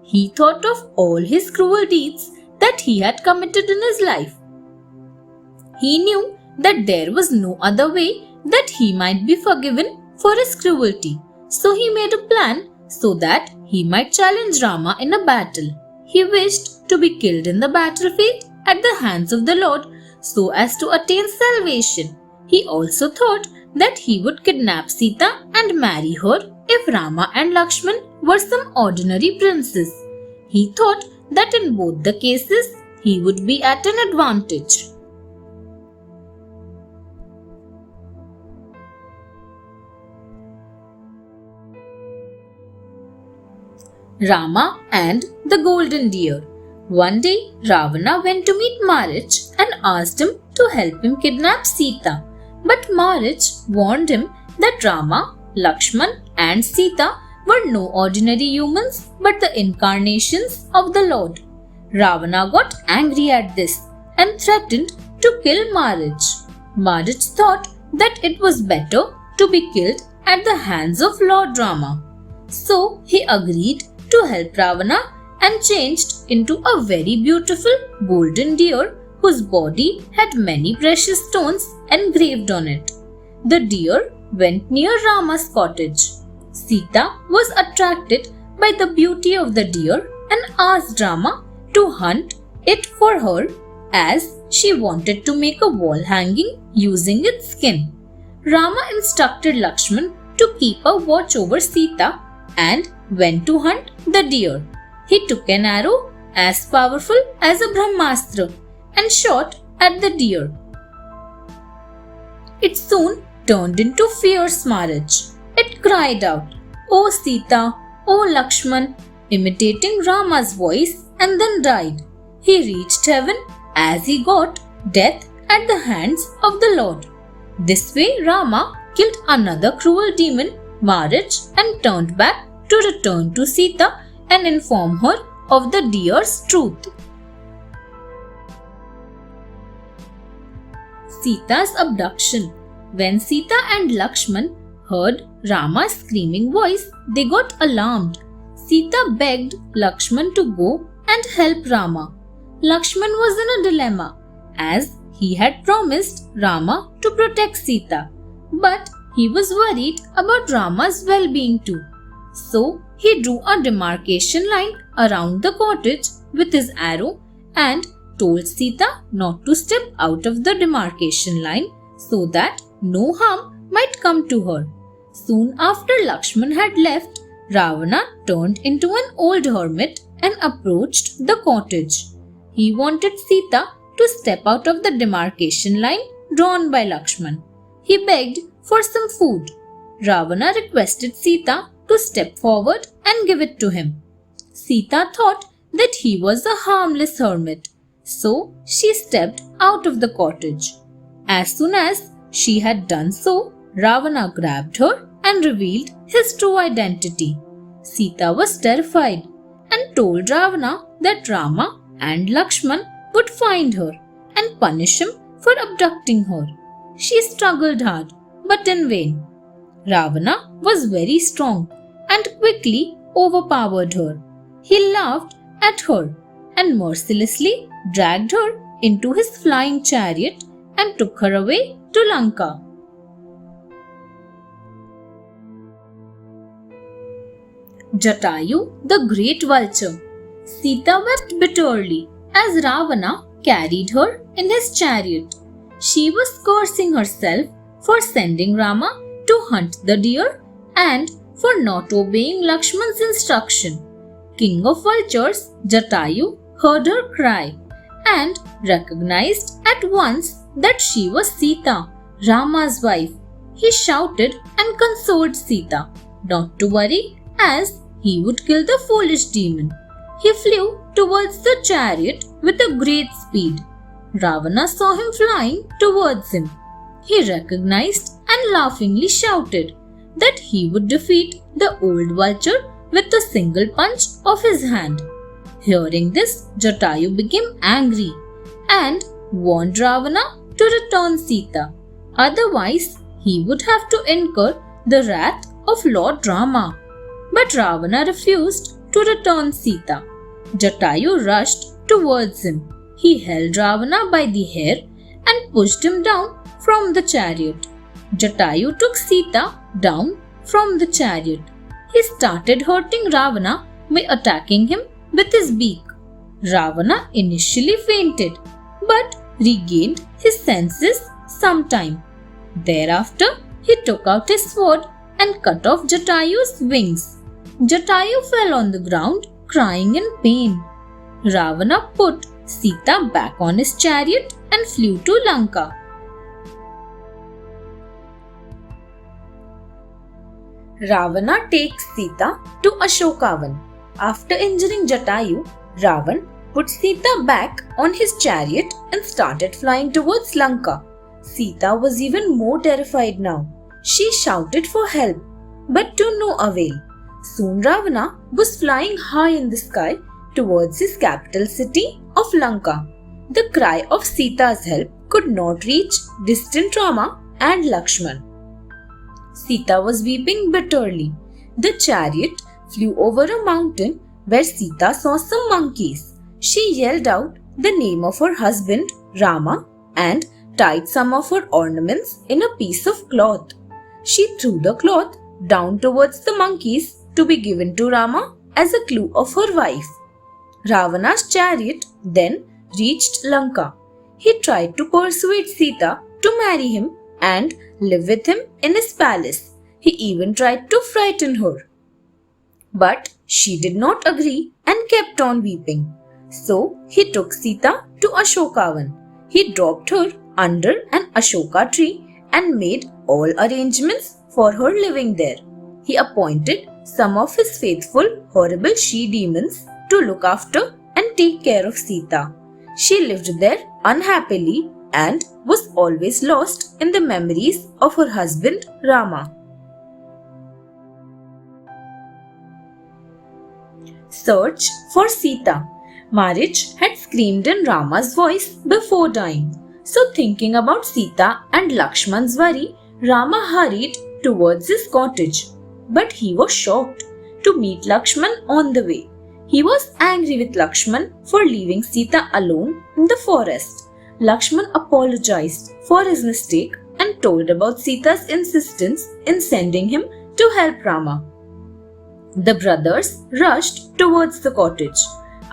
He thought of all his cruel deeds that he had committed in his life. He knew that there was no other way that he might be forgiven for his cruelty. So he made a plan so that he might challenge Rama in a battle. He wished to be killed in the battlefield at the hands of the Lord so as to attain salvation. He also thought that he would kidnap Sita and marry her if Rama and Lakshman were some ordinary princes. He thought that in both the cases he would be at an advantage. Rama and the Golden Deer. One day, Ravana went to meet Marich and asked him to help him kidnap Sita. But Marich warned him that Rama, Lakshman and Sita were no ordinary humans but the incarnations of the Lord. Ravana got angry at this and threatened to kill Marich. Marich thought that it was better to be killed at the hands of Lord Rama. So he agreed to help Ravana and changed into a very beautiful golden deer whose body had many precious stones engraved on it. The deer went near Rama's cottage. Sita was attracted by the beauty of the deer and asked Rama to hunt it for her as she wanted to make a wall hanging using its skin. Rama instructed Lakshman to keep a watch over Sita and went to hunt the deer. He took an arrow as powerful as a Brahmastra and shot at the deer. It soon turned into fierce marriage. It cried out, "O Sita, O Lakshman," imitating Rama's voice, and then died. He reached heaven as he got death at the hands of the Lord. This way Rama killed another cruel demon, Marriage, and turned back to return to Sita and inform her of the deer's truth. Sita's abduction. When Sita and Lakshman heard Rama's screaming voice, they got alarmed. Sita begged Lakshman to go and help Rama. Lakshman was in a dilemma as he had promised Rama to protect Sita, but he was worried about Rama's well-being too. So he drew a demarcation line around the cottage with his arrow and told Sita not to step out of the demarcation line so that no harm might come to her. Soon after Lakshman had left, Ravana turned into an old hermit and approached the cottage. He wanted Sita to step out of the demarcation line drawn by Lakshman. He begged for some food. Ravana requested Sita to step forward and give it to him. Sita thought that he was a harmless hermit, so she stepped out of the cottage. As soon as she had done so, Ravana grabbed her and revealed his true identity. Sita was terrified and told Ravana that Rama and Lakshman would find her and punish him for abducting her. She struggled hard, but in vain. Ravana was very strong and quickly overpowered her. He laughed at her and mercilessly dragged her into his flying chariot and took her away to Lanka. Jatayu, the great vulture. Sita wept bitterly as Ravana carried her in his chariot. She was cursing herself for sending Rama to hunt the deer and for not obeying Lakshman's instruction. King of vultures, Jatayu, heard her cry and recognized at once that she was Sita, Rama's wife. He shouted and consoled Sita not to worry as he would kill the foolish demon. He flew towards the chariot with a great speed. Ravana saw him flying towards him. He recognized and laughingly shouted that he would defeat the old vulture with a single punch of his hand. Hearing this, Jatayu became angry and warned Ravana to return Sita. Otherwise, he would have to incur the wrath of Lord Rama. But Ravana refused to return Sita. Jatayu rushed towards him. He held Ravana by the hair and pushed him down from the chariot. Jatayu took Sita down from the chariot. He started hurting Ravana by attacking him with his beak. Ravana initially fainted but regained his senses sometime. Thereafter, he took out his sword and cut off Jatayu's wings. Jatayu fell on the ground crying in pain. Ravana put Sita back on his chariot and flew to Lanka. Ravana takes Sita to Ashokavan. After injuring Jatayu, Ravan put Sita back on his chariot and started flying towards Lanka. Sita was even more terrified now. She shouted for help, but to no avail. Soon Ravana was flying high in the sky towards his capital city of Lanka. The cry of Sita's help could not reach distant Rama and Lakshman. Sita was weeping bitterly. The chariot flew over a mountain where Sita saw some monkeys. She yelled out the name of her husband, Rama, and tied some of her ornaments in a piece of cloth. She threw the cloth down towards the monkeys to be given to Rama as a clue of her wife. Ravana's chariot then reached Lanka. He tried to persuade Sita to marry him and live with him in his palace. He even tried to frighten her. But she did not agree and kept on weeping. So he took Sita to Ashokavan. He dropped her under an Ashoka tree and made all arrangements for her living there. He appointed some of his faithful, horrible she-demons to look after and take care of Sita. She lived there unhappily and was always lost in the memories of her husband Rama. Search for Sita. Marriage had screamed in Rama's voice before dying. So thinking about Sita and Lakshman's worry, Rama hurried towards his cottage. But he was shocked to meet Lakshman on the way. He was angry with Lakshman for leaving Sita alone in the forest. Lakshman apologized for his mistake and told about Sita's insistence in sending him to help Rama. The brothers rushed towards the cottage.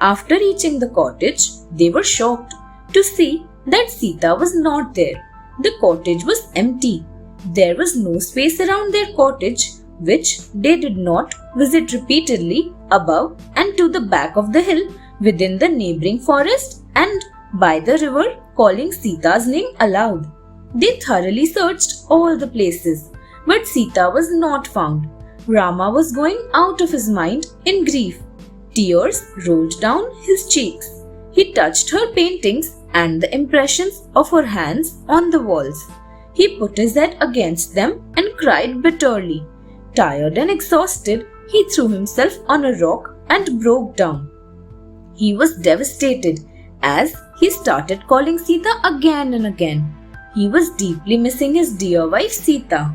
After reaching the cottage, they were shocked to see that Sita was not there. The cottage was empty. There was no space around their cottage, which they did not visit repeatedly above and to the back of the hill, within the neighboring forest and by the river, calling Sita's name aloud. They thoroughly searched all the places, but Sita was not found. Rama was going out of his mind in grief. Tears rolled down his cheeks. He touched her paintings and the impressions of her hands on the walls. He put his head against them and cried bitterly. Tired and exhausted, he threw himself on a rock and broke down. He was devastated as he started calling Sita again and again. He was deeply missing his dear wife Sita.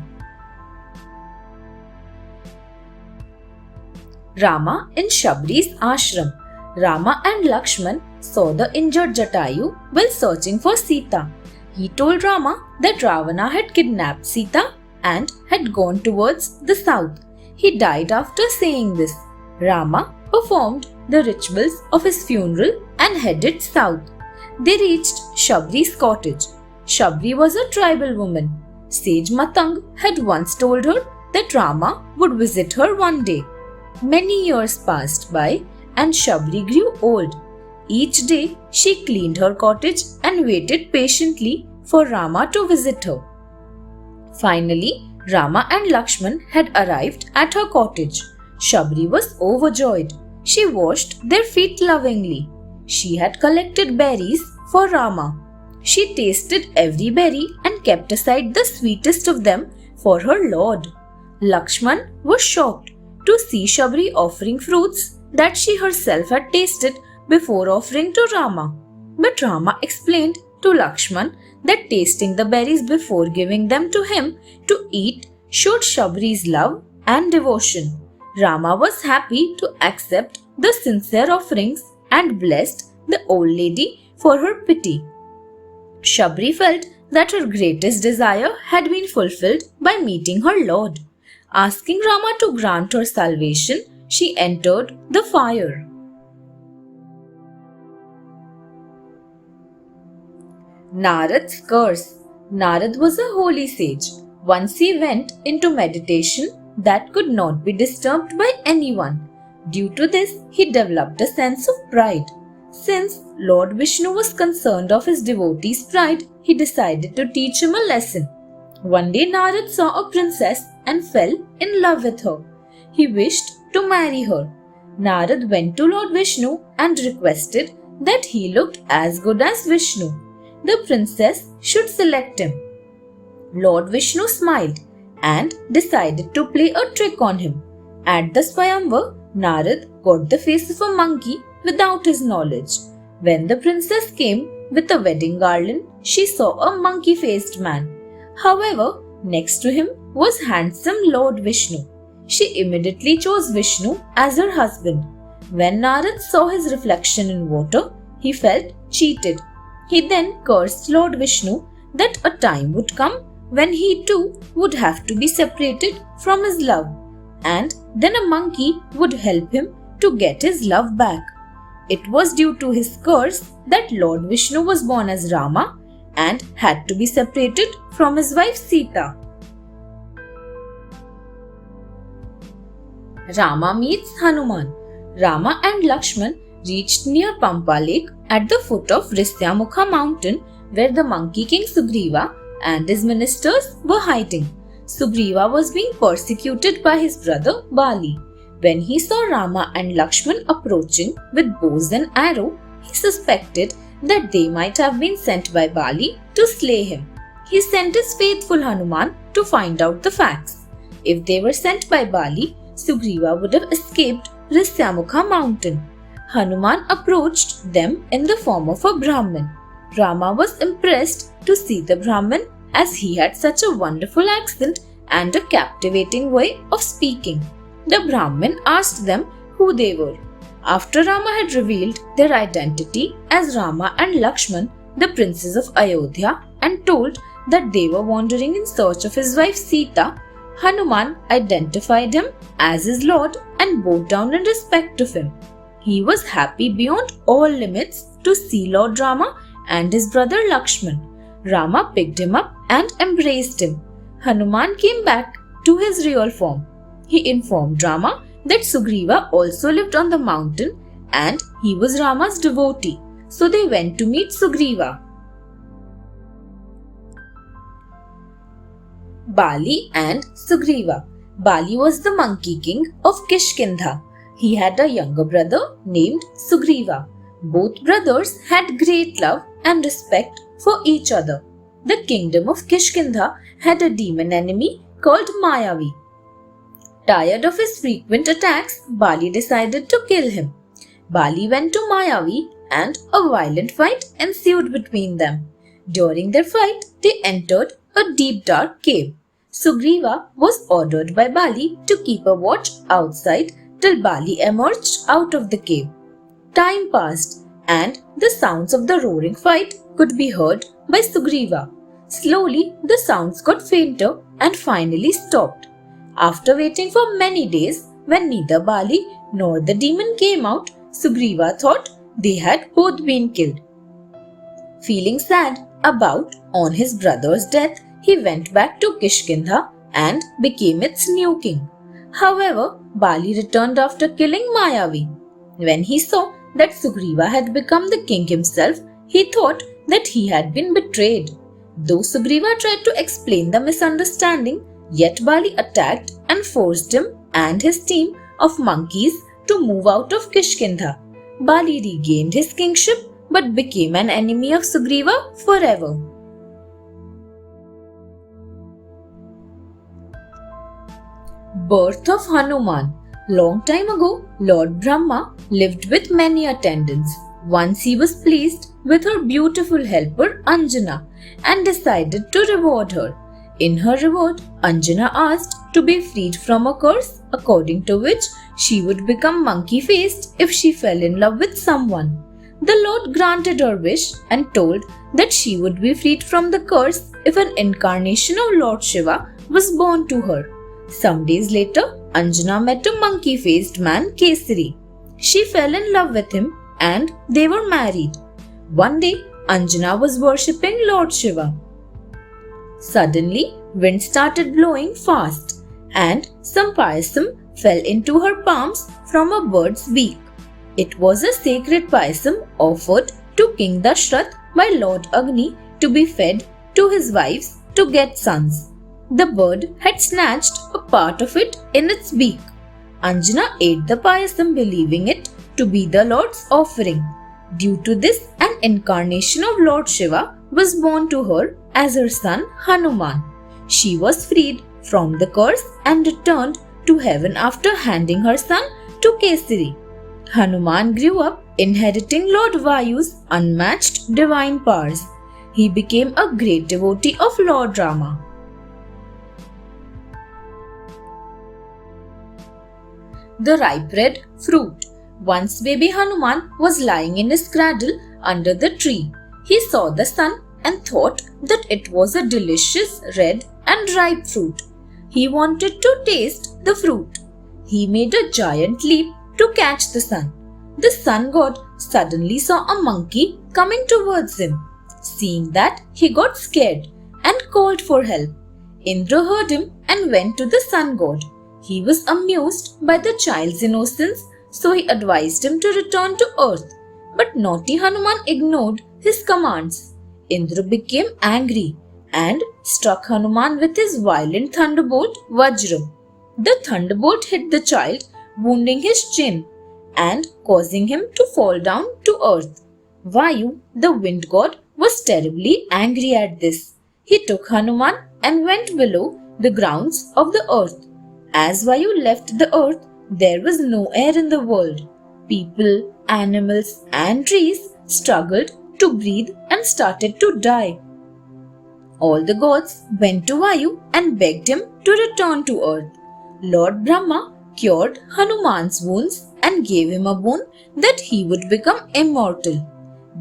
Rama in Shabri's ashram. Rama and Lakshman saw the injured Jatayu while searching for Sita. He told Rama that Ravana had kidnapped Sita and had gone towards the south. He died after saying this. Rama performed the rituals of his funeral and headed south. They reached Shabri's cottage. Shabri was a tribal woman. Sage Matang had once told her that Rama would visit her one day. Many years passed by and Shabri grew old. Each day she cleaned her cottage and waited patiently for Rama to visit her. Finally, Rama and Lakshman had arrived at her cottage. Shabri was overjoyed. She washed their feet lovingly. She had collected berries for Rama. She tasted every berry and kept aside the sweetest of them for her lord. Lakshman was shocked to see Shabri offering fruits that she herself had tasted before offering to Rama. But Rama explained to Lakshman that tasting the berries before giving them to him to eat showed Shabri's love and devotion. Rama was happy to accept the sincere offerings and blessed the old lady for her pity. Shabri felt that her greatest desire had been fulfilled by meeting her lord. Asking Rama to grant her salvation, she entered the fire. Narad's curse. Narad was a holy sage. Once he went into meditation that could not be disturbed by anyone. Due to this, he developed a sense of pride. Since Lord Vishnu was concerned of his devotees' pride, he decided to teach him a lesson. One day Narad saw a princess and fell in love with her. He wished to marry her. Narad went to Lord Vishnu and requested that he looked as good as Vishnu. The princess should select him. Lord Vishnu smiled and decided to play a trick on him. At the Swayamvar, Narad got the face of a monkey without his knowledge. When the princess came with a wedding garland, she saw a monkey-faced man. However, next to him was handsome Lord Vishnu. She immediately chose Vishnu as her husband. When Narad saw his reflection in water, he felt cheated. He then cursed Lord Vishnu that a time would come when he too would have to be separated from his love, and then a monkey would help him to get his love back. It was due to his curse that Lord Vishnu was born as Rama and had to be separated from his wife Sita. Rama meets Hanuman. Rama and Lakshman reached near Pampa Lake at the foot of Risyamukha mountain, where the Monkey King Sugriva and his ministers were hiding. Sugriva was being persecuted by his brother Bali. When he saw Rama and Lakshman approaching with bows and arrows, he suspected that they might have been sent by Bali to slay him. He sent his faithful Hanuman to find out the facts. If they were sent by Bali, Sugriva would have escaped Risyamukha mountain. Hanuman approached them in the form of a Brahmin. Rama was impressed to see the Brahmin as he had such a wonderful accent and a captivating way of speaking. The Brahmin asked them who they were. After Rama had revealed their identity as Rama and Lakshman, the princes of Ayodhya, and told that they were wandering in search of his wife Sita, Hanuman identified him as his lord and bowed down in respect of him. He was happy beyond all limits to see Lord Rama and his brother Lakshman. Rama picked him up and embraced him. Hanuman came back to his real form. He informed Rama that Sugriva also lived on the mountain and he was Rama's devotee. So they went to meet Sugriva. Bali and Sugriva. Bali was the Monkey King of Kishkindha. He had a younger brother named Sugriva. Both brothers had great love and respect for each other. The kingdom of Kishkindha had a demon enemy called Mayavi. Tired of his frequent attacks, Bali decided to kill him. Bali went to Mayavi and a violent fight ensued between them. During their fight, they entered a deep dark cave. Sugriva was ordered by Bali to keep a watch outside till Bali emerged out of the cave. Time passed and the sounds of the roaring fight could be heard by Sugriva. Slowly, the sounds got fainter and finally stopped. After waiting for many days, when neither Bali nor the demon came out, Sugriva thought they had both been killed. Feeling sad about on his brother's death, he went back to Kishkindha and became its new king. However, Bali returned after killing Mayavi. When he saw that Sugriva had become the king himself, he thought that he had been betrayed. Though Sugriva tried to explain the misunderstanding, yet Bali attacked and forced him and his team of monkeys to move out of Kishkindha. Bali regained his kingship but became an enemy of Sugriva forever. Birth of Hanuman. Long time ago, Lord Brahma lived with many attendants. Once he was pleased with her beautiful helper Anjana and decided to reward her. In her reward, Anjana asked to be freed from a curse according to which she would become monkey-faced if she fell in love with someone. The Lord granted her wish and told that she would be freed from the curse if an incarnation of Lord Shiva was born to her. Some days later, Anjana met a monkey-faced man, Kesari. She fell in love with him and they were married. One day, Anjana was worshipping Lord Shiva. Suddenly, wind started blowing fast and some payasam fell into her palms from a bird's beak. It was a sacred payasam offered to King Dashrath by Lord Agni to be fed to his wives to get sons. The bird had snatched a part of it in its beak. Anjana ate the payasam believing it to be the Lord's offering. Due to this, an incarnation of Lord Shiva was born to her as her son Hanuman. She was freed from the curse and returned to heaven after handing her son to Kesari. Hanuman grew up inheriting Lord Vayu's unmatched divine powers. He became a great devotee of Lord Rama. The ripe red fruit. Once baby Hanuman was lying in his cradle under the tree. He saw the sun and thought that it was a delicious red and ripe fruit. He wanted to taste the fruit. He made a giant leap to catch the sun. The sun god suddenly saw a monkey coming towards him. Seeing that, he got scared and called for help. Indra heard him and went to the sun god. He was amused by the child's innocence, so he advised him to return to earth. But naughty Hanuman ignored his commands. Indra became angry and struck Hanuman with his violent thunderbolt Vajra. The thunderbolt hit the child, wounding his chin and causing him to fall down to earth. Vayu, the wind god, was terribly angry at this. He took Hanuman and went below the grounds of the earth. As Vayu left the earth, there was no air in the world. People, animals, and trees struggled to breathe and started to die. All the gods went to Vayu and begged him to return to earth. Lord Brahma cured Hanuman's wounds and gave him a boon that he would become immortal.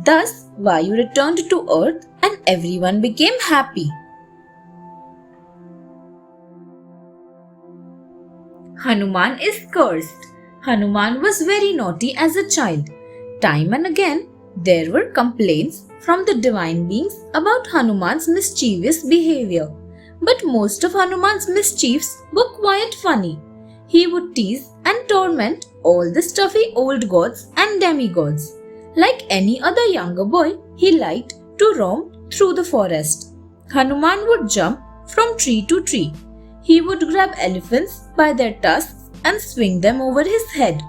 Thus, Vayu returned to earth and everyone became happy. Hanuman is cursed. Hanuman was very naughty as a child. Time and again, there were complaints from the divine beings about Hanuman's mischievous behavior. But most of Hanuman's mischiefs were quite funny. He would tease and torment all the stuffy old gods and demigods. Like any other younger boy, he liked to roam through the forest. Hanuman would jump from tree to tree. He would grab elephants by their tusks and swing them over his head.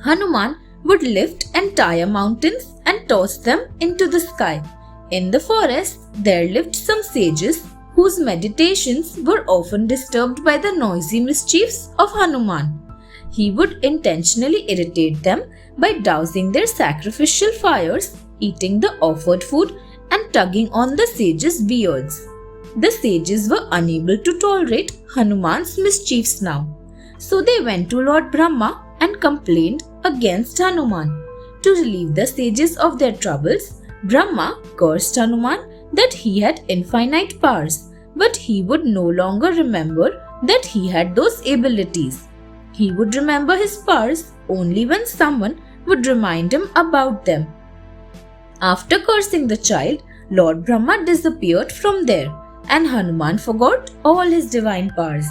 Hanuman would lift entire mountains and toss them into the sky. In the forest, there lived some sages whose meditations were often disturbed by the noisy mischiefs of Hanuman. He would intentionally irritate them by dousing their sacrificial fires, eating the offered food, and tugging on the sages' beards. The sages were unable to tolerate Hanuman's mischiefs now. So they went to Lord Brahma and complained against Hanuman. To relieve the sages of their troubles, Brahma cursed Hanuman that he had infinite powers, but he would no longer remember that he had those abilities. He would remember his powers only when someone would remind him about them. After cursing the child, Lord Brahma disappeared from there, and Hanuman forgot all his divine powers.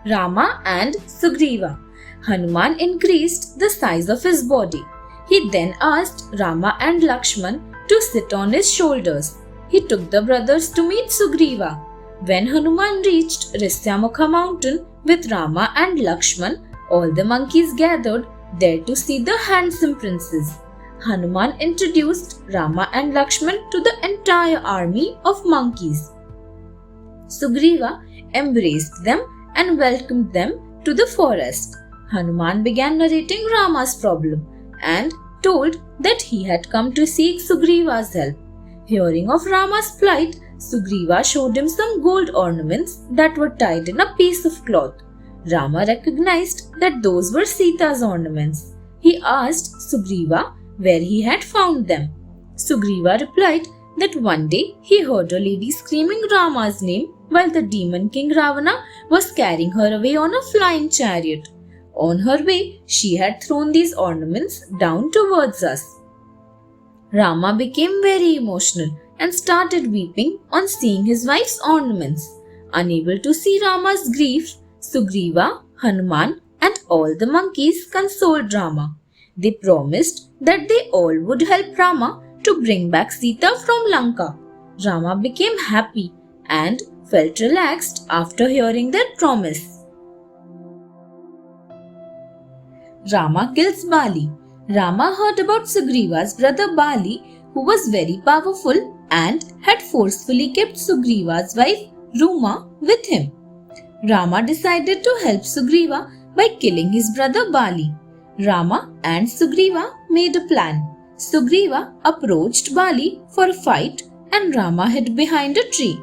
Rama and Sugriva. Hanuman increased the size of his body. He then asked Rama and Lakshman to sit on his shoulders. He took the brothers to meet Sugriva. When Hanuman reached Risyamukha mountain with Rama and Lakshman, all the monkeys gathered there to see the handsome princes. Hanuman introduced Rama and Lakshman to the entire army of monkeys. Sugriva embraced them and welcomed them to the forest. Hanuman began narrating Rama's problem and told that he had come to seek Sugriva's help. Hearing of Rama's plight, Sugriva showed him some gold ornaments that were tied in a piece of cloth. Rama recognized that those were Sita's ornaments. He asked Sugriva where he had found them. Sugriva replied that one day he heard a lady screaming Rama's name while the demon king Ravana was carrying her away on a flying chariot. On her way, she had thrown these ornaments down towards us. Rama became very emotional and started weeping on seeing his wife's ornaments. Unable to see Rama's grief, Sugriva, Hanuman, and all the monkeys consoled Rama. They promised that they all would help Rama to bring back Sita from Lanka. Rama became happy and felt relaxed after hearing their promise. Rama kills Bali. Rama heard about Sugriva's brother Bali, who was very powerful and had forcefully kept Sugriva's wife Ruma with him. Rama decided to help Sugriva by killing his brother Bali. Rama and Sugriva made a plan. Sugriva approached Bali for a fight and Rama hid behind a tree.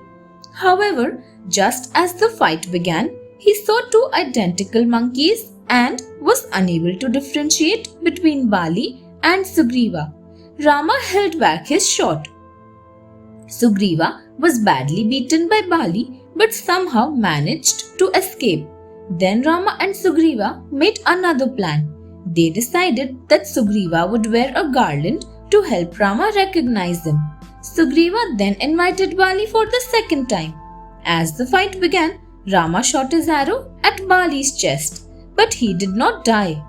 However, just as the fight began, he saw two identical monkeys and was unable to differentiate between Bali and Sugriva. Rama held back his shot. Sugriva was badly beaten by Bali but somehow managed to escape. Then Rama and Sugriva made another plan. They decided that Sugriva would wear a garland to help Rama recognize him. Sugriva then invited Bali for the second time. As the fight began, Rama shot his arrow at Bali's chest, but he did not die.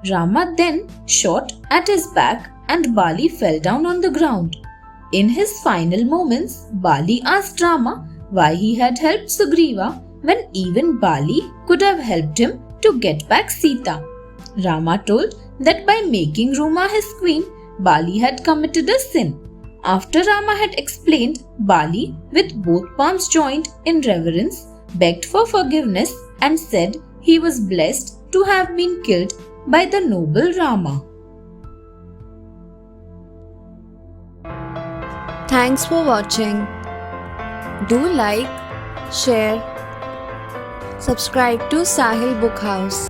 Rama then shot at his back and Bali fell down on the ground. In his final moments, Bali asked Rama why he had helped Sugriva when even Bali could have helped him to get back Sita. Rama told that by making Ruma his queen, Bali had committed a sin. After Rama had explained, Bali, with both palms joined in reverence, begged for forgiveness and said he was blessed to have been killed by the noble Rama. Thanks for watching. Do like, share, subscribe to Sahil Book House.